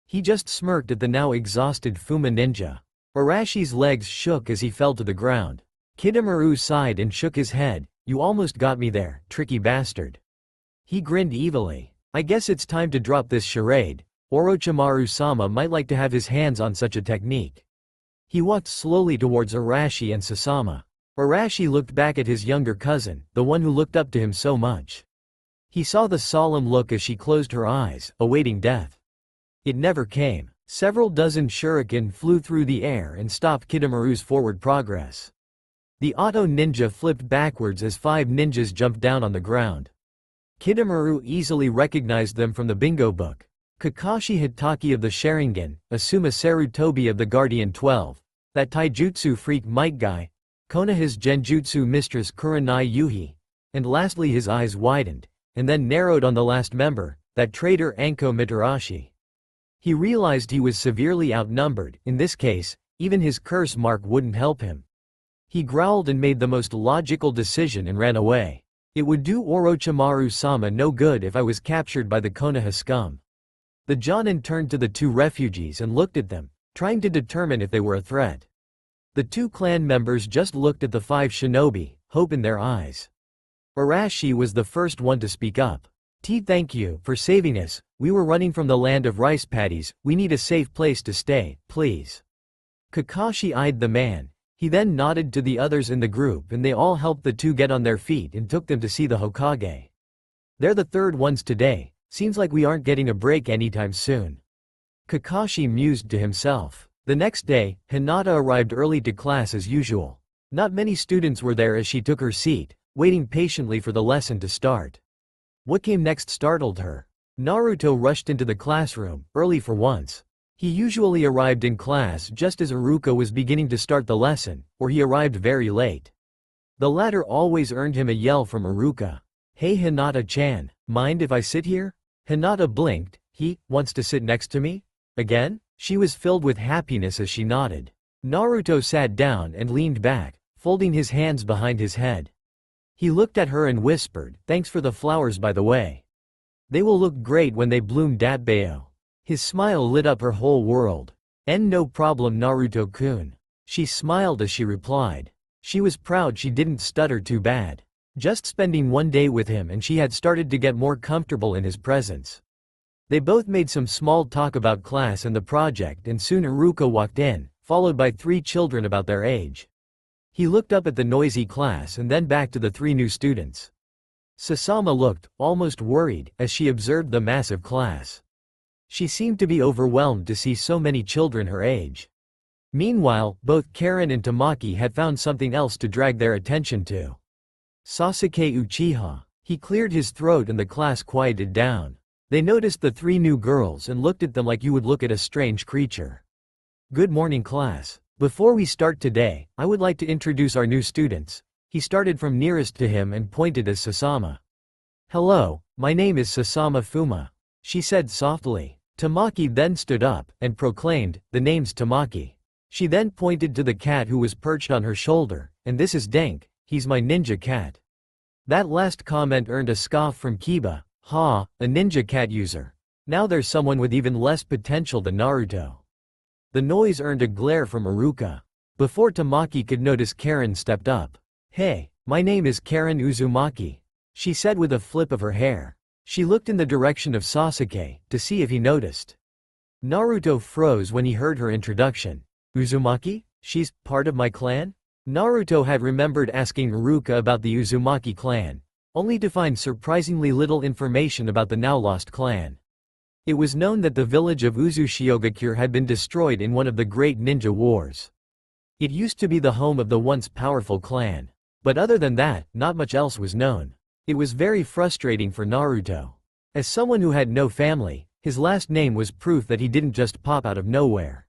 A: He just smirked at the now exhausted Fuma ninja. Arashi's legs shook as he fell to the ground. Kidomaru sighed and shook his head. "You almost got me there, tricky bastard." He grinned evilly. "I guess it's time to drop this charade. Orochimaru-sama might like to have his hands on such a technique." He walked slowly towards Arashi and Sasama. Arashi looked back at his younger cousin, the one who looked up to him so much. He saw the solemn look as she closed her eyes, awaiting death. It never came. Several dozen shuriken flew through the air and stopped Kidomaru's forward progress. The Auto Ninja flipped backwards as 5 ninjas jumped down on the ground. Kidomaru easily recognized them from the bingo book. Kakashi Hitaki of the Sharingan, Asuma Sarutobi of the Guardian 12, that taijutsu freak Might Guy, Konoha's genjutsu mistress Kurenai Yuhi, and lastly his eyes widened, and then narrowed on the last member, that traitor Anko Mitarashi. He realized he was severely outnumbered. In this case, even his curse mark wouldn't help him. He growled and made the most logical decision and ran away. It would do Orochimaru-sama no good if I was captured by the Konoha scum. The Jonin turned to the 2 refugees and looked at them, trying to determine if they were a threat. The 2 clan members just looked at the 5 shinobi, hope in their eyes. Arashi was the first one to speak up. Thank you for saving us. We were running from the land of rice paddies. We need a safe place to stay, please." Kakashi eyed the man. He then nodded to the others in the group and they all helped the two get on their feet and took them to see the Hokage. They're the third ones today, seems like we aren't getting a break anytime soon. Kakashi mused to himself. The next day, Hinata arrived early to class as usual. Not many students were there as she took her seat, waiting patiently for the lesson to start. What came next startled her. Naruto rushed into the classroom, early for once. He usually arrived in class just as Iruka was beginning to start the lesson, or he arrived very late. The latter always earned him a yell from Iruka. "Hey Hinata-chan, mind if I sit here?" Hinata blinked. "He wants to sit next to me? Again?" She was filled with happiness as she nodded. Naruto sat down and leaned back, folding his hands behind his head. He looked at her and whispered, "Thanks for the flowers by the way. They will look great when they bloom Datbeo." His smile lit up her whole world. No problem Naruto-kun." She smiled as she replied. She was proud she didn't stutter too bad. Just spending one day with him and she had started to get more comfortable in his presence. They both made some small talk about class and the project and soon Iruka walked in, followed by 3 children about their age. He looked up at the noisy class and then back to the 3 new students. Sasama looked, almost worried, as she observed the massive class. She seemed to be overwhelmed to see so many children her age. Meanwhile, both Karen and Tamaki had found something else to drag their attention to. Sasuke Uchiha. He cleared his throat and the class quieted down. They noticed the 3 new girls and looked at them like you would look at a strange creature. "Good morning class. Before we start today, I would like to introduce our new students." He started from nearest to him and pointed as Sasama. "Hello, my name is Sasama Fuma," she said softly. Tamaki then stood up and proclaimed, "The name's Tamaki." She then pointed to the cat who was perched on her shoulder, "And this is Denk, he's my ninja cat." That last comment earned a scoff from Kiba. "Ha, a ninja cat user. Now there's someone with even less potential than Naruto." The noise earned a glare from Iruka. Before Tamaki could notice, Karen stepped up. "Hey, my name is Karen Uzumaki," she said with a flip of her hair. She looked in the direction of Sasuke, to see if he noticed. Naruto froze when he heard her introduction. "Uzumaki? She's part of my clan?" Naruto had remembered asking Iruka about the Uzumaki clan, only to find surprisingly little information about the now-lost clan. It was known that the village of Uzushiogakure had been destroyed in one of the great ninja wars. It used to be the home of the once powerful clan. But other than that, not much else was known. It was very frustrating for Naruto. As someone who had no family, his last name was proof that he didn't just pop out of nowhere.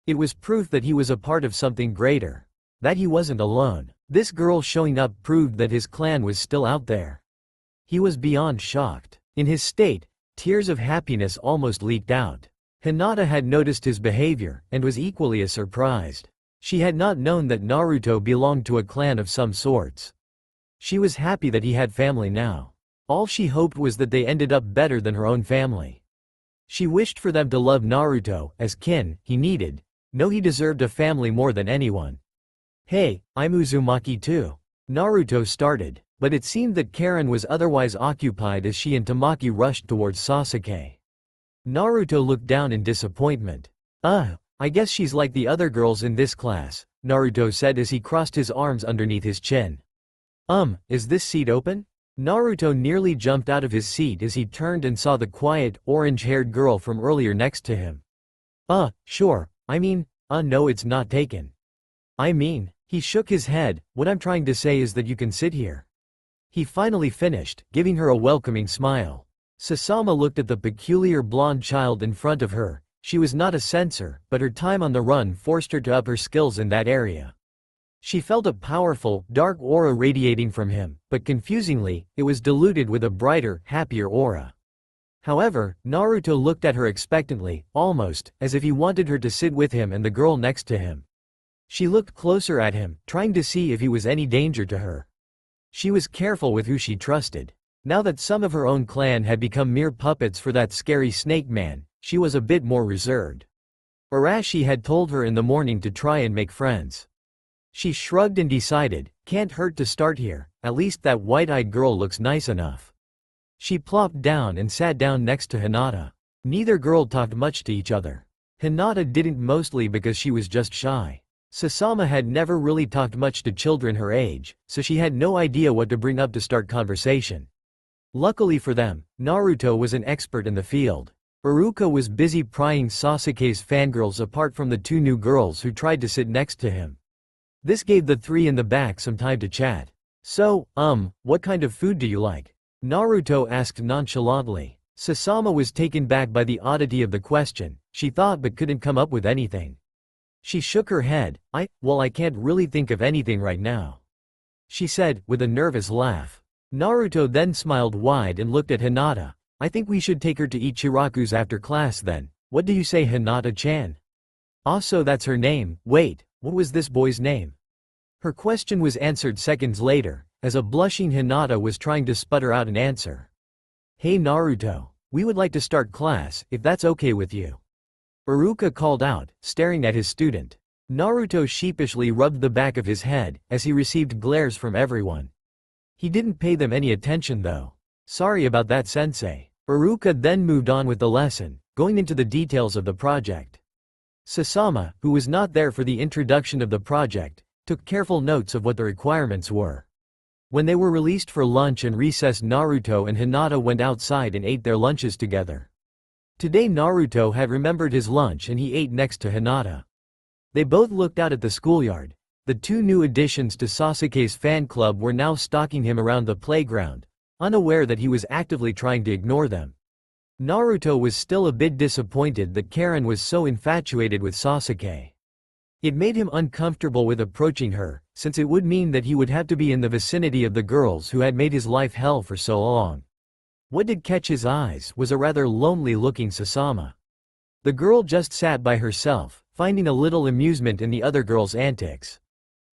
A: It was proof that he was a part of something greater. That he wasn't alone. This girl showing up proved that his clan was still out there. He was beyond shocked. In his state, tears of happiness almost leaked out. Hinata had noticed his behavior, and was equally as surprised. She had not known that Naruto belonged to a clan of some sorts. She was happy that he had family now. All she hoped was that they ended up better than her own family. She wished for them to love Naruto, as kin, he needed. No, he deserved a family more than anyone. "Hey, I'm Uzumaki too." Naruto started, but it seemed that Karen was otherwise occupied as she and Tamaki rushed towards Sasuke. Naruto looked down in disappointment. I guess she's like the other girls in this class," Naruto said as he crossed his arms underneath his chin. Is this seat open?" Naruto nearly jumped out of his seat as he turned and saw the quiet, orange-haired girl from earlier next to him. Sure, no, it's not taken." He shook his head, "What I'm trying to say is that you can sit here." He finally finished, giving her a welcoming smile. Sasama looked at the peculiar blonde child in front of her. She was not a censor, but her time on the run forced her to up her skills in that area. She felt a powerful, dark aura radiating from him, but confusingly, it was diluted with a brighter, happier aura. However, Naruto looked at her expectantly, almost as if he wanted her to sit with him and the girl next to him. She looked closer at him, trying to see if he was any danger to her. She was careful with who she trusted. Now that some of her own clan had become mere puppets for that scary snake man, she was a bit more reserved. Arashi had told her in the morning to try and make friends. She shrugged and decided, can't hurt to start here, at least that white-eyed girl looks nice enough. She plopped down and sat down next to Hinata. Neither girl talked much to each other. Hinata didn't, mostly because she was just shy. Sasama had never really talked much to children her age, so she had no idea what to bring up to start conversation. Luckily for them, Naruto was an expert in the field. Iruka was busy prying Sasuke's fangirls apart from the two new girls who tried to sit next to him. This gave the three in the back some time to chat. So, what kind of food do you like? Naruto asked nonchalantly. Sasama was taken back by the oddity of the question, she thought but couldn't come up with anything. She shook her head. Well, I can't really think of anything right now, she said, with a nervous laugh. Naruto then smiled wide and looked at Hinata. I think we should take her to eat Chiraku's after class then. What do you say, Hinata-chan? Also, that's her name. Wait, what was this boy's name? Her question was answered seconds later, as a blushing Hinata was trying to sputter out an answer. Hey Naruto, we would like to start class, if that's okay with you. Iruka called out, staring at his student. Naruto sheepishly rubbed the back of his head, as he received glares from everyone. He didn't pay them any attention though. Sorry about that, sensei. Iruka then moved on with the lesson, going into the details of the project. Sasama, who was not there for the introduction of the project, took careful notes of what the requirements were. When they were released for lunch and recess, Naruto and Hinata went outside and ate their lunches together. Today Naruto had remembered his lunch and he ate next to Hinata. They both looked out at the schoolyard. The two new additions to Sasuke's fan club were now stalking him around the playground, unaware that he was actively trying to ignore them. Naruto was still a bit disappointed that Karen was so infatuated with Sasuke. It made him uncomfortable with approaching her, since it would mean that he would have to be in the vicinity of the girls who had made his life hell for so long. What did catch his eyes was a rather lonely-looking Sasama. The girl just sat by herself, finding a little amusement in the other girl's antics.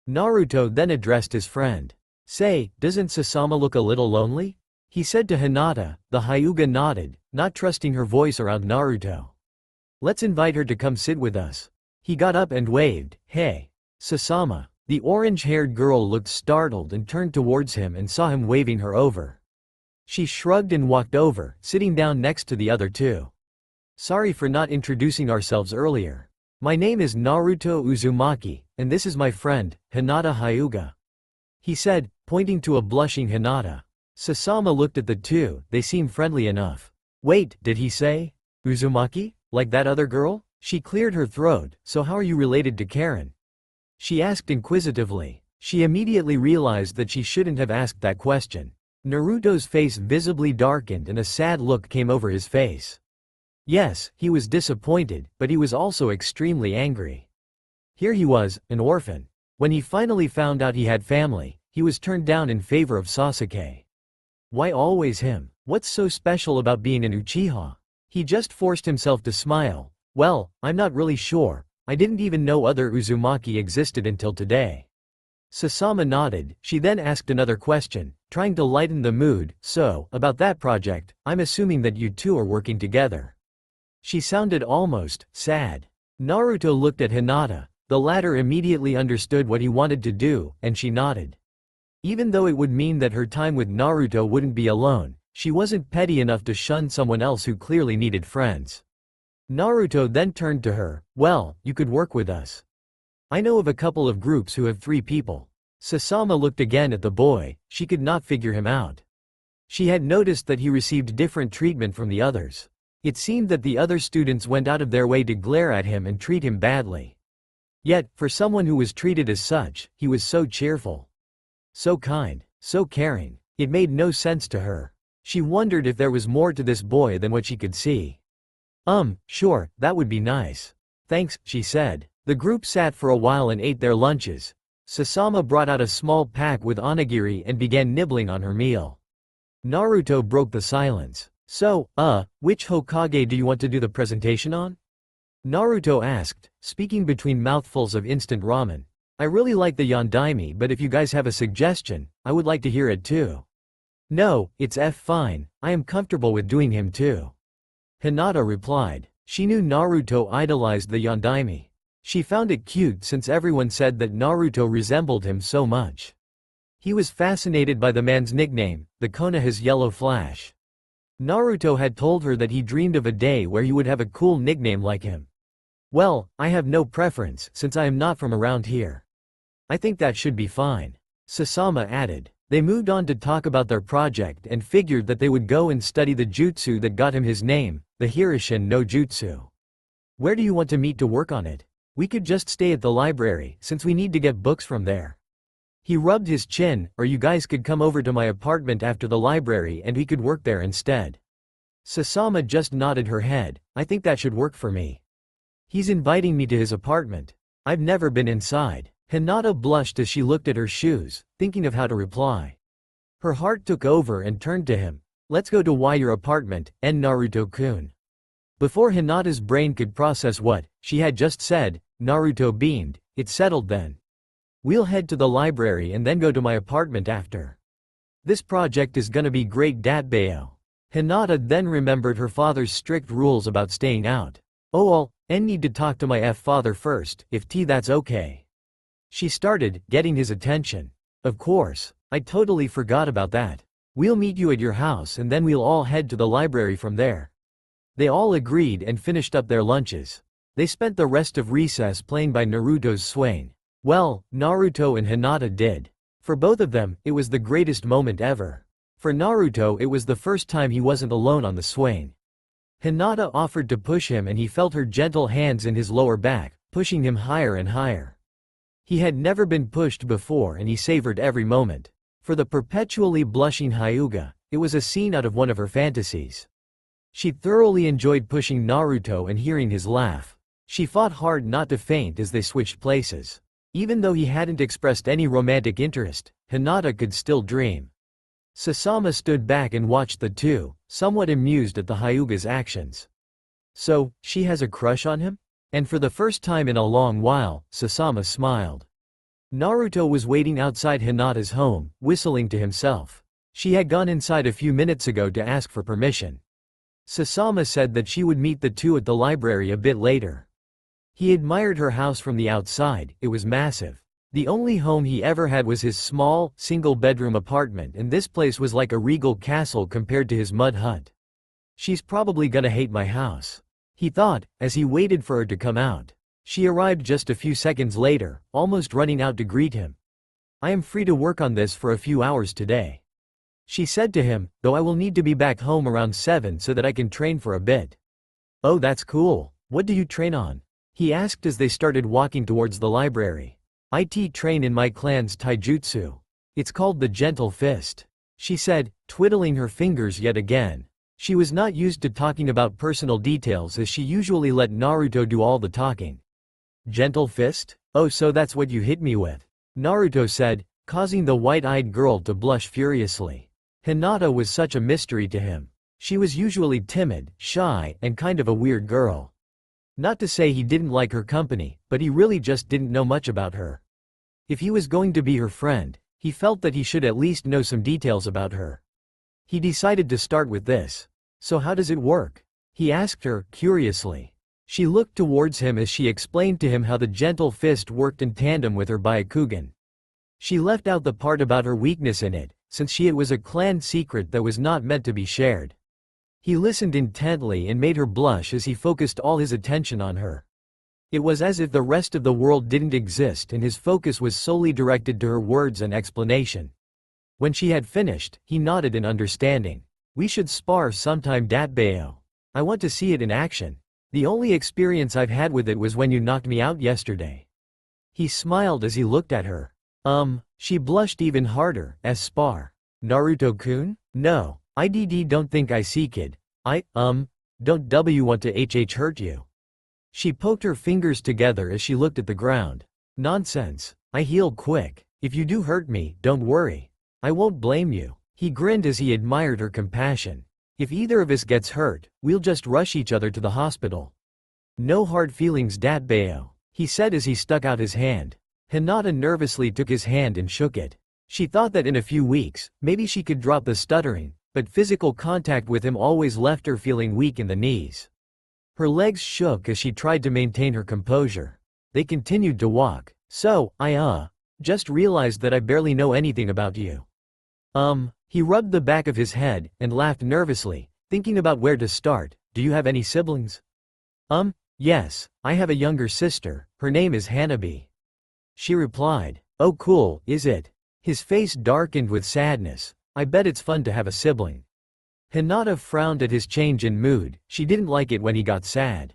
A: Naruto then addressed his friend. Say, doesn't Sasama look a little lonely? He said to Hinata. The Hyuga nodded, not trusting her voice around Naruto. Let's invite her to come sit with us. He got up and waved. Hey, Sasama. The orange-haired girl looked startled and turned towards him and saw him waving her over. She shrugged and walked over, sitting down next to the other two. Sorry for not introducing ourselves earlier. My name is Naruto Uzumaki, and this is my friend, Hinata Hyuga. He said, pointing to a blushing Hinata. Sasama looked at the two, they seemed friendly enough. Wait, did he say? Uzumaki? Like that other girl? She cleared her throat. So how are you related to Karen? She asked inquisitively. She immediately realized that she shouldn't have asked that question. Naruto's face visibly darkened and a sad look came over his face. Yes, he was disappointed, but he was also extremely angry. Here he was, an orphan. When he finally found out he had family, he was turned down in favor of Sasuke. Why always him? What's so special about being an Uchiha? He just forced himself to smile. Well, I'm not really sure. I didn't even know other Uzumaki existed until today. Sasama nodded. She then asked another question, trying to lighten the mood. So, about that project, I'm assuming that you two are working together. She sounded almost sad. Naruto looked at Hinata. The latter immediately understood what he wanted to do, and she nodded. Even though it would mean that her time with Naruto wouldn't be alone, she wasn't petty enough to shun someone else who clearly needed friends. Naruto then turned to her. Well, you could work with us. I know of a couple of groups who have 3 people. Sasama looked again at the boy. She could not figure him out. She had noticed that he received different treatment from the others. It seemed that the other students went out of their way to glare at him and treat him badly. Yet, for someone who was treated as such, he was so cheerful. So kind, so caring. It made no sense to her. She wondered if there was more to this boy than what she could see. Sure, that would be nice. Thanks, she said. The group sat for a while and ate their lunches. Sasama brought out a small pack with onigiri and began nibbling on her meal. Naruto broke the silence. So, which Hokage do you want to do the presentation on? Naruto asked, speaking between mouthfuls of instant ramen. I really like the Yondaime, but if you guys have a suggestion, I would like to hear it too. No, it's fine, I am comfortable with doing him too. Hinata replied. She knew Naruto idolized the Yondaime. She found it cute since everyone said that Naruto resembled him so much. He was fascinated by the man's nickname, the Konoha's Yellow Flash. Naruto had told her that he dreamed of a day where he would have a cool nickname like him. Well, I have no preference since I am not from around here. I think that should be fine. Sasama added. They moved on to talk about their project and figured that they would go and study the jutsu that got him his name, the Hirishin no Jutsu. Where do you want to meet to work on it? We could just stay at the library since we need to get books from there. He rubbed his chin, or you guys could come over to my apartment after the library and we could work there instead. Sasama just nodded her head. I think that should work for me. He's inviting me to his apartment. I've never been inside. Hinata blushed as she looked at her shoes, thinking of how to reply. Her heart took over and turned to him. Let's go to your apartment, Naruto-kun. Before Hinata's brain could process what she had just said, Naruto beamed. It's settled then. We'll head to the library and then go to my apartment after. This project is gonna be great, Datbayo. Hinata then remembered her father's strict rules about staying out. Oh, I'll need to talk to my father first, if that's okay. She started getting his attention. Of course, I totally forgot about that. We'll meet you at your house and then we'll all head to the library from there. They all agreed and finished up their lunches. They spent the rest of recess playing by Naruto's Swain. Well, Naruto and Hinata did. For both of them, it was the greatest moment ever. For Naruto, it was the first time he wasn't alone on the Swain. Hinata offered to push him and he felt her gentle hands in his lower back, pushing him higher and higher. He had never been pushed before and he savored every moment. For the perpetually blushing Hyuga, it was a scene out of one of her fantasies. She thoroughly enjoyed pushing Naruto and hearing his laugh. She fought hard not to faint as they switched places. Even though he hadn't expressed any romantic interest, Hinata could still dream. Sasama stood back and watched the two, somewhat amused at the Hyuga's actions. So, she has a crush on him? And for the first time in a long while, Sasama smiled. Naruto was waiting outside Hinata's home, whistling to himself. She had gone inside a few minutes ago to ask for permission. Sasama said that she would meet the two at the library a bit later. He admired her house from the outside. It was massive. The only home he ever had was his small, single-bedroom apartment, and this place was like a regal castle compared to his mud hut. She's probably gonna hate my house, he thought, as he waited for her to come out. She arrived just a few seconds later, almost running out to greet him. I am free to work on this for a few hours today, she said to him, though I will need to be back home around 7 so that I can train for a bit. Oh, that's cool. What do you train on? He asked as they started walking towards the library. I train in my clan's taijutsu. It's called the Gentle Fist, she said, twiddling her fingers yet again. She was not used to talking about personal details as she usually let Naruto do all the talking. Gentle Fist? Oh, so that's what you hit me with, Naruto said, causing the white-eyed girl to blush furiously. Hinata was such a mystery to him. She was usually timid, shy, and kind of a weird girl. Not to say he didn't like her company, but he really just didn't know much about her. If he was going to be her friend, he felt that he should at least know some details about her. He decided to start with this. So how does it work? He asked her, curiously. She looked towards him as she explained to him how the Gentle Fist worked in tandem with her Byakugan. She left out the part about her weakness in it, since it was a clan secret that was not meant to be shared. He listened intently and made her blush as he focused all his attention on her. It was as if the rest of the world didn't exist and his focus was solely directed to her words and explanation. When she had finished, he nodded in understanding. We should spar sometime, Datbayo. I want to see it in action. The only experience I've had with it was when you knocked me out yesterday. He smiled as he looked at her. She blushed even harder. As spar? Naruto-kun? No. I don't think I see, kid. Don't want to hurt you. She poked her fingers together as she looked at the ground. Nonsense. I heal quick. If you do hurt me, don't worry. I won't blame you. He grinned as he admired her compassion. If either of us gets hurt, we'll just rush each other to the hospital. No hard feelings, Datbayo, he said as he stuck out his hand. Hinata nervously took his hand and shook it. She thought that in a few weeks, maybe she could drop the stuttering, but physical contact with him always left her feeling weak in the knees. Her legs shook as she tried to maintain her composure. They continued to walk. So, I just realized that I barely know anything about you. He rubbed the back of his head and laughed nervously, thinking about where to start. Do you have any siblings? Yes, I have a younger sister, her name is Hanabi. She replied. Oh cool, is it? His face darkened with sadness. I bet it's fun to have a sibling. Hinata frowned at his change in mood. She didn't like it when he got sad.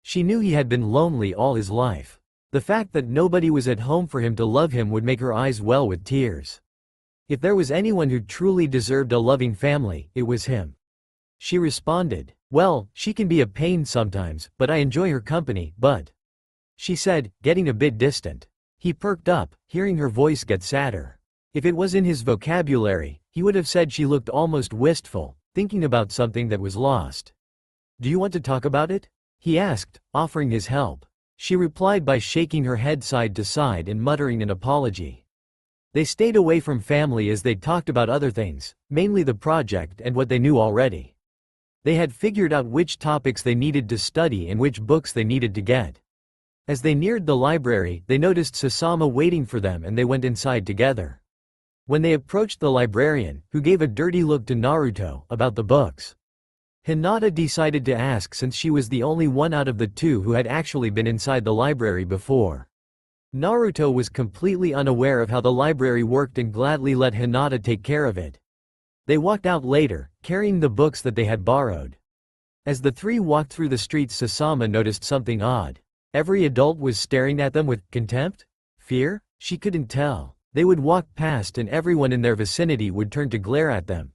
A: She knew he had been lonely all his life. The fact that nobody was at home for him to love him would make her eyes well with tears. If there was anyone who truly deserved a loving family, it was him. She responded, well, she can be a pain sometimes, but I enjoy her company, but… she said, getting a bit distant. He perked up, hearing her voice get sadder. If it was in his vocabulary, he would have said she looked almost wistful, thinking about something that was lost. Do you want to talk about it? He asked, offering his help. She replied by shaking her head side to side and muttering an apology. They stayed away from family as they talked about other things, mainly the project and what they knew already. They had figured out which topics they needed to study and which books they needed to get. As they neared the library, they noticed Sasama waiting for them and they went inside together. When they approached the librarian, who gave a dirty look to Naruto, about the books, Hinata decided to ask since she was the only one out of the two who had actually been inside the library before. Naruto was completely unaware of how the library worked and gladly let Hinata take care of it. They walked out later, carrying the books that they had borrowed. As the three walked through the streets, Sasama noticed something odd. Every adult was staring at them with contempt? Fear? She couldn't tell. They would walk past and everyone in their vicinity would turn to glare at them,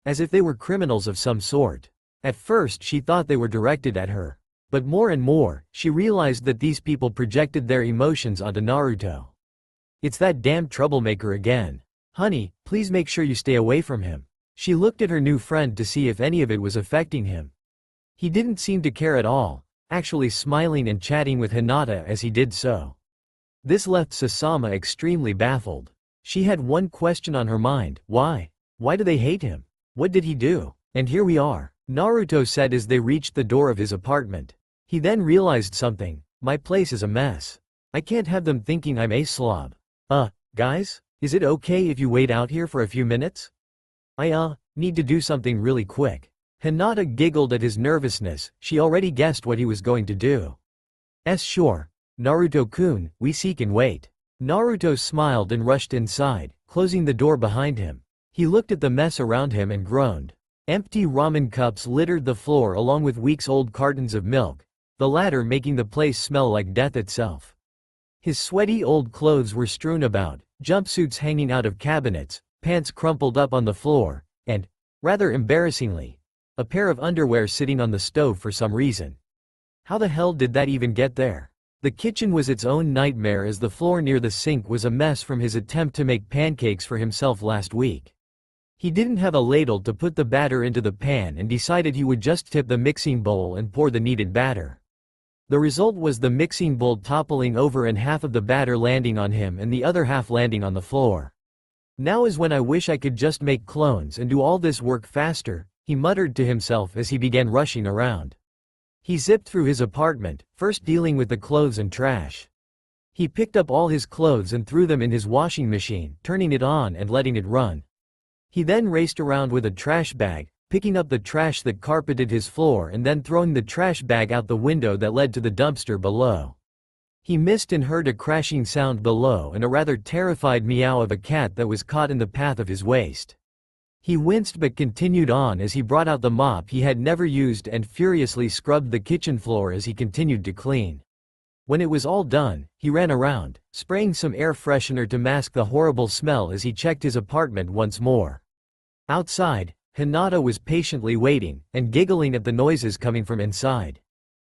A: as if they were criminals of some sort. At first she thought they were directed at her. But more and more, she realized that these people projected their emotions onto Naruto. It's that damn troublemaker again. Honey, please make sure you stay away from him. She looked at her new friend to see if any of it was affecting him. He didn't seem to care at all, actually smiling and chatting with Hinata as he did so. This left Sasama extremely baffled. She had one question on her mind: why? Why do they hate him? What did he do? And here we are, Naruto said as they reached the door of his apartment. He then realized something. My place is a mess. I can't have them thinking I'm a slob. Guys? Is it okay if you wait out here for a few minutes? I need to do something really quick. Hinata giggled at his nervousness. She already guessed what he was going to do. Sure. Naruto-kun, we seek and wait. Naruto smiled and rushed inside, closing the door behind him. He looked at the mess around him and groaned. Empty ramen cups littered the floor along with weeks-old cartons of milk, the latter making the place smell like death itself. His sweaty old clothes were strewn about, jumpsuits hanging out of cabinets, pants crumpled up on the floor, and, rather embarrassingly, a pair of underwear sitting on the stove for some reason. How the hell did that even get there? The kitchen was its own nightmare as the floor near the sink was a mess from his attempt to make pancakes for himself last week. He didn't have a ladle to put the batter into the pan and decided he would just tip the mixing bowl and pour the needed batter. The result was the mixing bowl toppling over and half of the batter landing on him and the other half landing on the floor. Now is when I wish I could just make clones and do all this work faster, he muttered to himself as he began rushing around. He zipped through his apartment, first dealing with the clothes and trash. He picked up all his clothes and threw them in his washing machine, turning it on and letting it run. He then raced around with a trash bag, picking up the trash that carpeted his floor and then throwing the trash bag out the window that led to the dumpster below. He missed and heard a crashing sound below and a rather terrified meow of a cat that was caught in the path of his waist. He winced but continued on as he brought out the mop he had never used and furiously scrubbed the kitchen floor as he continued to clean. When it was all done, he ran around, spraying some air freshener to mask the horrible smell as he checked his apartment once more. Outside, Hinata was patiently waiting, and giggling at the noises coming from inside.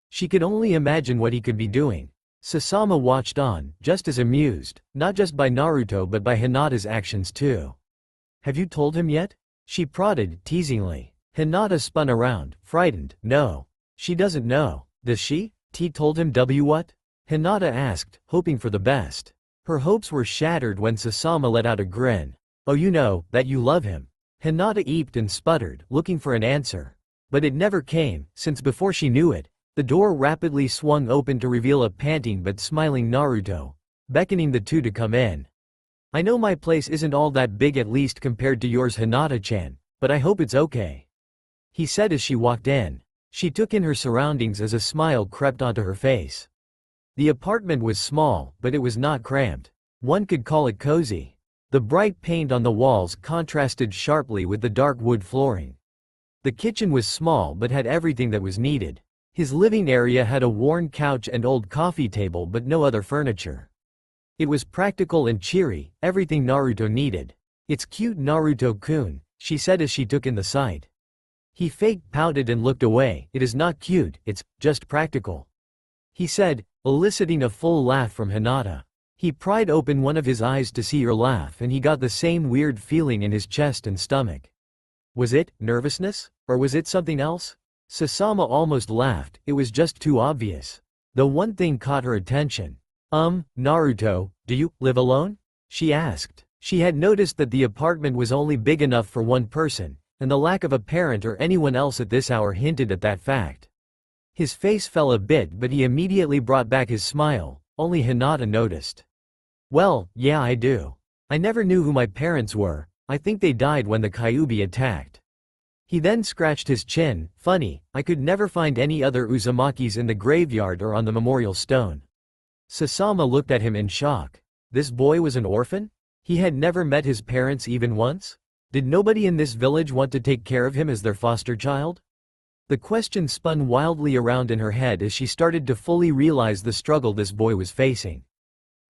A: She could only imagine what he could be doing. Sasama watched on, just as amused, not just by Naruto but by Hinata's actions too. Have you told him yet? She prodded, teasingly. Hinata spun around, frightened. No. She doesn't know. Does she? T told him what? Hinata asked, hoping for the best. Her hopes were shattered when Sasama let out a grin. Oh, you know, that you love him. Hinata eeped and sputtered, looking for an answer. But it never came, since before she knew it, the door rapidly swung open to reveal a panting but smiling Naruto, beckoning the two to come in. I know my place isn't all that big, at least compared to yours, Hinata-chan, but I hope it's okay, he said as she walked in. She took in her surroundings as a smile crept onto her face. The apartment was small, but it was not cramped. One could call it cozy. The bright paint on the walls contrasted sharply with the dark wood flooring. The kitchen was small but had everything that was needed. His living area had a worn couch and old coffee table but no other furniture. It was practical and cheery, everything Naruto needed. "It's cute, Naruto-kun," she said as she took in the sight. He faked pouted and looked away. "It is not cute, it's just practical," he said, eliciting a full laugh from Hinata. He pried open one of his eyes to see her laugh and he got the same weird feeling in his chest and stomach. Was it nervousness? Or was it something else? Sasama almost laughed, it was just too obvious. The one thing caught her attention. Naruto, do you live alone?" she asked. She had noticed that the apartment was only big enough for one person, and the lack of a parent or anyone else at this hour hinted at that fact. His face fell a bit but he immediately brought back his smile, only Hinata noticed. "Well, yeah I do. I never knew who my parents were, I think they died when the Kyuubi attacked." He then scratched his chin. "Funny, I could never find any other Uzumakis in the graveyard or on the memorial stone." Sasama looked at him in shock. This boy was an orphan? He had never met his parents even once? Did nobody in this village want to take care of him as their foster child? The question spun wildly around in her head as she started to fully realize the struggle this boy was facing.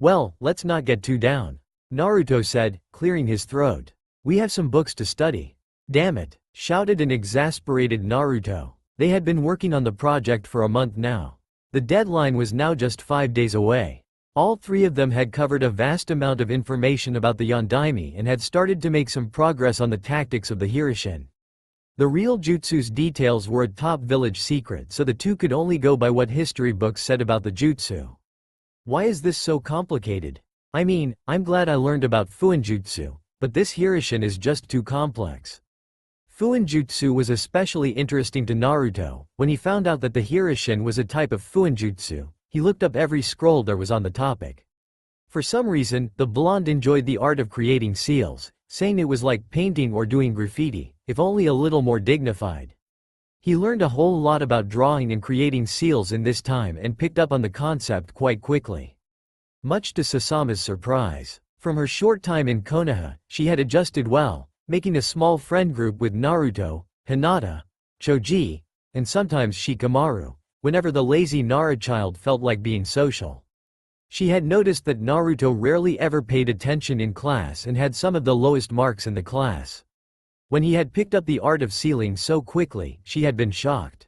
A: "Well, let's not get too down," Naruto said, clearing his throat. "We have some books to study." "Damn it," shouted an exasperated Naruto. They had been working on the project for a month now. The deadline was now just 5 days away. All three of them had covered a vast amount of information about the Yondaime and had started to make some progress on the tactics of the Hirishin. The real jutsu's details were a top village secret, so the two could only go by what history books said about the jutsu. Why is this so complicated? I mean, I'm glad I learned about Fuinjutsu, but this Hirishin is just too complex. Fuinjutsu was especially interesting to Naruto. When he found out that the Hirishin was a type of Fuinjutsu, he looked up every scroll there was on the topic. For some reason, the blonde enjoyed the art of creating seals, saying it was like painting or doing graffiti, if only a little more dignified. He learned a whole lot about drawing and creating seals in this time and picked up on the concept quite quickly. Much to Sasama's surprise, from her short time in Konoha, she had adjusted well, making a small friend group with Naruto, Hinata, Choji, and sometimes Shikamaru, whenever the lazy Nara child felt like being social. She had noticed that Naruto rarely ever paid attention in class and had some of the lowest marks in the class. When he had picked up the art of sealing so quickly, she had been shocked.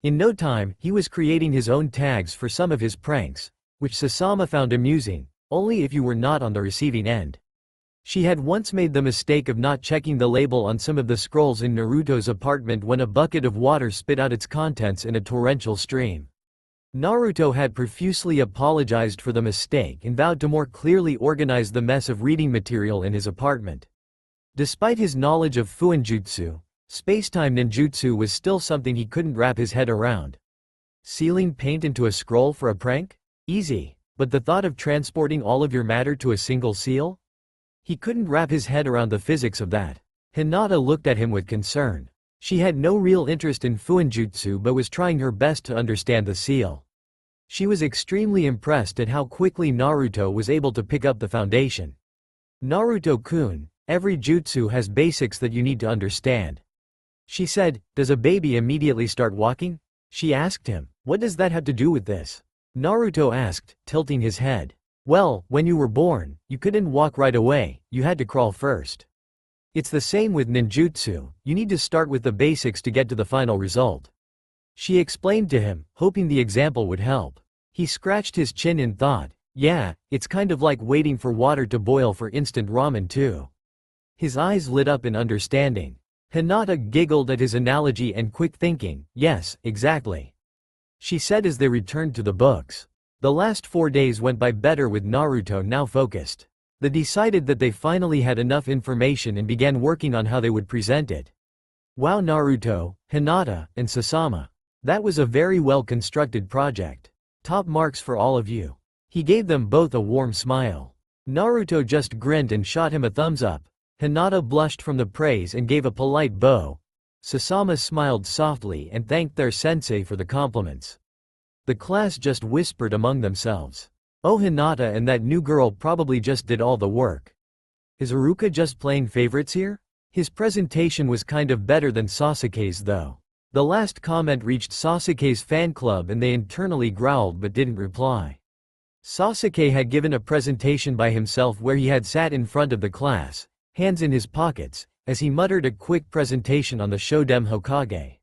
A: In no time, he was creating his own tags for some of his pranks, which Sasama found amusing, only if you were not on the receiving end. She had once made the mistake of not checking the label on some of the scrolls in Naruto's apartment when a bucket of water spit out its contents in a torrential stream. Naruto had profusely apologized for the mistake and vowed to more clearly organize the mess of reading material in his apartment. Despite his knowledge of Fuinjutsu, spacetime ninjutsu was still something he couldn't wrap his head around. Sealing paint into a scroll for a prank? Easy. But the thought of transporting all of your matter to a single seal? He couldn't wrap his head around the physics of that. Hinata looked at him with concern. She had no real interest in Fuinjutsu but was trying her best to understand the seal. She was extremely impressed at how quickly Naruto was able to pick up the foundation. "Naruto-kun, every jutsu has basics that you need to understand," she said. "Does a baby immediately start walking?" she asked him. "What does that have to do with this?" Naruto asked, tilting his head. "Well, when you were born, you couldn't walk right away, you had to crawl first. It's the same with ninjutsu, you need to start with the basics to get to the final result," she explained to him, hoping the example would help. He scratched his chin in thought. Yeah, it's kind of like waiting for water to boil for instant ramen too. His eyes lit up in understanding. Hinata giggled at his analogy and quick thinking. "Yes, exactly," she said as they returned to the books. The last 4 days went by better with Naruto now focused. They decided that they finally had enough information and began working on how they would present it. Wow, Naruto, Hinata, and Sasama. That was a very well constructed project. Top marks for all of you. He gave them both a warm smile. Naruto just grinned and shot him a thumbs up. Hinata blushed from the praise and gave a polite bow. Sasama smiled softly and thanked their sensei for the compliments. The class just whispered among themselves. Oh, Hinata and that new girl probably just did all the work. Is Iruka just playing favorites here? His presentation was kind of better than Sasuke's though. The last comment reached Sasuke's fan club and they internally growled but didn't reply. Sasuke had given a presentation by himself where he had sat in front of the class, hands in his pockets, as he muttered a quick presentation on the Shoden Hokage.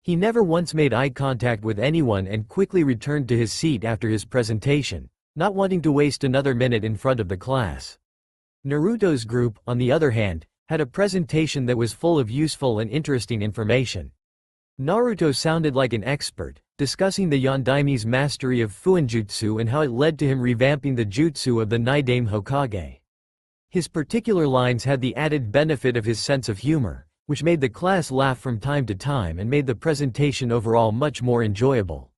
A: He never once made eye contact with anyone and quickly returned to his seat after his presentation, not wanting to waste another minute in front of the class. Naruto's group, on the other hand, had a presentation that was full of useful and interesting information. Naruto sounded like an expert, discussing the Yondaime's mastery of Fuinjutsu and how it led to him revamping the jutsu of the Naidame Hokage. His particular lines had the added benefit of his sense of humor, which made the class laugh from time to time and made the presentation overall much more enjoyable.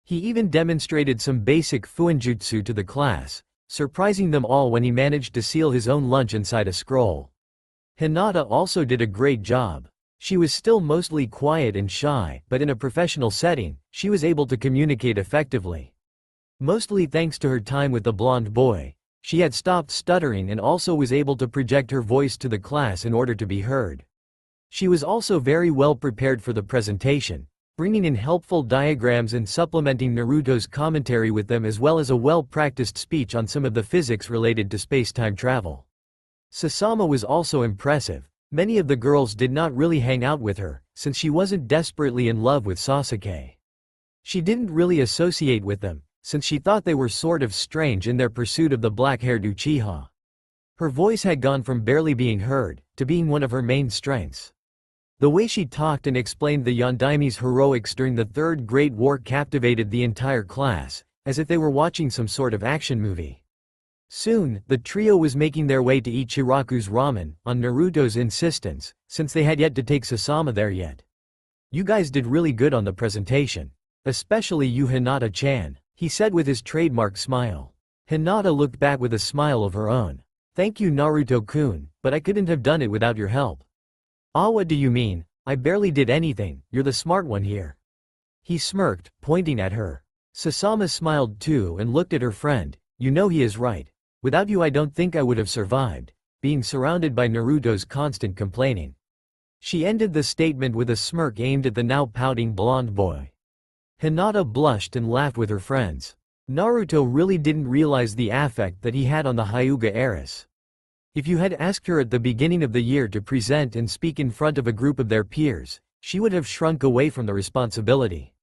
A: He even demonstrated some basic Fuinjutsu to the class, surprising them all when he managed to seal his own lunch inside a scroll. Hinata also did a great job. She was still mostly quiet and shy, but in a professional setting, she was able to communicate effectively. Mostly thanks to her time with the blonde boy, she had stopped stuttering and also was able to project her voice to the class in order to be heard. She was also very well prepared for the presentation, bringing in helpful diagrams and supplementing Naruto's commentary with them as well as a well-practiced speech on some of the physics related to space-time travel. Sasama was also impressive. Many of the girls did not really hang out with her, since she wasn't desperately in love with Sasuke. She didn't really associate with them, since she thought they were sort of strange in their pursuit of the black-haired Uchiha. Her voice had gone from barely being heard, to being one of her main strengths. The way she talked and explained the Yondaime's heroics during the Third Great War captivated the entire class, as if they were watching some sort of action movie. Soon, the trio was making their way to Ichiraku's ramen, on Naruto's insistence, since they had yet to take Sasama there yet. You guys did really good on the presentation. Especially you Hinata-chan, he said with his trademark smile. Hinata looked back with a smile of her own. Thank you Naruto-kun, but I couldn't have done it without your help. Ah, what do you mean? I barely did anything, you're the smart one here. He smirked, pointing at her. Sasama smiled too and looked at her friend. You know he is right. Without you I don't think I would have survived, being surrounded by Naruto's constant complaining. She ended the statement with a smirk aimed at the now pouting blonde boy. Hinata blushed and laughed with her friends. Naruto really didn't realize the affect that he had on the Hyuga heiress. If you had asked her at the beginning of the year to present and speak in front of a group of their peers, she would have shrunk away from the responsibility.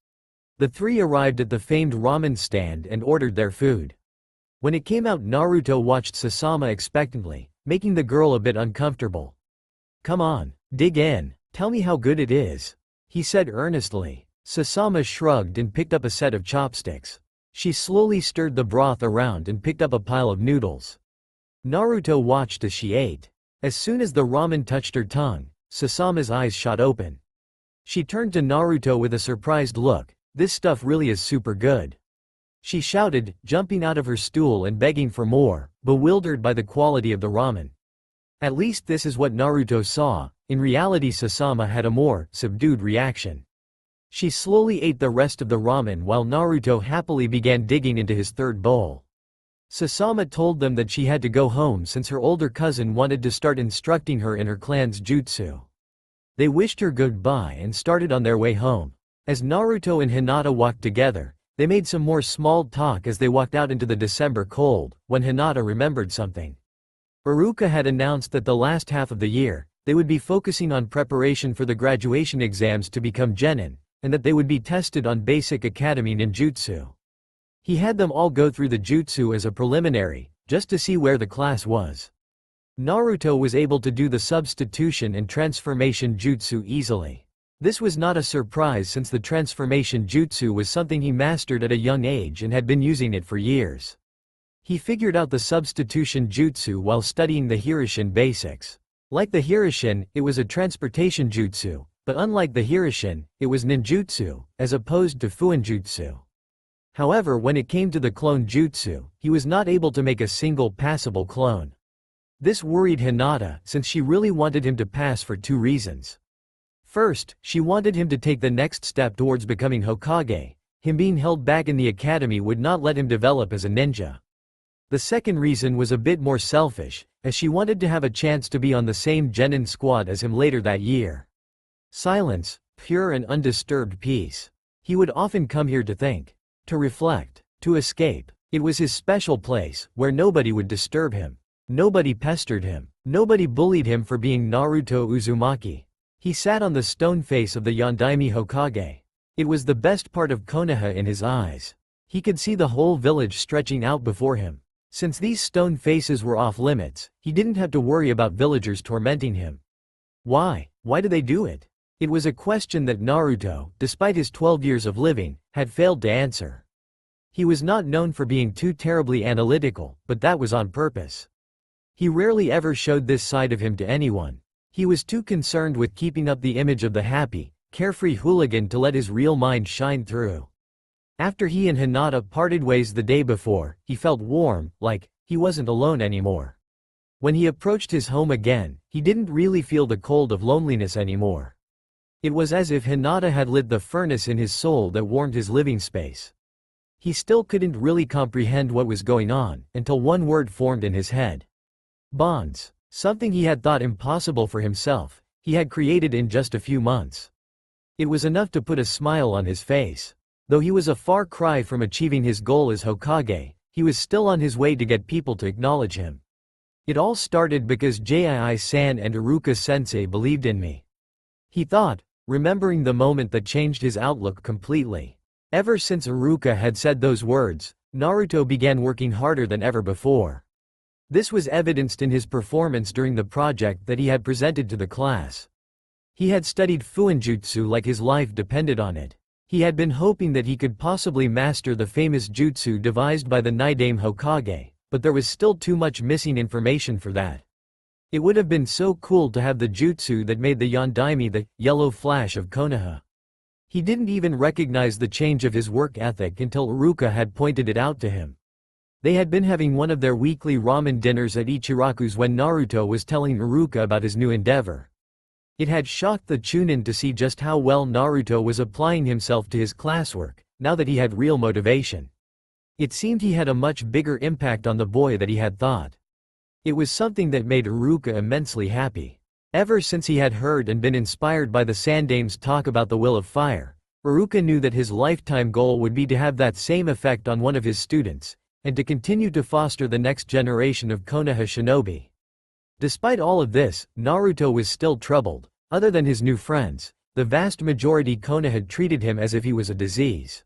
A: The three arrived at the famed ramen stand and ordered their food. When it came out, Naruto watched Sasama expectantly, making the girl a bit uncomfortable. Come on, dig in, tell me how good it is, he said earnestly. Sasama shrugged and picked up a set of chopsticks. She slowly stirred the broth around and picked up a pile of noodles. Naruto watched as she ate. As soon as the ramen touched her tongue, Sasama's eyes shot open. She turned to Naruto with a surprised look. This stuff really is super good. She shouted, jumping out of her stool and begging for more, bewildered by the quality of the ramen. At least this is what Naruto saw. In reality Sasama had a more subdued reaction. She slowly ate the rest of the ramen while Naruto happily began digging into his third bowl. Sasama told them that she had to go home since her older cousin wanted to start instructing her in her clan's jutsu. They wished her goodbye and started on their way home. As Naruto and Hinata walked together, they made some more small talk as they walked out into the December cold, when Hinata remembered something. Iruka had announced that the last half of the year, they would be focusing on preparation for the graduation exams to become genin, and that they would be tested on basic academy ninjutsu. He had them all go through the jutsu as a preliminary, just to see where the class was. Naruto was able to do the substitution and transformation jutsu easily. This was not a surprise since the transformation jutsu was something he mastered at a young age and had been using it for years. He figured out the substitution jutsu while studying the Hirishin basics. Like the Hirishin, it was a transportation jutsu, but unlike the Hirishin, it was ninjutsu, as opposed to fuinjutsu. However, when it came to the clone jutsu, he was not able to make a single passable clone. This worried Hinata since she really wanted him to pass for two reasons. First, she wanted him to take the next step towards becoming Hokage. Him being held back in the academy would not let him develop as a ninja. The second reason was a bit more selfish, as she wanted to have a chance to be on the same Genin squad as him later that year. Silence, pure and undisturbed peace. He would often come here to think, to reflect, to escape. It was his special place, where nobody would disturb him. Nobody pestered him. Nobody bullied him for being Naruto Uzumaki. He sat on the stone face of the Yondaime Hokage. It was the best part of Konoha in his eyes. He could see the whole village stretching out before him. Since these stone faces were off limits, he didn't have to worry about villagers tormenting him. Why? Why do they do it? It was a question that Naruto, despite his 12 years of living, had failed to answer. He was not known for being too terribly analytical, but that was on purpose. He rarely ever showed this side of him to anyone. He was too concerned with keeping up the image of the happy, carefree hooligan to let his real mind shine through. After he and Hinata parted ways the day before, he felt warm, like he wasn't alone anymore. When he approached his home again, he didn't really feel the cold of loneliness anymore. It was as if Hinata had lit the furnace in his soul that warmed his living space. He still couldn't really comprehend what was going on, until one word formed in his head. Bonds. Something he had thought impossible for himself, he had created in just a few months. It was enough to put a smile on his face. Though he was a far cry from achieving his goal as Hokage, he was still on his way to get people to acknowledge him. It all started because Jii-san and Iruka-sensei believed in me. He thought, remembering the moment that changed his outlook completely. Ever since Iruka had said those words, Naruto began working harder than ever before. This was evidenced in his performance during the project that he had presented to the class. He had studied Fuinjutsu like his life depended on it. He had been hoping that he could possibly master the famous jutsu devised by the Nidaime Hokage, but there was still too much missing information for that. It would have been so cool to have the jutsu that made the Yondaime the yellow flash of Konoha. He didn't even recognize the change of his work ethic until Iruka had pointed it out to him. They had been having one of their weekly ramen dinners at Ichiraku's when Naruto was telling Iruka about his new endeavor. It had shocked the Chunin to see just how well Naruto was applying himself to his classwork, now that he had real motivation. It seemed he had a much bigger impact on the boy than he had thought. It was something that made Iruka immensely happy. Ever since he had heard and been inspired by the Sandaime's talk about the will of fire, Iruka knew that his lifetime goal would be to have that same effect on one of his students, and to continue to foster the next generation of Konoha shinobi. Despite all of this, Naruto was still troubled. Other than his new friends, the vast majority Konoha had treated him as if he was a disease.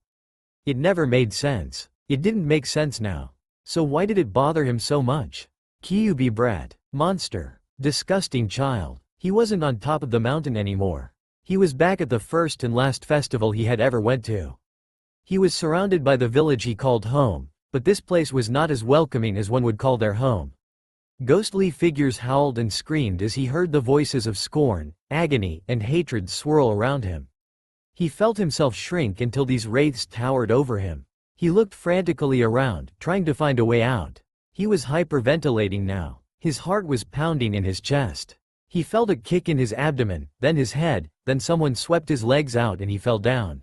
A: It never made sense. It didn't make sense now. So why did it bother him so much? Kyuubi brat. Monster. Disgusting child. He wasn't on top of the mountain anymore. He was back at the first and last festival he had ever went to. He was surrounded by the village he called home, but this place was not as welcoming as one would call their home. Ghostly figures howled and screamed as he heard the voices of scorn, agony, and hatred swirl around him. He felt himself shrink until these wraiths towered over him. He looked frantically around, trying to find a way out. He was hyperventilating now. His heart was pounding in his chest. He felt a kick in his abdomen, then his head, then someone swept his legs out and he fell down.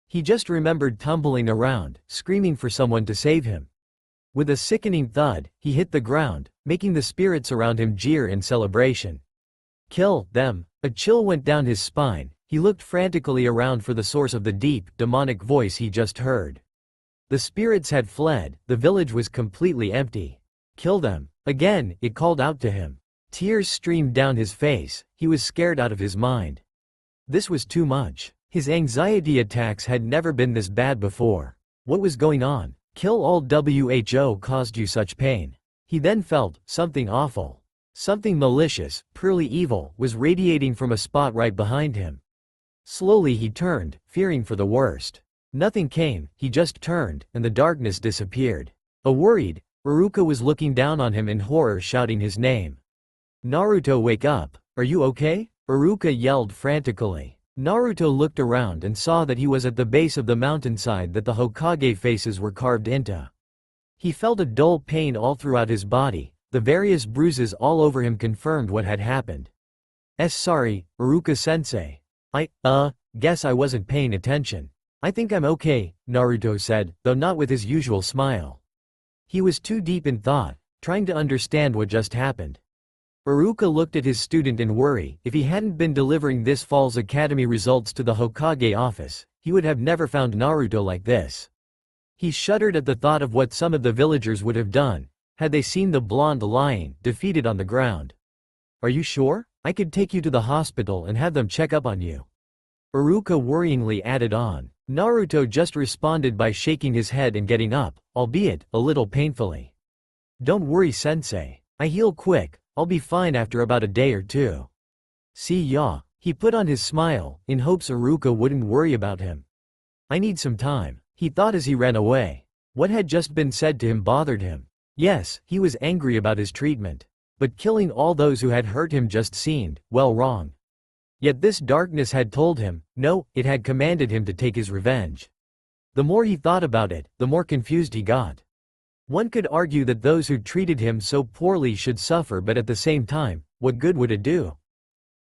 A: He just remembered tumbling around, screaming for someone to save him. With a sickening thud, he hit the ground, making the spirits around him jeer in celebration. Kill them. A chill went down his spine. He looked frantically around for the source of the deep, demonic voice he just heard. The spirits had fled, the village was completely empty. Kill them. Again, it called out to him. Tears streamed down his face, he was scared out of his mind. This was too much. His anxiety attacks had never been this bad before. What was going on? Kill all who caused you such pain. He then felt something awful. Something malicious, purely evil, was radiating from a spot right behind him. Slowly he turned, fearing for the worst. Nothing came, he just turned, and the darkness disappeared. Worried, Iruka was looking down on him in horror, shouting his name. Naruto, wake up. Are you okay? Iruka yelled frantically. Naruto looked around and saw that he was at the base of the mountainside that the Hokage faces were carved into. He felt a dull pain all throughout his body. The various bruises all over him confirmed what had happened. Sorry, Iruka-sensei. Guess I wasn't paying attention. I think I'm okay, Naruto said, though not with his usual smile. He was too deep in thought, trying to understand what just happened. Iruka looked at his student in worry. If he hadn't been delivering this fall's academy results to the Hokage office, he would have never found Naruto like this. He shuddered at the thought of what some of the villagers would have done, had they seen the blonde lying, defeated on the ground. Are you sure? I could take you to the hospital and have them check up on you. Iruka worryingly added on. Naruto just responded by shaking his head and getting up, albeit a little painfully. Don't worry, sensei. I heal quick, I'll be fine after about a day or two. See ya. He put on his smile, in hopes Iruka wouldn't worry about him. I need some time, he thought as he ran away. What had just been said to him bothered him. Yes, he was angry about his treatment. But killing all those who had hurt him just seemed, well, wrong. Yet this darkness had told him, no, it had commanded him to take his revenge. The more he thought about it, the more confused he got. One could argue that those who treated him so poorly should suffer, but at the same time, what good would it do?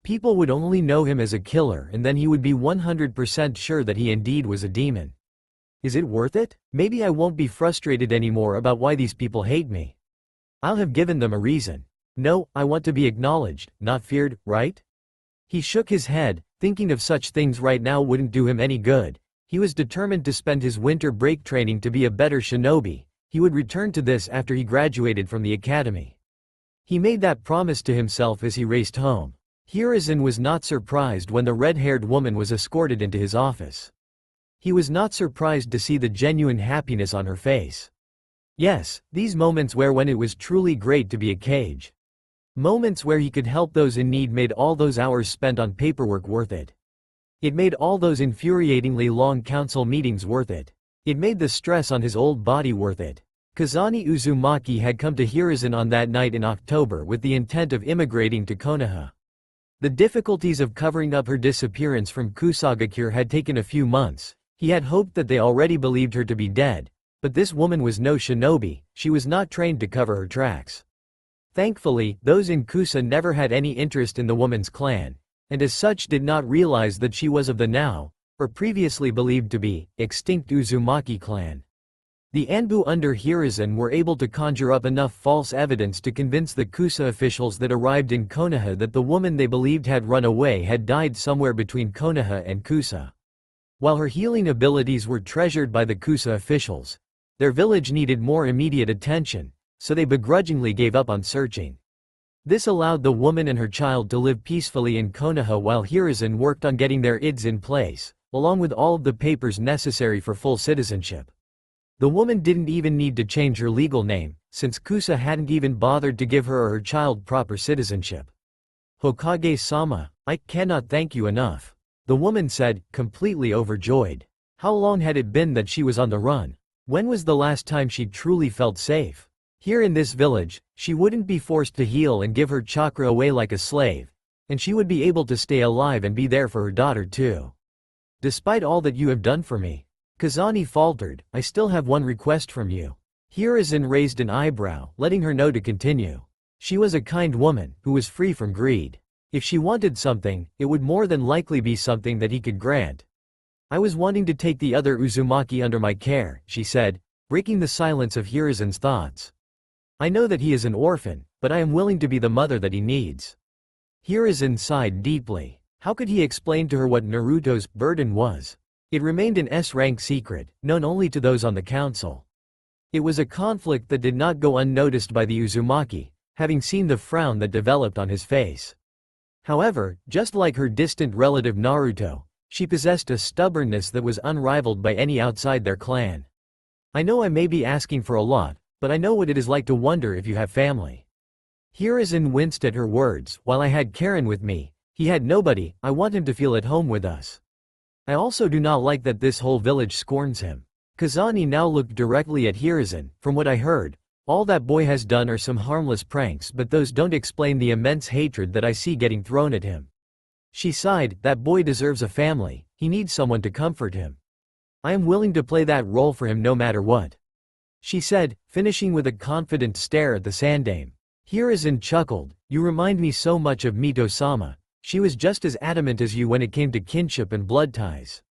A: People would only know him as a killer, and then he would be 100% sure that he indeed was a demon. Is it worth it? Maybe I won't be frustrated anymore about why these people hate me. I'll have given them a reason. No, I want to be acknowledged, not feared, right? He shook his head, thinking of such things right now wouldn't do him any good. He was determined to spend his winter break training to be a better shinobi. He would return to this after he graduated from the academy. He made that promise to himself as he raced home. Hiruzen was not surprised when the red-haired woman was escorted into his office. He was not surprised to see the genuine happiness on her face. Yes, these moments where when it was truly great to be a Kage. Moments where he could help those in need made all those hours spent on paperwork worth it. It made all those infuriatingly long council meetings worth it. It made the stress on his old body worth it. Kazani Uzumaki had come to Hiruzen on that night in October with the intent of immigrating to Konoha. The difficulties of covering up her disappearance from Kusagakure had taken a few months. He had hoped that they already believed her to be dead, but this woman was no shinobi, she was not trained to cover her tracks. Thankfully, those in Kusa never had any interest in the woman's clan, and as such did not realize that she was of the now, or previously believed to be, extinct Uzumaki clan. The Anbu under Hiruzen were able to conjure up enough false evidence to convince the Kusa officials that arrived in Konoha that the woman they believed had run away had died somewhere between Konoha and Kusa. While her healing abilities were treasured by the Kusa officials, their village needed more immediate attention, so they begrudgingly gave up on searching. This allowed the woman and her child to live peacefully in Konoha while Hiruzen worked on getting their IDs in place, along with all of the papers necessary for full citizenship. The woman didn't even need to change her legal name, since Kusa hadn't even bothered to give her or her child proper citizenship. Hokage-sama, I cannot thank you enough, the woman said, completely overjoyed. How long had it been that she was on the run? When was the last time she truly felt safe? Here in this village, she wouldn't be forced to heal and give her chakra away like a slave, and she would be able to stay alive and be there for her daughter too. Despite all that you have done for me, Kazani faltered, I still have one request from you. Hiruzen raised an eyebrow, letting her know to continue. She was a kind woman, who was free from greed. If she wanted something, it would more than likely be something that he could grant. I was wanting to take the other Uzumaki under my care, she said, breaking the silence of Hiruzen's thoughts. I know that he is an orphan, but I am willing to be the mother that he needs. Hiruzen sighed deeply. How could he explain to her what Naruto's burden was? It remained an S-rank secret, known only to those on the council. It was a conflict that did not go unnoticed by the Uzumaki, having seen the frown that developed on his face. However, just like her distant relative Naruto, she possessed a stubbornness that was unrivaled by any outside their clan. I know I may be asking for a lot, but I know what it is like to wonder if you have family. Hiruzen winced at her words. While I had Karen with me, he had nobody. I want him to feel at home with us. I also do not like that this whole village scorns him. Kazani now looked directly at Hiruzen. From what I heard, all that boy has done are some harmless pranks, but those don't explain the immense hatred that I see getting thrown at him. She sighed. That boy deserves a family, he needs someone to comfort him. I am willing to play that role for him no matter what, she said, finishing with a confident stare at the Sandaime. Hiruzen chuckled. You remind me so much of Mito-sama. She was just as adamant as you when it came to kinship and blood ties.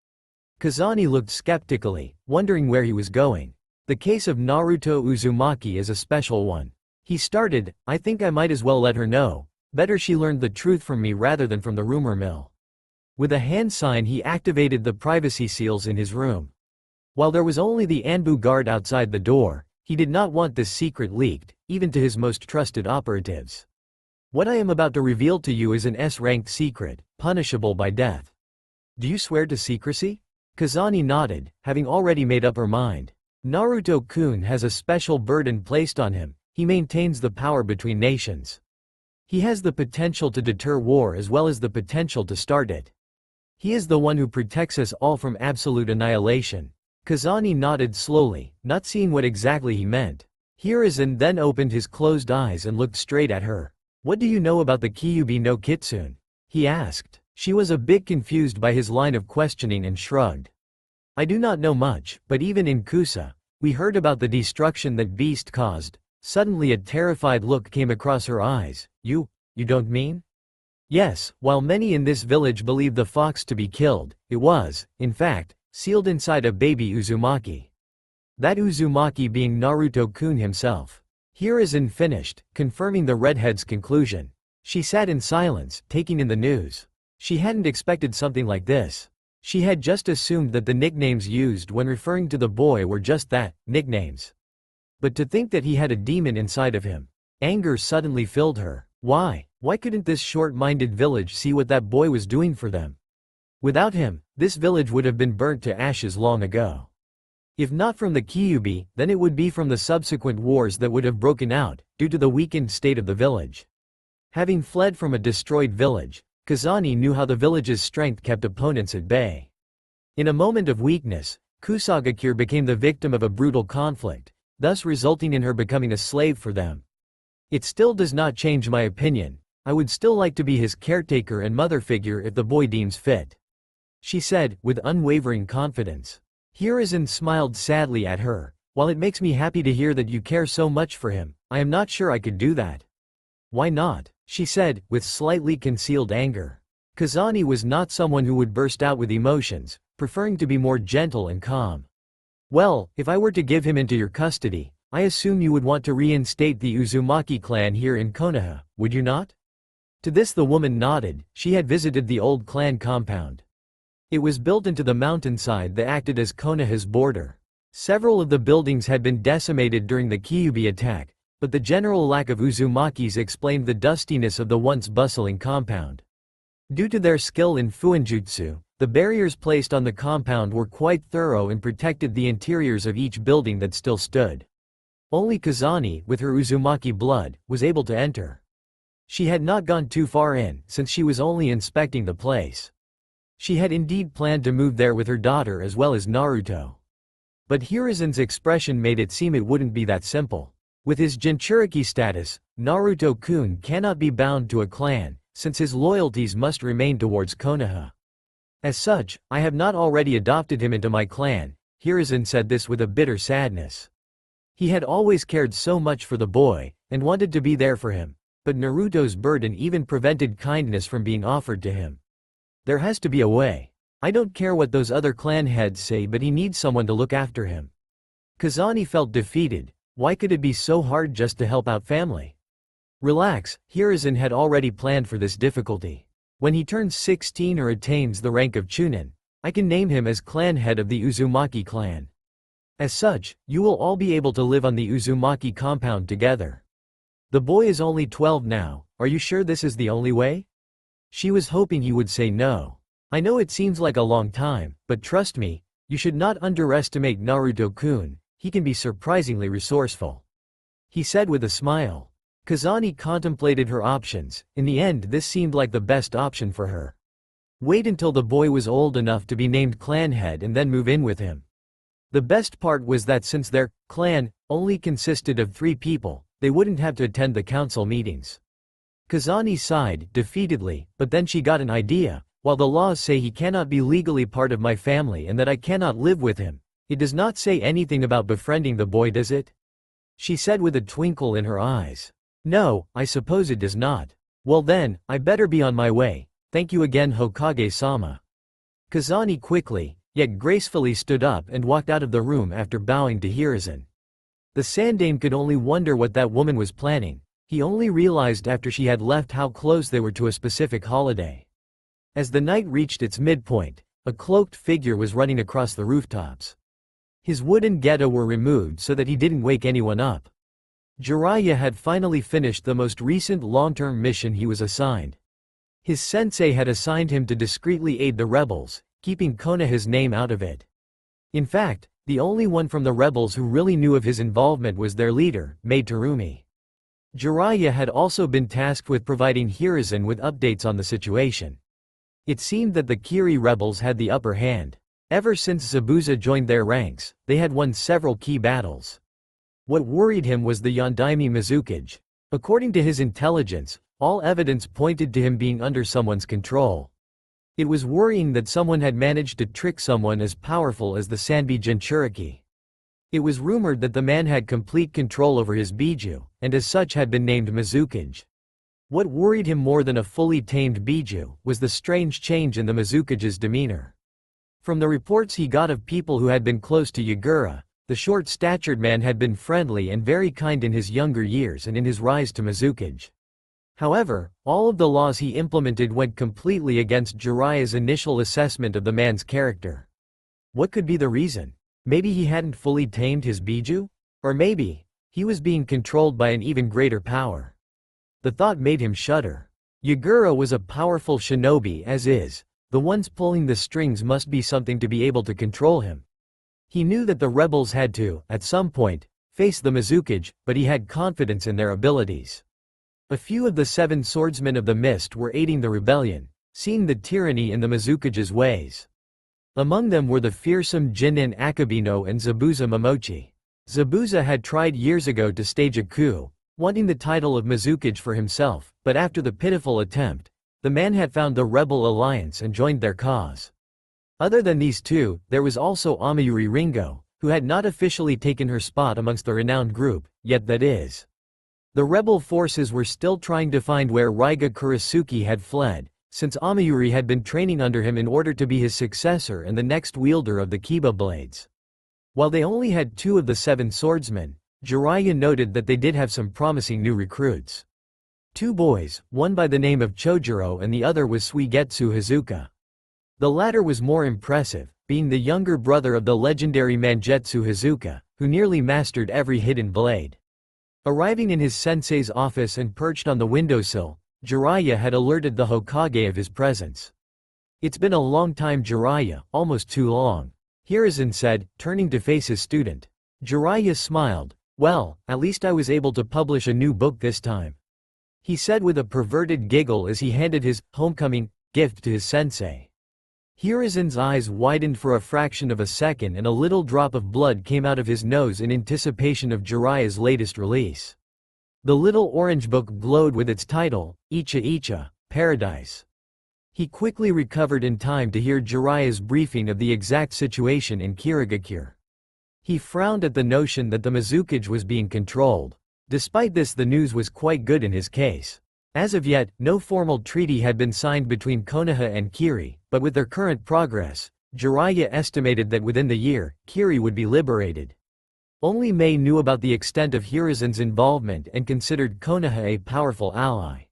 A: Kazani looked skeptically, wondering where he was going. The case of Naruto Uzumaki is a special one. He started, I think I might as well let her know. Better she learned the truth from me rather than from the rumor mill. With a hand sign he activated the privacy seals in his room. While there was only the Anbu guard outside the door, he did not want this secret leaked, even to his most trusted operatives. What I am about to reveal to you is an S-ranked secret, punishable by death. Do you swear to secrecy? Kazani nodded, having already made up her mind. Naruto-kun has a special burden placed on him. He maintains the power between nations. He has the potential to deter war as well as the potential to start it. He is the one who protects us all from absolute annihilation. Kazani nodded slowly, not seeing what exactly he meant. Hiruzen then opened his closed eyes and looked straight at her. What do you know about the Kyuubi no Kitsune? He asked. She was a bit confused by his line of questioning and shrugged. I do not know much, but even in Kusa, we heard about the destruction that beast caused. Suddenly a terrified look came across her eyes. You don't mean? Yes, while many in this village believed the fox to be killed, it was, in fact, sealed inside a baby Uzumaki. That Uzumaki being Naruto-kun himself. Hiruzen finished, confirming the redhead's conclusion. She sat in silence, taking in the news. She hadn't expected something like this. She had just assumed that the nicknames used when referring to the boy were just that, nicknames. But to think that he had a demon inside of him. Anger suddenly filled her. Why couldn't this short-minded village see what that boy was doing for them? Without him, this village would have been burnt to ashes long ago. If not from the Kyuubi, then it would be from the subsequent wars that would have broken out, due to the weakened state of the village. Having fled from a destroyed village, Kazani knew how the village's strength kept opponents at bay. In a moment of weakness, Kusagakure became the victim of a brutal conflict, thus resulting in her becoming a slave for them. It still does not change my opinion. I would still like to be his caretaker and mother figure if the boy deems fit. She said, with unwavering confidence. Hiruzen smiled sadly at her. While it makes me happy to hear that you care so much for him, I am not sure I could do that. Why not? She said, with slightly concealed anger. Kazani was not someone who would burst out with emotions, preferring to be more gentle and calm. Well, if I were to give him into your custody, I assume you would want to reinstate the Uzumaki clan here in Konoha, would you not? To this the woman nodded. She had visited the old clan compound. It was built into the mountainside that acted as Konoha's border. Several of the buildings had been decimated during the Kyuubi attack, but the general lack of Uzumakis explained the dustiness of the once bustling compound. Due to their skill in Fuinjutsu, the barriers placed on the compound were quite thorough and protected the interiors of each building that still stood. Only Kazani, with her Uzumaki blood, was able to enter. She had not gone too far in, since she was only inspecting the place. She had indeed planned to move there with her daughter as well as Naruto. But Hiruzen's expression made it seem it wouldn't be that simple. With his Jinchuriki status, Naruto-kun cannot be bound to a clan, since his loyalties must remain towards Konoha. As such, I have not already adopted him into my clan. Hiruzen said this with a bitter sadness. He had always cared so much for the boy, and wanted to be there for him, but Naruto's burden even prevented kindness from being offered to him. There has to be a way. I don't care what those other clan heads say, but he needs someone to look after him. Kazani felt defeated. Why could it be so hard just to help out family? Relax, Hiruzen had already planned for this difficulty. When he turns 16 or attains the rank of Chunin, I can name him as clan head of the Uzumaki clan. As such, you will all be able to live on the Uzumaki compound together. The boy is only 12 now. Are you sure this is the only way? She was hoping he would say no. I know it seems like a long time, but trust me, you should not underestimate Naruto-kun. He can be surprisingly resourceful. He said with a smile. Kazani contemplated her options. In the end, this seemed like the best option for her. Wait until the boy was old enough to be named clan head and then move in with him. The best part was that since their clan only consisted of 3 people, they wouldn't have to attend the council meetings. Kazani sighed defeatedly, but then she got an idea. While the laws say he cannot be legally part of my family and that I cannot live with him, it does not say anything about befriending the boy, does it? She said with a twinkle in her eyes. No, I suppose it does not. Well then, I better be on my way. Thank you again, Hokage-sama. Kazani quickly, yet gracefully stood up and walked out of the room after bowing to Hiruzen. The Sandaime could only wonder what that woman was planning. He only realized after she had left how close they were to a specific holiday. As the night reached its midpoint, a cloaked figure was running across the rooftops. His wooden ghetto were removed so that he didn't wake anyone up. Jiraiya had finally finished the most recent long-term mission he was assigned. His sensei had assigned him to discreetly aid the rebels, keeping Konoha's name out of it. In fact, the only one from the rebels who really knew of his involvement was their leader, Maid Terumi. Jiraiya had also been tasked with providing Hiruzen with updates on the situation. It seemed that the Kiri rebels had the upper hand. Ever since Zabuza joined their ranks, they had won several key battles. What worried him was the Yondaime Mizukage. According to his intelligence, all evidence pointed to him being under someone's control. It was worrying that someone had managed to trick someone as powerful as the Sanbi Jinchuriki. It was rumored that the man had complete control over his Biju, and as such had been named Mizukage. What worried him more than a fully tamed Biju was the strange change in the Mizukage's demeanor. From the reports he got of people who had been close to Yagura, the short-statured man had been friendly and very kind in his younger years and in his rise to Mizukage. However, all of the laws he implemented went completely against Jiraiya's initial assessment of the man's character. What could be the reason? Maybe he hadn't fully tamed his Biju? Or maybe he was being controlled by an even greater power. The thought made him shudder. Yagura was a powerful shinobi as is. The ones pulling the strings must be something to be able to control him. He knew that the rebels had to, at some point, face the Mizukage, but he had confidence in their abilities. A few of the 7 swordsmen of the mist were aiding the rebellion, seeing the tyranny in the Mizukage's ways. Among them were the fearsome Jinin Akabino and Zabuza Momochi. Zabuza had tried years ago to stage a coup, wanting the title of Mizukage for himself, but after the pitiful attempt, the man had found the rebel alliance and joined their cause. Other than these two, there was also Amayuri Ringo, who had not officially taken her spot amongst the renowned group, yet that is. The rebel forces were still trying to find where Raiga Kurisuke had fled, since Amayuri had been training under him in order to be his successor and the next wielder of the Kiba blades. While they only had 2 of the 7 swordsmen, Jiraiya noted that they did have some promising new recruits. 2 boys, one by the name of Chojuro and the other was Suigetsu Hazuka. The latter was more impressive, being the younger brother of the legendary Mangetsu Hazuka, who nearly mastered every hidden blade. Arriving in his sensei's office and perched on the windowsill, Jiraiya had alerted the Hokage of his presence. "It's been a long time, Jiraiya, almost too long," Hiruzen said, turning to face his student. Jiraiya smiled. "Well, at least I was able to publish a new book this time," he said with a perverted giggle as he handed his homecoming gift to his sensei. Hiruzen's eyes widened for a fraction of a second and a little drop of blood came out of his nose in anticipation of Jiraiya's latest release. The little orange book glowed with its title, Icha Icha, Paradise. He quickly recovered in time to hear Jiraiya's briefing of the exact situation in Kirigakure. He frowned at the notion that the Mizukage was being controlled. Despite this, the news was quite good in his case. As of yet, no formal treaty had been signed between Konoha and Kiri, but with their current progress, Jiraiya estimated that within the year, Kiri would be liberated. Only Mei knew about the extent of Hiruzen's involvement and considered Konoha a powerful ally.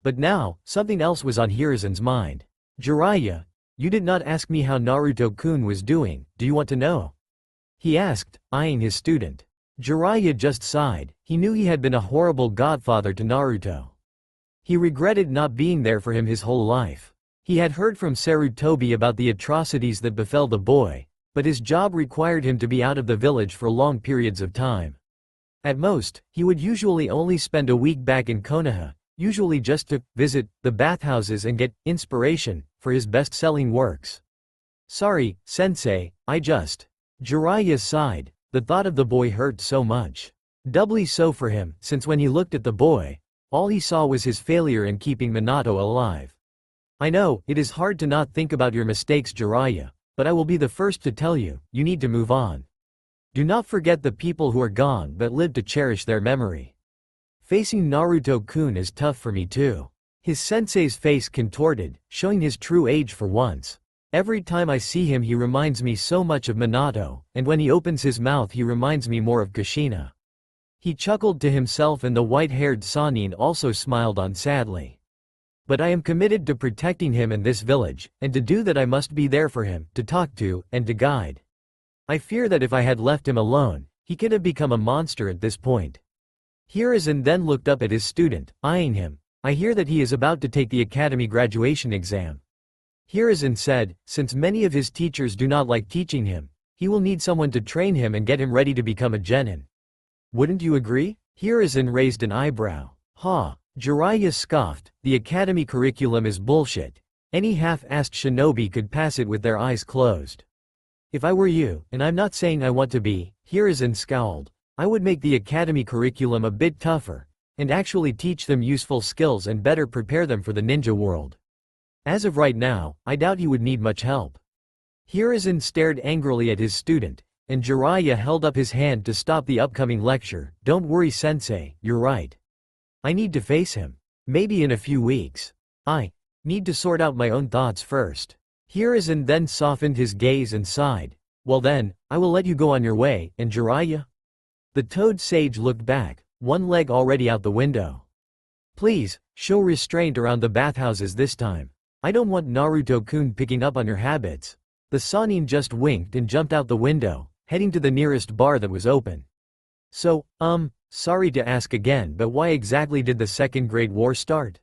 A: But now, something else was on Hiruzen's mind. "Jiraiya, you did not ask me how Naruto-kun was doing, do you want to know?" he asked, eyeing his student. Jiraiya just sighed. He knew he had been a horrible godfather to Naruto. He regretted not being there for him his whole life. He had heard from Sarutobi about the atrocities that befell the boy, but his job required him to be out of the village for long periods of time. At most, he would usually only spend a week back in Konoha, usually just to visit the bathhouses and get inspiration for his best-selling works. "Sorry, sensei, I just..." Jiraiya sighed. The thought of the boy hurt so much. Doubly so for him, since when he looked at the boy, all he saw was his failure in keeping Minato alive. "I know, it is hard to not think about your mistakes, Jiraiya, but I will be the first to tell you, you need to move on. Do not forget the people who are gone but live to cherish their memory. Facing Naruto-kun is tough for me too." His sensei's face contorted, showing his true age for once. Every time I see him he reminds me so much of Minato, and when he opens his mouth he reminds me more of Kushina. He chuckled to himself and the white-haired Sannin also smiled on sadly. But I am committed to protecting him and this village, and to do that I must be there for him, to talk to, and to guide. I fear that if I had left him alone, he could have become a monster at this point. Hiruzen then looked up at his student, eyeing him. I hear that he is about to take the academy graduation exam. Hiruzen said, since many of his teachers do not like teaching him, he will need someone to train him and get him ready to become a genin. Wouldn't you agree? Hiruzen raised an eyebrow. Ha! Jiraiya scoffed, the academy curriculum is bullshit. Any half-assed shinobi could pass it with their eyes closed. If I were you, and I'm not saying I want to be, Hiruzen scowled, I would make the academy curriculum a bit tougher, and actually teach them useful skills and better prepare them for the ninja world. As of right now, I doubt he would need much help. Hiruzen stared angrily at his student, and Jiraiya held up his hand to stop the upcoming lecture. Don't worry sensei, you're right. I need to face him. Maybe in a few weeks. I need to sort out my own thoughts first. Hiruzen then softened his gaze and sighed. Well then, I will let you go on your way, and Jiraiya? The toad sage looked back, one leg already out the window. Please, show restraint around the bathhouses this time. I don't want Naruto-kun picking up on your habits. The Sannin just winked and jumped out the window, heading to the nearest bar that was open. So, sorry to ask again, but why exactly did the Second Great War start?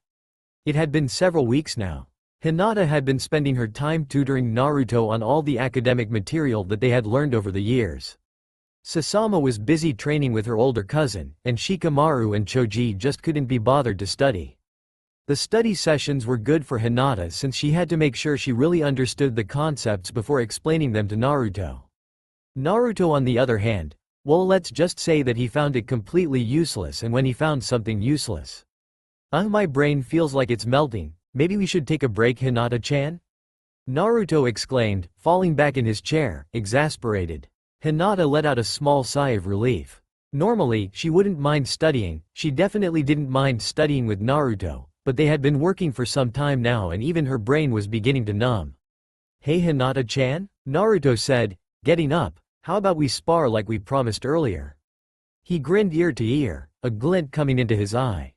A: It had been several weeks now. Hinata had been spending her time tutoring Naruto on all the academic material that they had learned over the years. Sasama was busy training with her older cousin, and Shikamaru and Choji just couldn't be bothered to study. The study sessions were good for Hinata since she had to make sure she really understood the concepts before explaining them to Naruto. Naruto on the other hand, well, let's just say that he found it completely useless, and when he found something useless. My brain feels like it's melting, maybe we should take a break, Hinata-chan? Naruto exclaimed, falling back in his chair, exasperated. Hinata let out a small sigh of relief. Normally, she wouldn't mind studying, she definitely didn't mind studying with Naruto, but they had been working for some time now and even her brain was beginning to numb. Hey Hinata-chan? Naruto said, getting up. How about we spar like we promised earlier? He grinned ear to ear, a glint coming into his eye.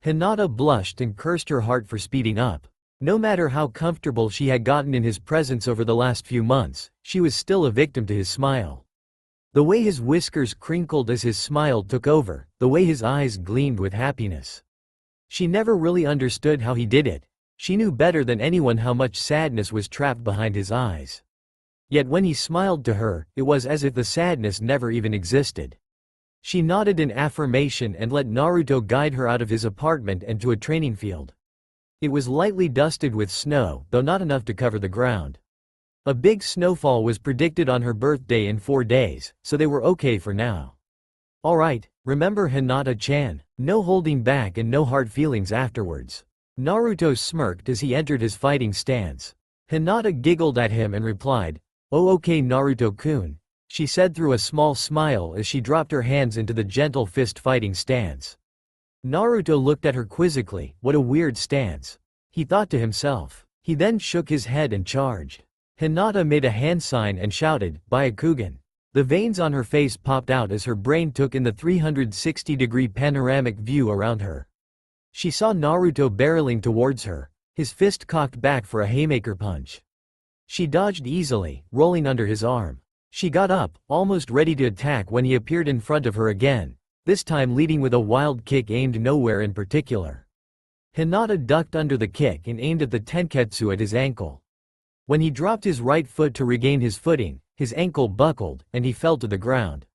A: Hinata blushed and cursed her heart for speeding up. No matter how comfortable she had gotten in his presence over the last few months, she was still a victim to his smile. The way his whiskers crinkled as his smile took over, the way his eyes gleamed with happiness. She never really understood how he did it. She knew better than anyone how much sadness was trapped behind his eyes. Yet when he smiled to her, it was as if the sadness never even existed. She nodded in affirmation and let Naruto guide her out of his apartment and to a training field. It was lightly dusted with snow, though not enough to cover the ground. A big snowfall was predicted on her birthday in 4 days, so they were okay for now. Alright, remember Hinata-chan, no holding back and no hard feelings afterwards. Naruto smirked as he entered his fighting stance. Hinata giggled at him and replied, "Oh okay Naruto-kun," she said through a small smile as she dropped her hands into the gentle fist-fighting stance. Naruto looked at her quizzically, what a weird stance. He thought to himself. He then shook his head and charged. Hinata made a hand sign and shouted, Byakugan. The veins on her face popped out as her brain took in the 360-degree panoramic view around her. She saw Naruto barreling towards her, his fist cocked back for a haymaker punch. She dodged easily, rolling under his arm. She got up, almost ready to attack when he appeared in front of her again, this time leading with a wild kick aimed nowhere in particular. Hinata ducked under the kick and aimed at the tenketsu at his ankle. When he dropped his right foot to regain his footing, his ankle buckled, and he fell to the ground.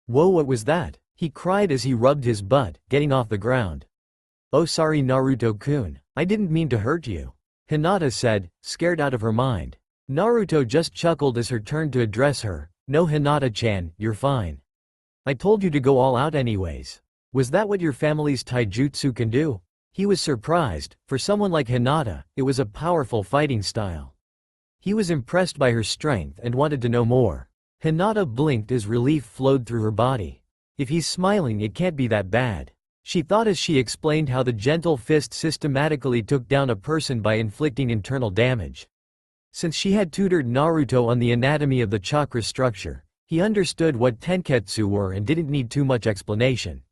A: Whoa, what was that? He cried as he rubbed his butt, getting off the ground. Oh sorry Naruto-kun, I didn't mean to hurt you, Hinata said, scared out of her mind. Naruto just chuckled as her turn to address her. No Hinata-chan, you're fine. I told you to go all out anyways. Was that what your family's taijutsu can do? He was surprised, for someone like Hinata, it was a powerful fighting style. He was impressed by her strength and wanted to know more. Hinata blinked as relief flowed through her body. If he's smiling it can't be that bad. She thought as she explained how the gentle fist systematically took down a person by inflicting internal damage. Since she had tutored Naruto on the anatomy of the chakra structure, he understood what tenketsu were and didn't need too much explanation.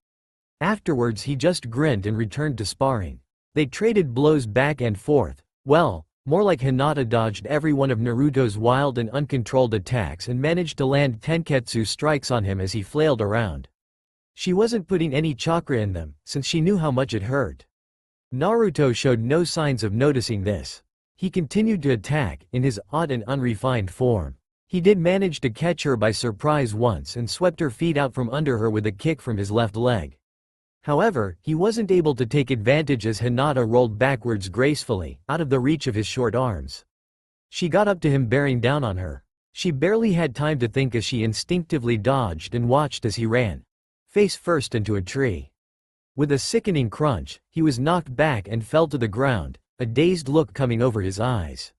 A: Afterwards he just grinned and returned to sparring. They traded blows back and forth. Well, more like Hinata dodged every one of Naruto's wild and uncontrolled attacks and managed to land tenketsu strikes on him as he flailed around. She wasn't putting any chakra in them, since she knew how much it hurt. Naruto showed no signs of noticing this. He continued to attack, in his odd and unrefined form. He did manage to catch her by surprise once and swept her feet out from under her with a kick from his left leg. However, he wasn't able to take advantage as Hinata rolled backwards gracefully, out of the reach of his short arms. She got up to him bearing down on her. She barely had time to think as she instinctively dodged and watched as he ran face first into a tree. With a sickening crunch, he was knocked back and fell to the ground, a dazed look coming over his eyes.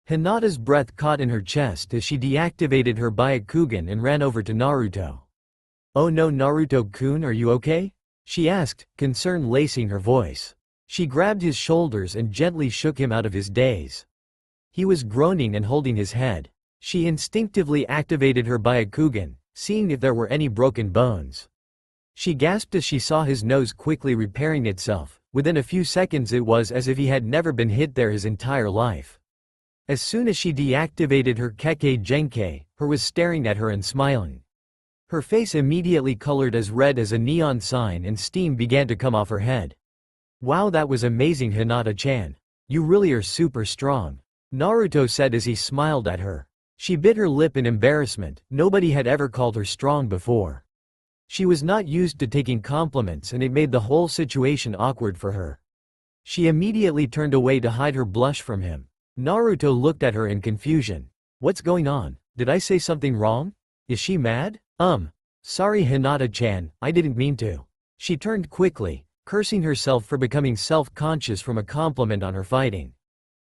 A: Hinata's breath caught in her chest as she deactivated her Byakugan and ran over to Naruto. "Oh no, Naruto-kun, are you okay?" she asked, concern lacing her voice. She grabbed his shoulders and gently shook him out of his daze. He was groaning and holding his head. She instinctively activated her Byakugan, seeing if there were any broken bones. She gasped as she saw his nose quickly repairing itself. Within a few seconds it was as if he had never been hit there his entire life. As soon as she deactivated her Kekkei Genkei, her was staring at her and smiling. Her face immediately colored as red as a neon sign and steam began to come off her head. "Wow, that was amazing, Hinata-chan. You really are super strong," Naruto said as he smiled at her. She bit her lip in embarrassment. Nobody had ever called her strong before. She was not used to taking compliments and it made the whole situation awkward for her. She immediately turned away to hide her blush from him. Naruto looked at her in confusion. "What's going on? Did I say something wrong? Is she mad?" Sorry Hinata-chan, I didn't mean to." She turned quickly, cursing herself for becoming self-conscious from a compliment on her fighting.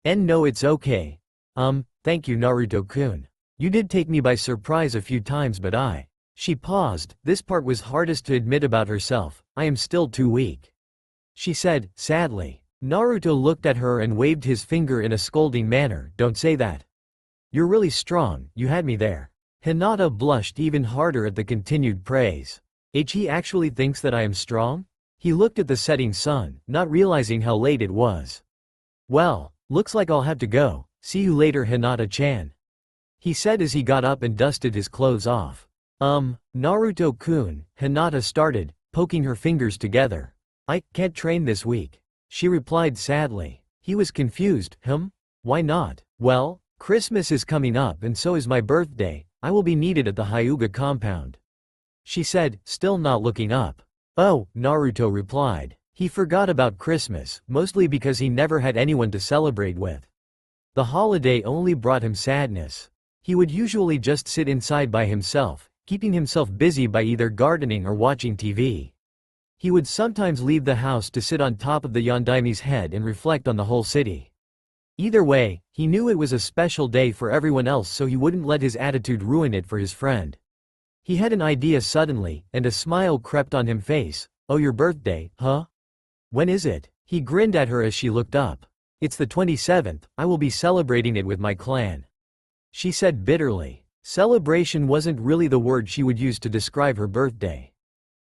A: No, it's okay. Thank you Naruto-kun. You did take me by surprise a few times but She paused. This part was hardest to admit about herself. "I am still too weak," she said, sadly. Naruto looked at her and waved his finger in a scolding manner. "Don't say that. You're really strong, you had me there." Hinata blushed even harder at the continued praise. He actually thinks that I am strong? He looked at the setting sun, not realizing how late it was. "Well, looks like I'll have to go. See you later Hinata-chan," he said as he got up and dusted his clothes off. Naruto-kun," Hinata started, poking her fingers together. "I can't train this week," she replied sadly. He was confused. Why not?" "Well, Christmas is coming up and so is my birthday. I will be needed at the Hyuga compound," she said, still not looking up. "Oh," Naruto replied. He forgot about Christmas, mostly because he never had anyone to celebrate with. The holiday only brought him sadness. He would usually just sit inside by himself, keeping himself busy by either gardening or watching TV. He would sometimes leave the house to sit on top of the Yondaime's head and reflect on the whole city. Either way, he knew it was a special day for everyone else so he wouldn't let his attitude ruin it for his friend. He had an idea suddenly, and a smile crept on his face. "Oh, your birthday, huh? When is it?" He grinned at her as she looked up. "It's the 27th, I will be celebrating it with my clan," she said bitterly. Celebration wasn't really the word she would use to describe her birthday.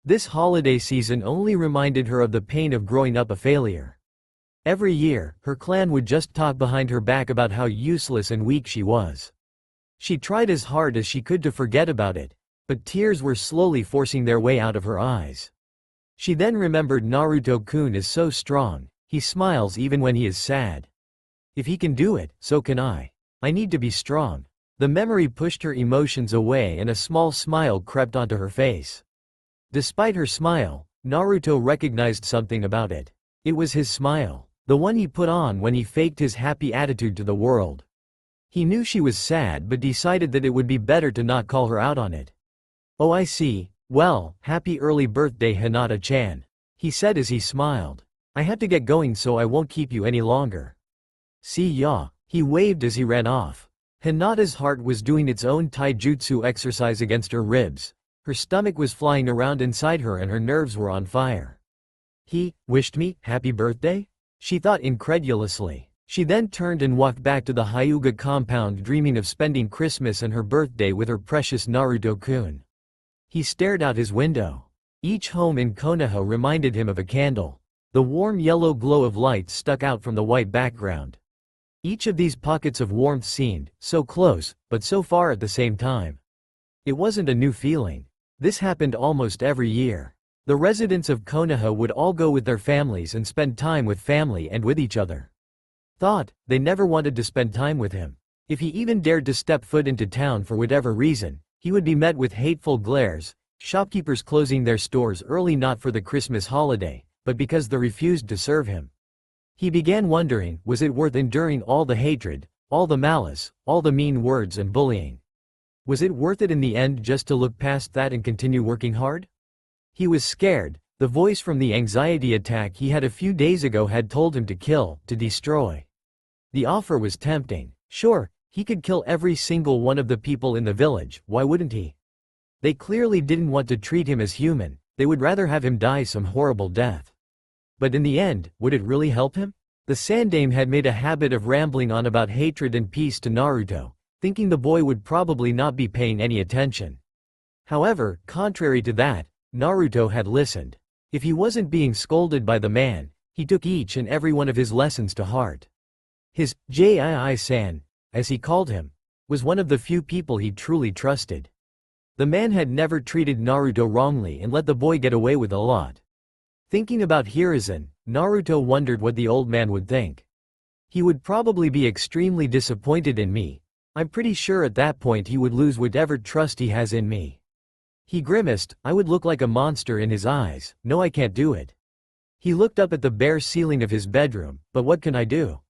A: This holiday season only reminded her of the pain of growing up a failure. Every year, her clan would just talk behind her back about how useless and weak she was. She tried as hard as she could to forget about it, but tears were slowly forcing their way out of her eyes. She then remembered Naruto-kun is so strong, he smiles even when he is sad. If he can do it, so can I. I need to be strong. The memory pushed her emotions away and a small smile crept onto her face. Despite her smile, Naruto recognized something about it. It was his smile, the one he put on when he faked his happy attitude to the world. He knew she was sad but decided that it would be better to not call her out on it. "Oh, I see. Well, happy early birthday Hinata-chan," he said as he smiled. "I have to get going so I won't keep you any longer. See ya," he waved as he ran off. Hinata's heart was doing its own taijutsu exercise against her ribs. Her stomach was flying around inside her and her nerves were on fire. He wished me happy birthday? She thought incredulously. She then turned and walked back to the Hyuga compound, dreaming of spending Christmas and her birthday with her precious Naruto-kun. He stared out his window. Each home in Konoha reminded him of a candle. The warm yellow glow of light stuck out from the white background. Each of these pockets of warmth seemed so close, but so far at the same time. It wasn't a new feeling. This happened almost every year. The residents of Konoha would all go with their families and spend time with family and with each other. They never wanted to spend time with him. If he even dared to step foot into town for whatever reason, he would be met with hateful glares, shopkeepers closing their stores early not for the Christmas holiday, but because they refused to serve him. He began wondering, was it worth enduring all the hatred, all the malice, all the mean words and bullying? Was it worth it in the end just to look past that and continue working hard? He was scared. The voice from the anxiety attack he had a few days ago had told him to kill, to destroy. The offer was tempting. Sure, he could kill every single one of the people in the village, why wouldn't he? They clearly didn't want to treat him as human, they would rather have him die some horrible death. But in the end, would it really help him? The Sandaime had made a habit of rambling on about hatred and peace to Naruto, thinking the boy would probably not be paying any attention. However, contrary to that, Naruto had listened. If he wasn't being scolded by the man, he took each and every one of his lessons to heart. His Jii-san, as he called him, was one of the few people he truly trusted. The man had never treated Naruto wrongly and let the boy get away with a lot. Thinking about Hiruzen, Naruto wondered what the old man would think. He would probably be extremely disappointed in me. I'm pretty sure at that point he would lose whatever trust he has in me. He grimaced. I would look like a monster in his eyes. No, I can't do it. He looked up at the bare ceiling of his bedroom, but what can I do?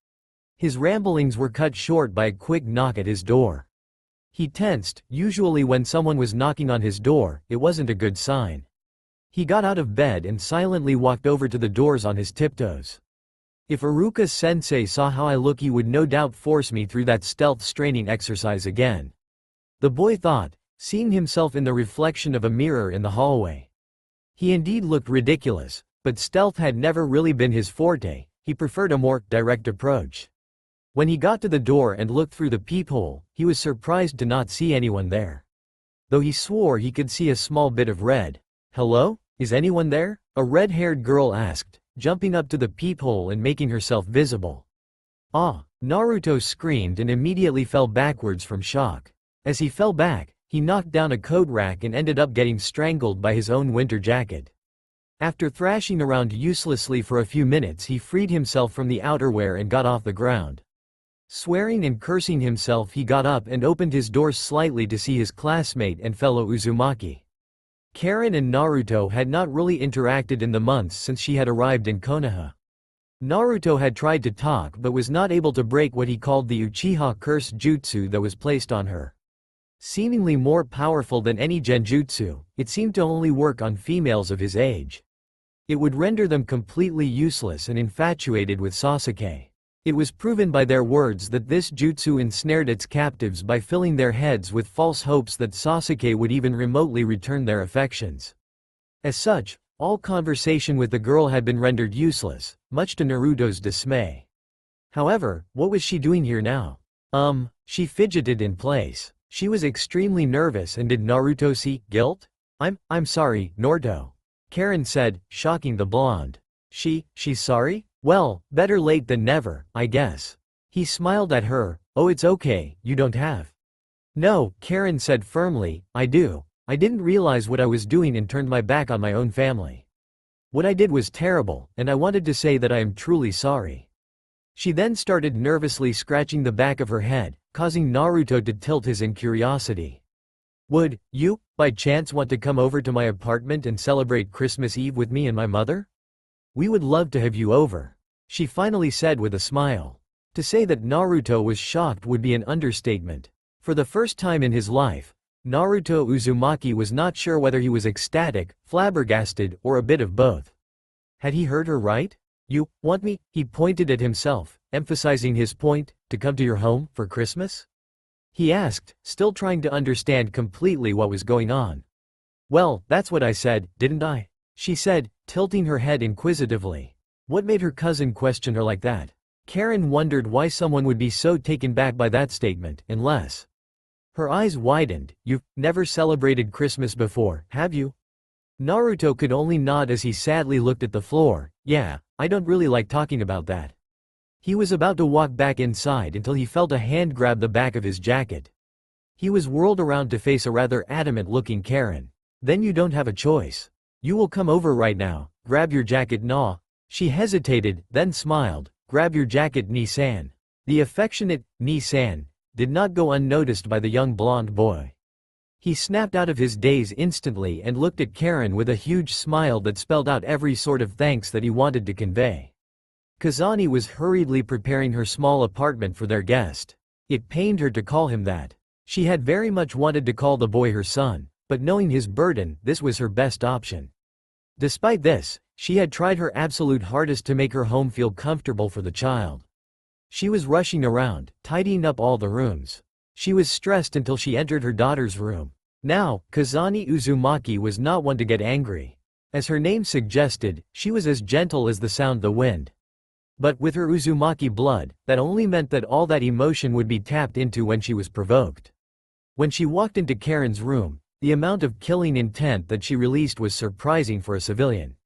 A: His ramblings were cut short by a quick knock at his door. He tensed. Usually when someone was knocking on his door, it wasn't a good sign. He got out of bed and silently walked over to the doors on his tiptoes. If Iruka-sensei saw how I look, he would no doubt force me through that stealth straining exercise again. The boy thought, seeing himself in the reflection of a mirror in the hallway. He indeed looked ridiculous, but stealth had never really been his forte. He preferred a more direct approach. When he got to the door and looked through the peephole, he was surprised to not see anyone there. Though he swore he could see a small bit of red. Hello? Is anyone there? A red-haired girl asked, jumping up to the peephole and making herself visible. Ah! Naruto screamed and immediately fell backwards from shock. As he fell back, he knocked down a coat rack and ended up getting strangled by his own winter jacket. After thrashing around uselessly for a few minutes, he freed himself from the outerwear and got off the ground. Swearing and cursing himself, he got up and opened his door slightly to see his classmate and fellow Uzumaki. Karen and Naruto had not really interacted in the months since she had arrived in Konoha. Naruto had tried to talk but was not able to break what he called the Uchiha curse jutsu that was placed on her. Seemingly more powerful than any genjutsu, it seemed to only work on females of his age. It would render them completely useless and infatuated with Sasuke. It was proven by their words that this jutsu ensnared its captives by filling their heads with false hopes that Sasuke would even remotely return their affections. As such, all conversation with the girl had been rendered useless, much to Naruto's dismay. However, what was she doing here now? She fidgeted in place. She was extremely nervous, and did Naruto see guilt? I'm sorry, Naruto. Karen said, shocking the blonde. She's sorry? Well, better late than never, I guess. He smiled at her. Oh, it's okay, you don't have. No, Karen said firmly, I do. I didn't realize what I was doing and turned my back on my own family. What I did was terrible, and I wanted to say that I am truly sorry. She then started nervously scratching the back of her head, causing Naruto to tilt his in curiosity. Would you, by chance, want to come over to my apartment and celebrate Christmas Eve with me and my mother? We would love to have you over, she finally said with a smile. To say that Naruto was shocked would be an understatement. For the first time in his life, Naruto Uzumaki was not sure whether he was ecstatic, flabbergasted, or a bit of both. Had he heard her right? You want me? He pointed at himself, emphasizing his point, to come to your home for Christmas? He asked, still trying to understand completely what was going on. Well, that's what I said, didn't I? She said, tilting her head inquisitively. What made her cousin question her like that? Karen wondered why someone would be so taken back by that statement, unless. Her eyes widened. You've never celebrated Christmas before, have you? Naruto could only nod as he sadly looked at the floor. Yeah, I don't really like talking about that. He was about to walk back inside until he felt a hand grab the back of his jacket. He was whirled around to face a rather adamant-looking Karen. Then you don't have a choice. You will come over right now, grab your jacket nah. She hesitated, then smiled. Grab your jacket Ni-san. The affectionate Ni-san did not go unnoticed by the young blonde boy. He snapped out of his daze instantly and looked at Karen with a huge smile that spelled out every sort of thanks that he wanted to convey. Kazani was hurriedly preparing her small apartment for their guest. It pained her to call him that. She had very much wanted to call the boy her son, but knowing his burden, this was her best option. Despite this, she had tried her absolute hardest to make her home feel comfortable for the child. She was rushing around, tidying up all the rooms. She was stressed until she entered her daughter's room. Now, Kazani Uzumaki was not one to get angry. As her name suggested, she was as gentle as the sound the wind. But with her Uzumaki blood, that only meant that all that emotion would be tapped into when she was provoked. When she walked into Karen's room, the amount of killing intent that she released was surprising for a civilian.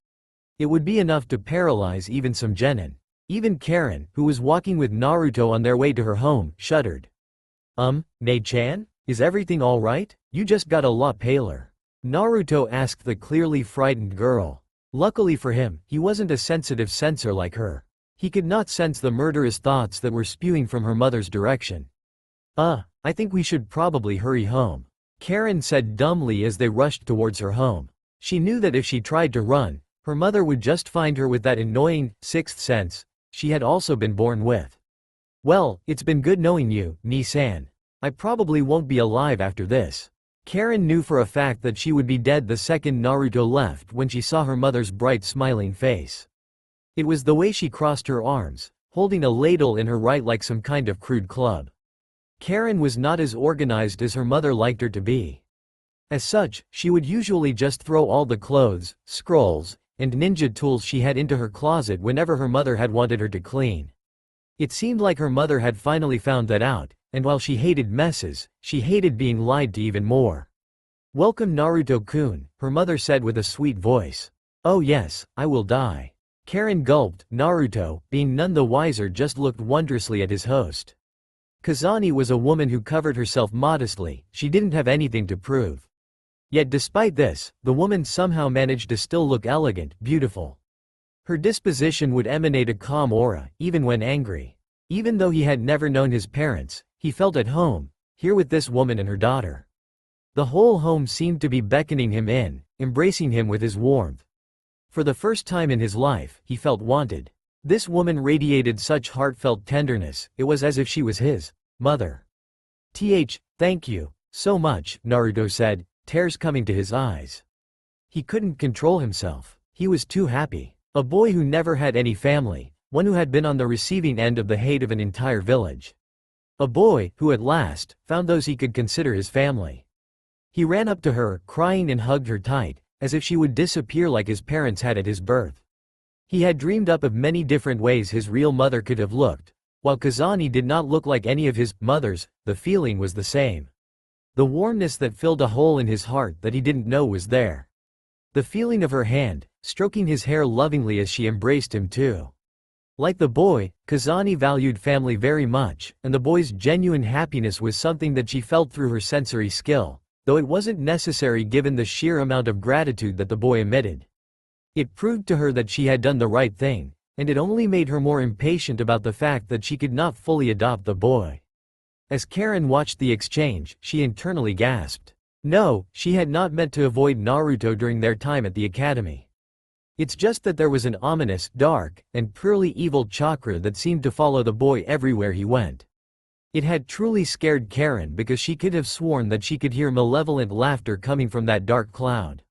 A: It would be enough to paralyze even some genin. Even Karen, who was walking with Naruto on their way to her home, shuddered. Ne-chan? Is everything alright? You just got a lot paler. Naruto asked the clearly frightened girl. Luckily for him, he wasn't a sensitive sensor like her. He could not sense the murderous thoughts that were spewing from her mother's direction. I think we should probably hurry home, Karen said dumbly as they rushed towards her home. She knew that if she tried to run, her mother would just find her with that annoying sixth sense she had also been born with. Well, it's been good knowing you, Ni-san. I probably won't be alive after this. Karen knew for a fact that she would be dead the second Naruto left when she saw her mother's bright smiling face. It was the way she crossed her arms, holding a ladle in her right like some kind of crude club. Karen was not as organized as her mother liked her to be. As such, she would usually just throw all the clothes, scrolls, and ninja tools she had into her closet whenever her mother had wanted her to clean. It seemed like her mother had finally found that out, and while she hated messes, she hated being lied to even more. Welcome Naruto-kun, her mother said with a sweet voice. Oh yes, I will die. Karen gulped. Naruto, being none the wiser, just looked wondrously at his host. Kazani was a woman who covered herself modestly, she didn't have anything to prove. Yet despite this, the woman somehow managed to still look elegant, beautiful. Her disposition would emanate a calm aura, even when angry. Even though he had never known his parents, he felt at home, here with this woman and her daughter. The whole home seemed to be beckoning him in, embracing him with his warmth. For the first time in his life, he felt wanted. This woman radiated such heartfelt tenderness, it was as if she was his mother. Thank you so much, Naruto said, tears coming to his eyes. He couldn't control himself. He was too happy. A boy who never had any family, one who had been on the receiving end of the hate of an entire village. A boy who at last found those he could consider his family. He ran up to her, crying, and hugged her tight, as if she would disappear like his parents had at his birth. He had dreamed up of many different ways his real mother could have looked. While Kazani did not look like any of his mothers, the feeling was the same. The warmness that filled a hole in his heart that he didn't know was there. The feeling of her hand, stroking his hair lovingly as she embraced him too. Like the boy, Kazani valued family very much, and the boy's genuine happiness was something that she felt through her sensory skill, though it wasn't necessary given the sheer amount of gratitude that the boy emitted. It proved to her that she had done the right thing, and it only made her more impatient about the fact that she could not fully adopt the boy. As Karen watched the exchange, she internally gasped. No, she had not meant to avoid Naruto during their time at the academy. It's just that there was an ominous, dark, and purely evil chakra that seemed to follow the boy everywhere he went. It had truly scared Karen because she could have sworn that she could hear malevolent laughter coming from that dark cloud.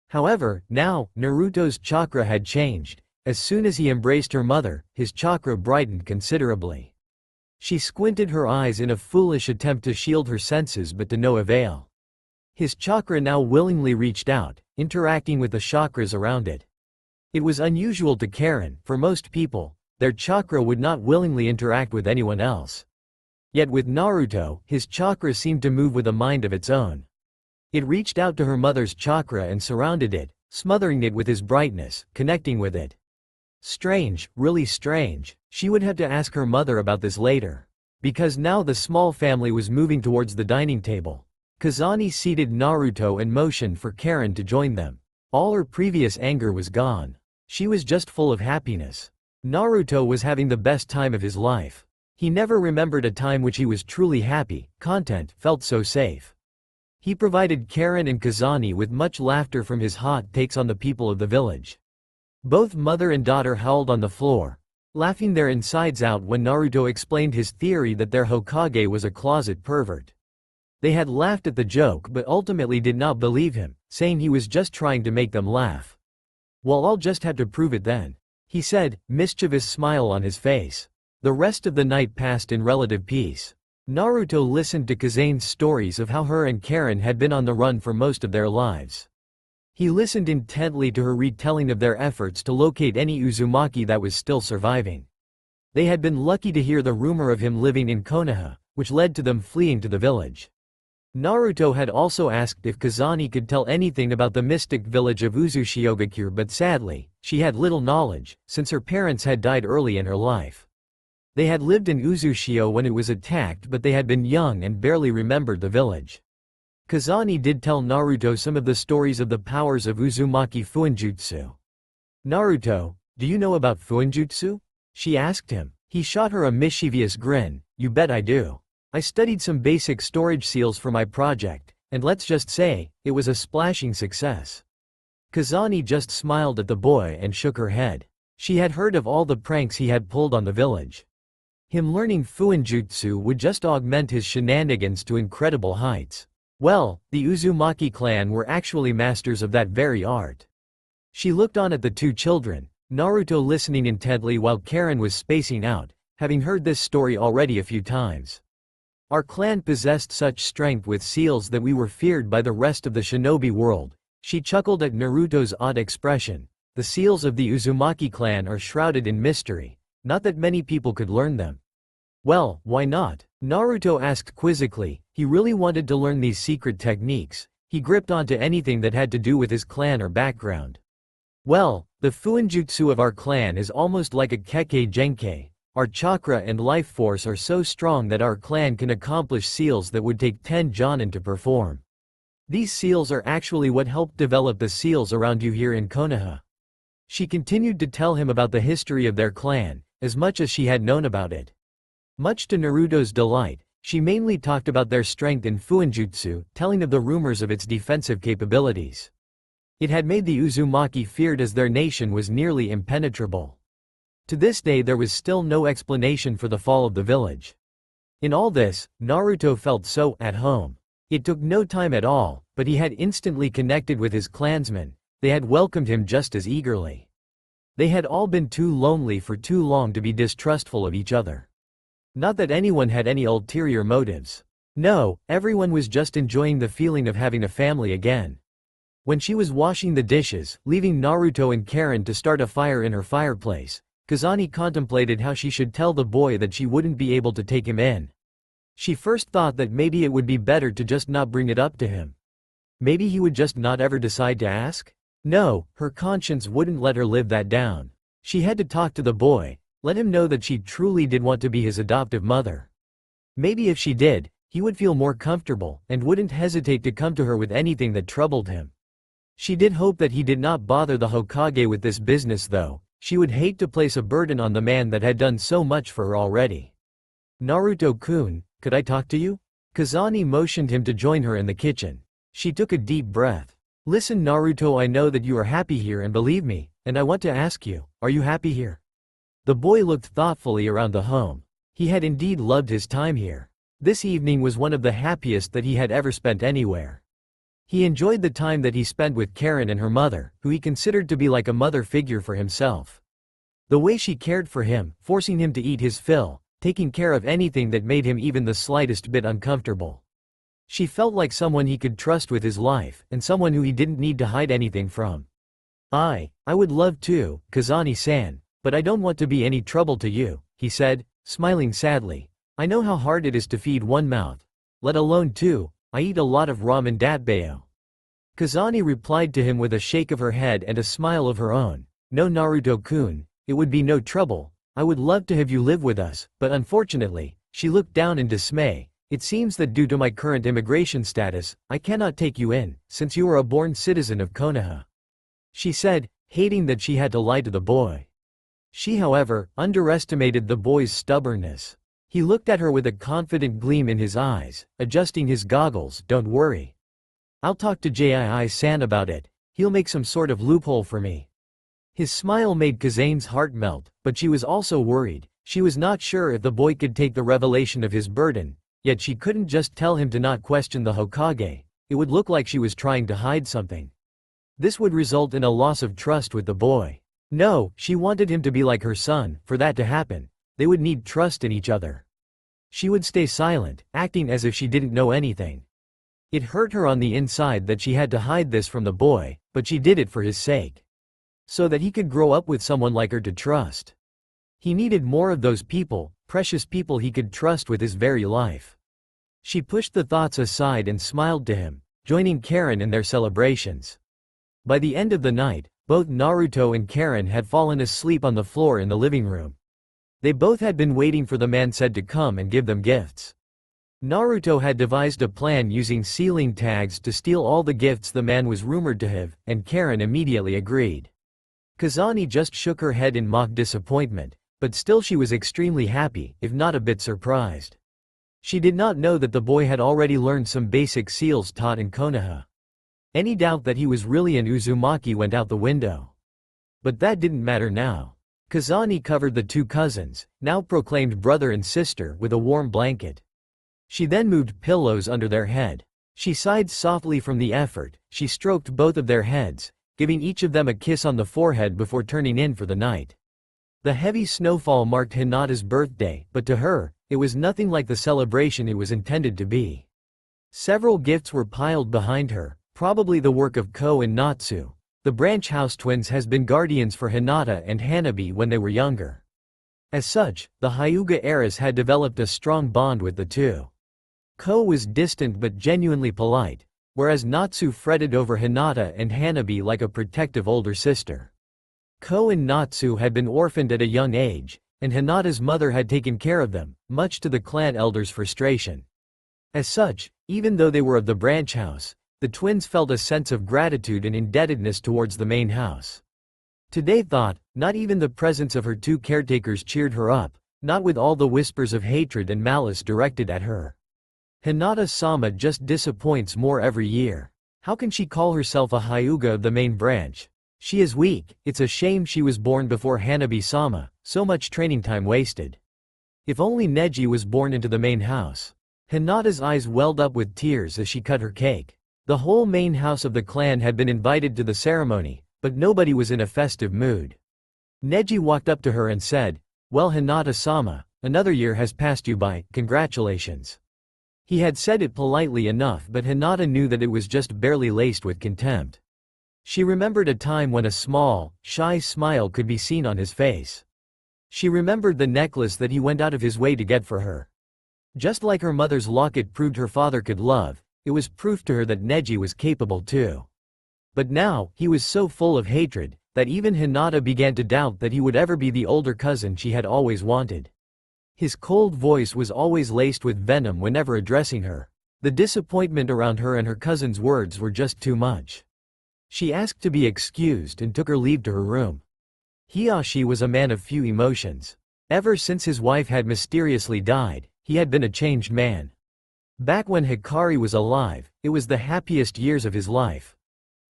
A: However, now, Naruto's chakra had changed. As soon as he embraced her mother, his chakra brightened considerably. She squinted her eyes in a foolish attempt to shield her senses, but to no avail. His chakra now willingly reached out, interacting with the chakras around it. It was unusual to Karen. For most people, their chakra would not willingly interact with anyone else. Yet with Naruto, his chakra seemed to move with a mind of its own. It reached out to her mother's chakra and surrounded it, smothering it with his brightness, connecting with it. Strange, really strange. She would have to ask her mother about this later. Because now the small family was moving towards the dining table. Kazani seated Naruto and motioned for Karen to join them. All her previous anger was gone. She was just full of happiness. Naruto was having the best time of his life. He never remembered a time which he was truly happy, content, felt so safe. He provided Karen and Kazani with much laughter from his hot takes on the people of the village. Both mother and daughter howled on the floor, laughing their insides out when Naruto explained his theory that their Hokage was a closet pervert. They had laughed at the joke but ultimately did not believe him, saying he was just trying to make them laugh. "Well, I'll just have to prove it then," he said, mischievous smile on his face. The rest of the night passed in relative peace. Naruto listened to Kazane's stories of how her and Karen had been on the run for most of their lives. He listened intently to her retelling of their efforts to locate any Uzumaki that was still surviving. They had been lucky to hear the rumor of him living in Konoha, which led to them fleeing to the village. Naruto had also asked if Kazani could tell anything about the mystic village of Uzushiogakure, but sadly, she had little knowledge, since her parents had died early in her life. They had lived in Uzushio when it was attacked, but they had been young and barely remembered the village. Kazani did tell Naruto some of the stories of the powers of Uzumaki Fuinjutsu. "Naruto, do you know about Fuinjutsu?" she asked him. He shot her a mischievous grin. "You bet I do. I studied some basic storage seals for my project, and let's just say, it was a splashing success." Kazani just smiled at the boy and shook her head. She had heard of all the pranks he had pulled on the village. Him learning Fuinjutsu would just augment his shenanigans to incredible heights. Well, the Uzumaki clan were actually masters of that very art. She looked on at the two children, Naruto listening intently while Karen was spacing out, having heard this story already a few times. "Our clan possessed such strength with seals that we were feared by the rest of the shinobi world." She chuckled at Naruto's odd expression. "The seals of the Uzumaki clan are shrouded in mystery. Not that many people could learn them." "Well, why not?" Naruto asked quizzically. He really wanted to learn these secret techniques. He gripped onto anything that had to do with his clan or background. "Well, the Fuinjutsu of our clan is almost like a Kekkei Genkei. Our chakra and life force are so strong that our clan can accomplish seals that would take 10 Jonin to perform. These seals are actually what helped develop the seals around you here in Konoha." She continued to tell him about the history of their clan, as much as she had known about it. Much to Naruto's delight, she mainly talked about their strength in Fuinjutsu, telling of the rumors of its defensive capabilities. It had made the Uzumaki feared as their nation was nearly impenetrable. To this day there was still no explanation for the fall of the village. In all this, Naruto felt so at home. It took no time at all, but he had instantly connected with his clansmen. They had welcomed him just as eagerly. They had all been too lonely for too long to be distrustful of each other. Not that anyone had any ulterior motives. No, everyone was just enjoying the feeling of having a family again. When she was washing the dishes, leaving Naruto and Karen to start a fire in her fireplace, Kazani contemplated how she should tell the boy that she wouldn't be able to take him in. She first thought that maybe it would be better to just not bring it up to him. Maybe he would just not ever decide to ask? No, her conscience wouldn't let her live that down. She had to talk to the boy, let him know that she truly did want to be his adoptive mother. Maybe if she did, he would feel more comfortable and wouldn't hesitate to come to her with anything that troubled him. She did hope that he did not bother the Hokage with this business though. She would hate to place a burden on the man that had done so much for her already. "Naruto-kun, could I talk to you?" Kazani motioned him to join her in the kitchen. She took a deep breath. "Listen Naruto, I know that you are happy here and believe me, and I want to ask you, are you happy here?" The boy looked thoughtfully around the home. He had indeed loved his time here. This evening was one of the happiest that he had ever spent anywhere. He enjoyed the time that he spent with Karen and her mother, who he considered to be like a mother figure for himself. The way she cared for him, forcing him to eat his fill, taking care of anything that made him even the slightest bit uncomfortable. She felt like someone he could trust with his life, and someone who he didn't need to hide anything from. I would love to, Kazani-san, but I don't want to be any trouble to you, he said, smiling sadly. I know how hard it is to feed one mouth. Let alone two, I eat a lot of ramen datbayo. Kazani replied to him with a shake of her head and a smile of her own. No, Naruto-kun, it would be no trouble. I would love to have you live with us, but unfortunately, she looked down in dismay. It seems that due to my current immigration status, I cannot take you in, since you are a born citizen of Konoha. She said, hating that she had to lie to the boy. She, however, underestimated the boy's stubbornness. He looked at her with a confident gleam in his eyes, adjusting his goggles. Don't worry. I'll talk to Jii-san about it. He'll make some sort of loophole for me. His smile made Kazane's heart melt, but she was also worried. She was not sure if the boy could take the revelation of his burden, yet she couldn't just tell him to not question the Hokage. It would look like she was trying to hide something. This would result in a loss of trust with the boy. No, she wanted him to be like her son. For that to happen, they would need trust in each other. She would stay silent, acting as if she didn't know anything. It hurt her on the inside that she had to hide this from the boy, but she did it for his sake. So that he could grow up with someone like her to trust. He needed more of those people, precious people he could trust with his very life. She pushed the thoughts aside and smiled to him, joining Karen in their celebrations. By the end of the night, both Naruto and Karen had fallen asleep on the floor in the living room. They both had been waiting for the man said to come and give them gifts. Naruto had devised a plan using ceiling tags to steal all the gifts the man was rumored to have, and Karen immediately agreed. Kazani just shook her head in mock disappointment, but still she was extremely happy, if not a bit surprised. She did not know that the boy had already learned some basic seals taught in Konoha. Any doubt that he was really an Uzumaki went out the window. But that didn't matter now. Kazani covered the two cousins, now proclaimed brother and sister, with a warm blanket. She then moved pillows under their head. She sighed softly from the effort. She stroked both of their heads, giving each of them a kiss on the forehead before turning in for the night. The heavy snowfall marked Hinata's birthday, but to her, it was nothing like the celebration it was intended to be. Several gifts were piled behind her, probably the work of Ko and Natsu. The branch house twins has been guardians for Hinata and Hanabi when they were younger. As such, the Hyuga heiress had developed a strong bond with the two. Ko was distant but genuinely polite, whereas Natsu fretted over Hinata and Hanabi like a protective older sister. Ko and Natsu had been orphaned at a young age, and Hinata's mother had taken care of them, much to the clan elder's frustration. As such, even though they were of the branch house, the twins felt a sense of gratitude and indebtedness towards the main house. Today thought, not even the presence of her two caretakers cheered her up, not with all the whispers of hatred and malice directed at her. Hinata-sama just disappoints more every year. How can she call herself a Hyuga of the main branch? She is weak. It's a shame she was born before Hanabi-sama, so much training time wasted. If only Neji was born into the main house. Hinata's eyes welled up with tears as she cut her cake. The whole main house of the clan had been invited to the ceremony, but nobody was in a festive mood. Neji walked up to her and said, "Well, Hinata-sama, another year has passed you by, congratulations." He had said it politely enough, but Hinata knew that it was just barely laced with contempt. She remembered a time when a small, shy smile could be seen on his face. She remembered the necklace that he went out of his way to get for her. Just like her mother's locket proved her father could love, it was proof to her that Neji was capable too. But now, he was so full of hatred, that even Hinata began to doubt that he would ever be the older cousin she had always wanted. His cold voice was always laced with venom whenever addressing her. The disappointment around her and her cousin's words were just too much. She asked to be excused and took her leave to her room. Hiyashi was a man of few emotions. Ever since his wife had mysteriously died, he had been a changed man. Back when Hikari was alive, it was the happiest years of his life.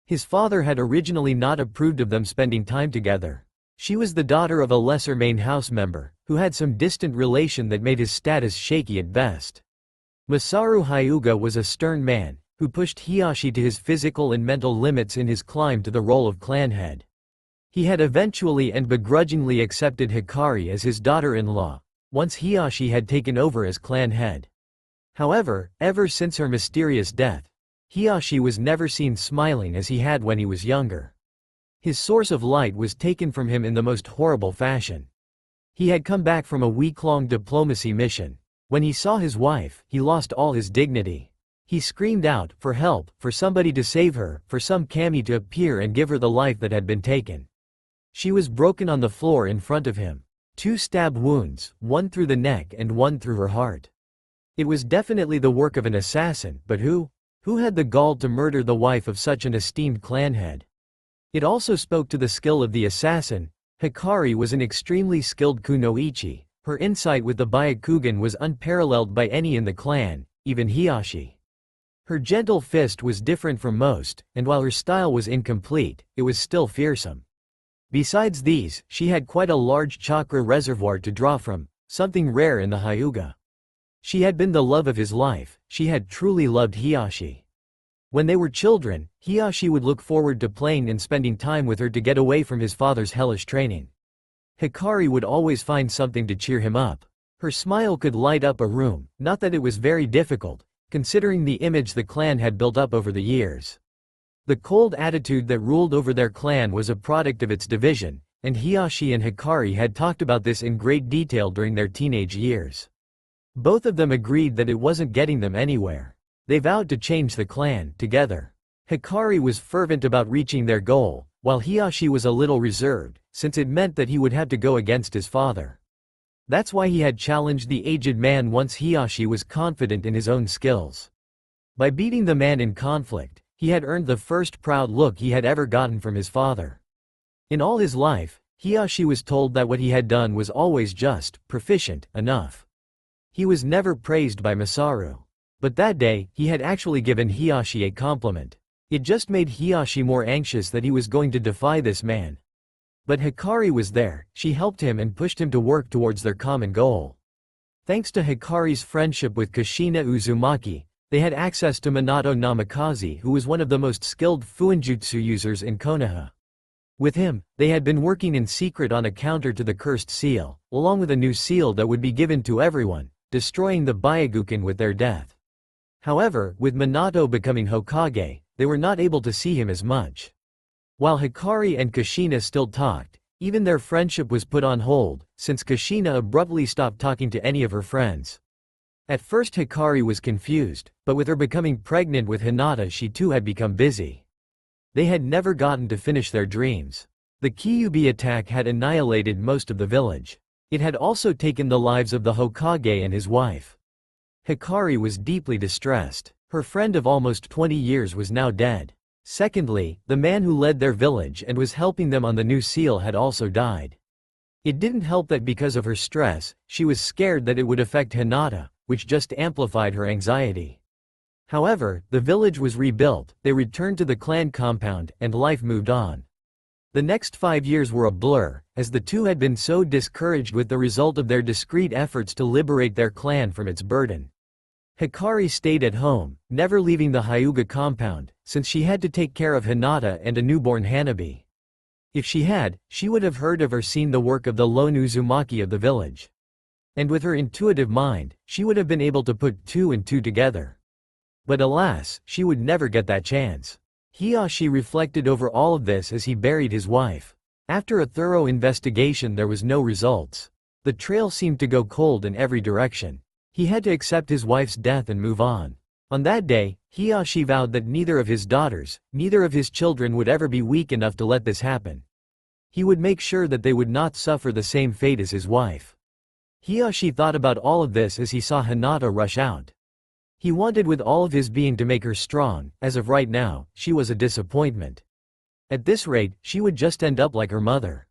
A: His father had originally not approved of them spending time together. She was the daughter of a lesser main house member, who had some distant relation that made his status shaky at best. Masaru Hyuga was a stern man, who pushed Hiyashi to his physical and mental limits in his climb to the role of clan head. He had eventually and begrudgingly accepted Hikari as his daughter-in-law, once Hiyashi had taken over as clan head. However, ever since her mysterious death, Hiyashi was never seen smiling as he had when he was younger. His source of light was taken from him in the most horrible fashion. He had come back from a week-long diplomacy mission. When he saw his wife, he lost all his dignity. He screamed out, for help, for somebody to save her, for some kami to appear and give her the life that had been taken. She was broken on the floor in front of him. 2 stab wounds, one through the neck and one through her heart. It was definitely the work of an assassin, but who? Who had the gall to murder the wife of such an esteemed clan head? It also spoke to the skill of the assassin. Hikari was an extremely skilled kunoichi. Her insight with the Byakugan was unparalleled by any in the clan, even Hiyashi. Her gentle fist was different from most, and while her style was incomplete, it was still fearsome. Besides these, she had quite a large chakra reservoir to draw from, something rare in the Hyuga. She had been the love of his life. She had truly loved Hiyashi. When they were children, Hiyashi would look forward to playing and spending time with her to get away from his father's hellish training. Hikari would always find something to cheer him up. Her smile could light up a room, not that it was very difficult, considering the image the clan had built up over the years. The cold attitude that ruled over their clan was a product of its division, and Hiyashi and Hikari had talked about this in great detail during their teenage years. Both of them agreed that it wasn't getting them anywhere. They vowed to change the clan, together. Hikari was fervent about reaching their goal, while Hiyashi was a little reserved, since it meant that he would have to go against his father. That's why he had challenged the aged man once Hiyashi was confident in his own skills. By beating the man in conflict, he had earned the first proud look he had ever gotten from his father. In all his life, Hiyashi was told that what he had done was always just, proficient, enough. He was never praised by Masaru. But that day, he had actually given Hiyashi a compliment. It just made Hiyashi more anxious that he was going to defy this man. But Hikari was there. She helped him and pushed him to work towards their common goal. Thanks to Hikari's friendship with Kushina Uzumaki, they had access to Minato Namikaze, who was one of the most skilled Fuinjutsu users in Konoha. With him, they had been working in secret on a counter to the cursed seal, along with a new seal that would be given to everyone, destroying the Byakugan with their death. However, with Minato becoming Hokage, they were not able to see him as much. While Hikari and Kushina still talked, even their friendship was put on hold, since Kushina abruptly stopped talking to any of her friends. At first Hikari was confused, but with her becoming pregnant with Hinata she too had become busy. They had never gotten to finish their dreams. The Kyuubi attack had annihilated most of the village. It had also taken the lives of the Hokage and his wife. Hikari was deeply distressed. Her friend of almost 20 years was now dead. Secondly, the man who led their village and was helping them on the new seal had also died. It didn't help that because of her stress, she was scared that it would affect Hinata, which just amplified her anxiety. However, the village was rebuilt, they returned to the clan compound, and life moved on. The next 5 years were a blur, as the two had been so discouraged with the result of their discreet efforts to liberate their clan from its burden. Hikari stayed at home, never leaving the Hyuga compound, since she had to take care of Hinata and a newborn Hanabi. If she had, she would have heard of or seen the work of the lone Uzumaki of the village. And with her intuitive mind, she would have been able to put 2 and 2 together. But alas, she would never get that chance. Hiyashi reflected over all of this as he buried his wife. After a thorough investigation there was no results. The trail seemed to go cold in every direction. He had to accept his wife's death and move on. On that day, Hiyashi vowed that neither of his daughters, neither of his children would ever be weak enough to let this happen. He would make sure that they would not suffer the same fate as his wife. Hiyashi thought about all of this as he saw Hinata rush out. He wanted with all of his being to make her strong. As of right now, she was a disappointment. At this rate, she would just end up like her mother.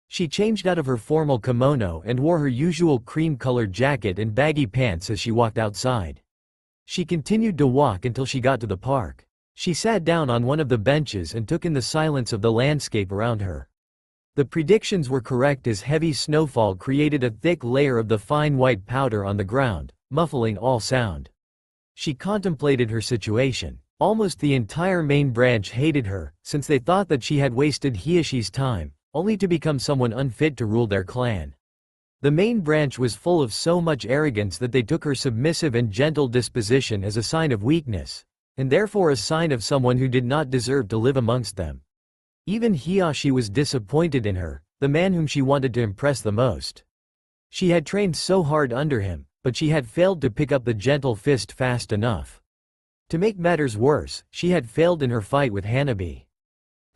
A: She changed out of her formal kimono and wore her usual cream-colored jacket and baggy pants as she walked outside. She continued to walk until she got to the park. She sat down on one of the benches and took in the silence of the landscape around her. The predictions were correct as heavy snowfall created a thick layer of the fine white powder on the ground, muffling all sound. She contemplated her situation. Almost the entire main branch hated her, since they thought that she had wasted Hiyashi's time, only to become someone unfit to rule their clan. The main branch was full of so much arrogance that they took her submissive and gentle disposition as a sign of weakness, and therefore a sign of someone who did not deserve to live amongst them. Even Hiyashi was disappointed in her, the man whom she wanted to impress the most. She had trained so hard under him, but she had failed to pick up the gentle fist fast enough. To make matters worse, she had failed in her fight with Hanabi.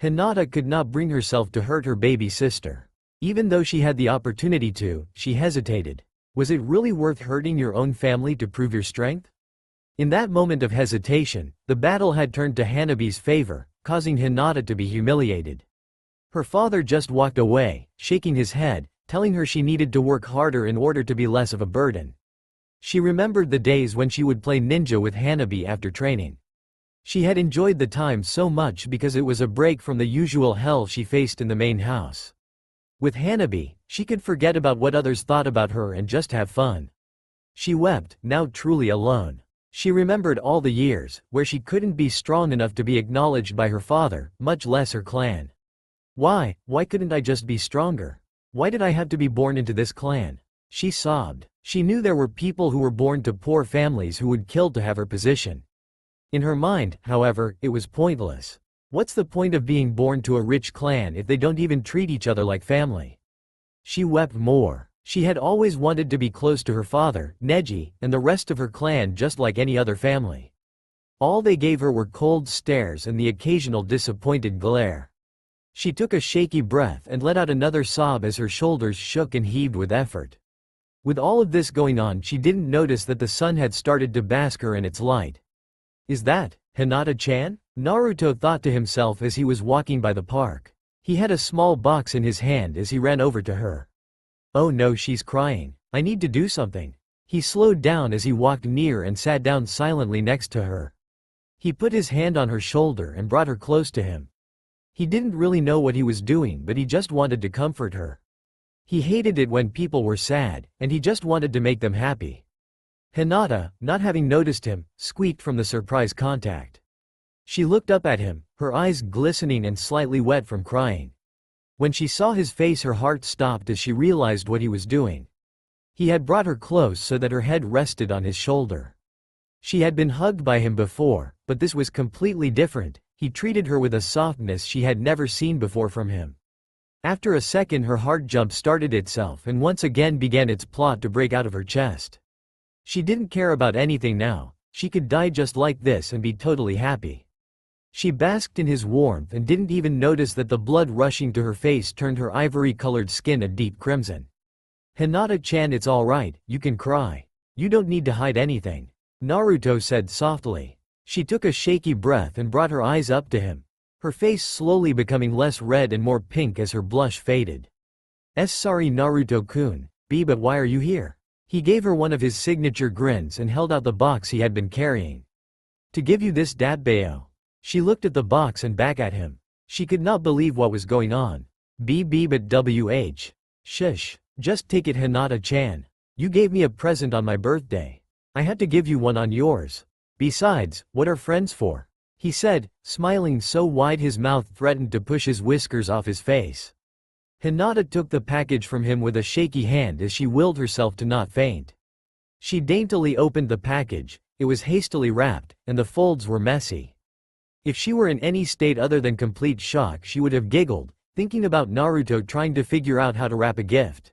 A: Hinata could not bring herself to hurt her baby sister. Even though she had the opportunity to, she hesitated. Was it really worth hurting your own family to prove your strength? In that moment of hesitation, the battle had turned to Hanabi's favor, causing Hinata to be humiliated. Her father just walked away, shaking his head, telling her she needed to work harder in order to be less of a burden. She remembered the days when she would play ninja with Hanabi after training. She had enjoyed the time so much because it was a break from the usual hell she faced in the main house. With Hanabi, she could forget about what others thought about her and just have fun. She wept, now truly alone. She remembered all the years, where she couldn't be strong enough to be acknowledged by her father, much less her clan. Why couldn't I just be stronger? Why did I have to be born into this clan? She sobbed. She knew there were people who were born to poor families who would kill to have her position. In her mind, however, it was pointless. What's the point of being born to a rich clan if they don't even treat each other like family? She wept more. She had always wanted to be close to her father, Neji, and the rest of her clan just like any other family. All they gave her were cold stares and the occasional disappointed glare. She took a shaky breath and let out another sob as her shoulders shook and heaved with effort. With all of this going on, she didn't notice that the sun had started to bask her in its light. Is that Hinata-chan? Naruto thought to himself as he was walking by the park. He had a small box in his hand as he ran over to her. Oh no, she's crying. I need to do something. He slowed down as he walked near and sat down silently next to her. He put his hand on her shoulder and brought her close to him. He didn't really know what he was doing, but he just wanted to comfort her. He hated it when people were sad, and he just wanted to make them happy. Hinata, not having noticed him, squeaked from the surprise contact. She looked up at him, her eyes glistening and slightly wet from crying. When she saw his face, her heart stopped as she realized what he was doing. He had brought her close so that her head rested on his shoulder. She had been hugged by him before, but this was completely different. He treated her with a softness she had never seen before from him. After a second, her heart jump started itself and once again began its plot to break out of her chest. She didn't care about anything now. She could die just like this and be totally happy. She basked in his warmth and didn't even notice that the blood rushing to her face turned her ivory-colored skin a deep crimson. Hinata-chan, it's alright, you can cry. You don't need to hide anything, Naruto said softly. She took a shaky breath and brought her eyes up to him, her face slowly becoming less red and more pink as her blush faded. Sorry Naruto-kun, but why are you here? He gave her one of his signature grins and held out the box he had been carrying. To give you this datbeo. She looked at the box and back at him. She could not believe what was going on. But wh. Shush. Just take it, Hinata-chan. You gave me a present on my birthday. I had to give you one on yours. Besides, what are friends for? He said, smiling so wide his mouth threatened to push his whiskers off his face. Hinata took the package from him with a shaky hand as she willed herself to not faint. She daintily opened the package. It was hastily wrapped, and the folds were messy. If she were in any state other than complete shock, she would have giggled, thinking about Naruto trying to figure out how to wrap a gift.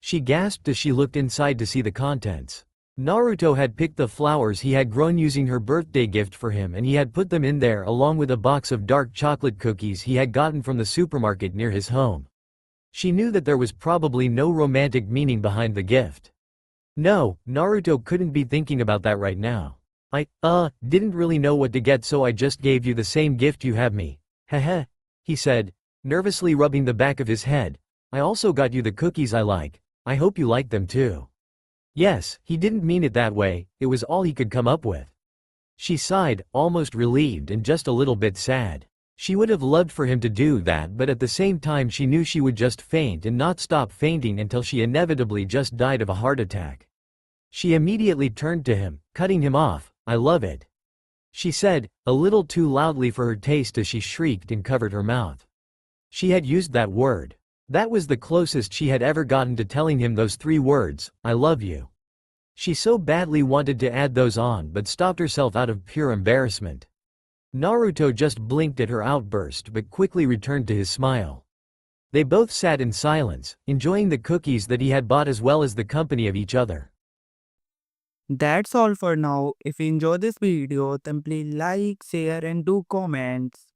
A: She gasped as she looked inside to see the contents. Naruto had picked the flowers he had grown using her birthday gift for him, and he had put them in there along with a box of dark chocolate cookies he had gotten from the supermarket near his home. She knew that there was probably no romantic meaning behind the gift. No, Naruto couldn't be thinking about that right now. I didn't really know what to get, so I just gave you the same gift you have me. Heh, he said, nervously rubbing the back of his head. I also got you the cookies I like. I hope you like them too. Yes, he didn't mean it that way, it was all he could come up with. She sighed, almost relieved and just a little bit sad. She would have loved for him to do that, but at the same time she knew she would just faint and not stop fainting until she inevitably just died of a heart attack. She immediately turned to him, cutting him off. I love it, she said, a little too loudly for her taste as she shrieked and covered her mouth. She had used that word. That was the closest she had ever gotten to telling him those 3 words, I love you. She so badly wanted to add those on but stopped herself out of pure embarrassment. Naruto just blinked at her outburst but quickly returned to his smile. They both sat in silence, enjoying the cookies that he had bought as well as the company of each other.
B: That's all for now. If you enjoy this video, then please like, share and do comments.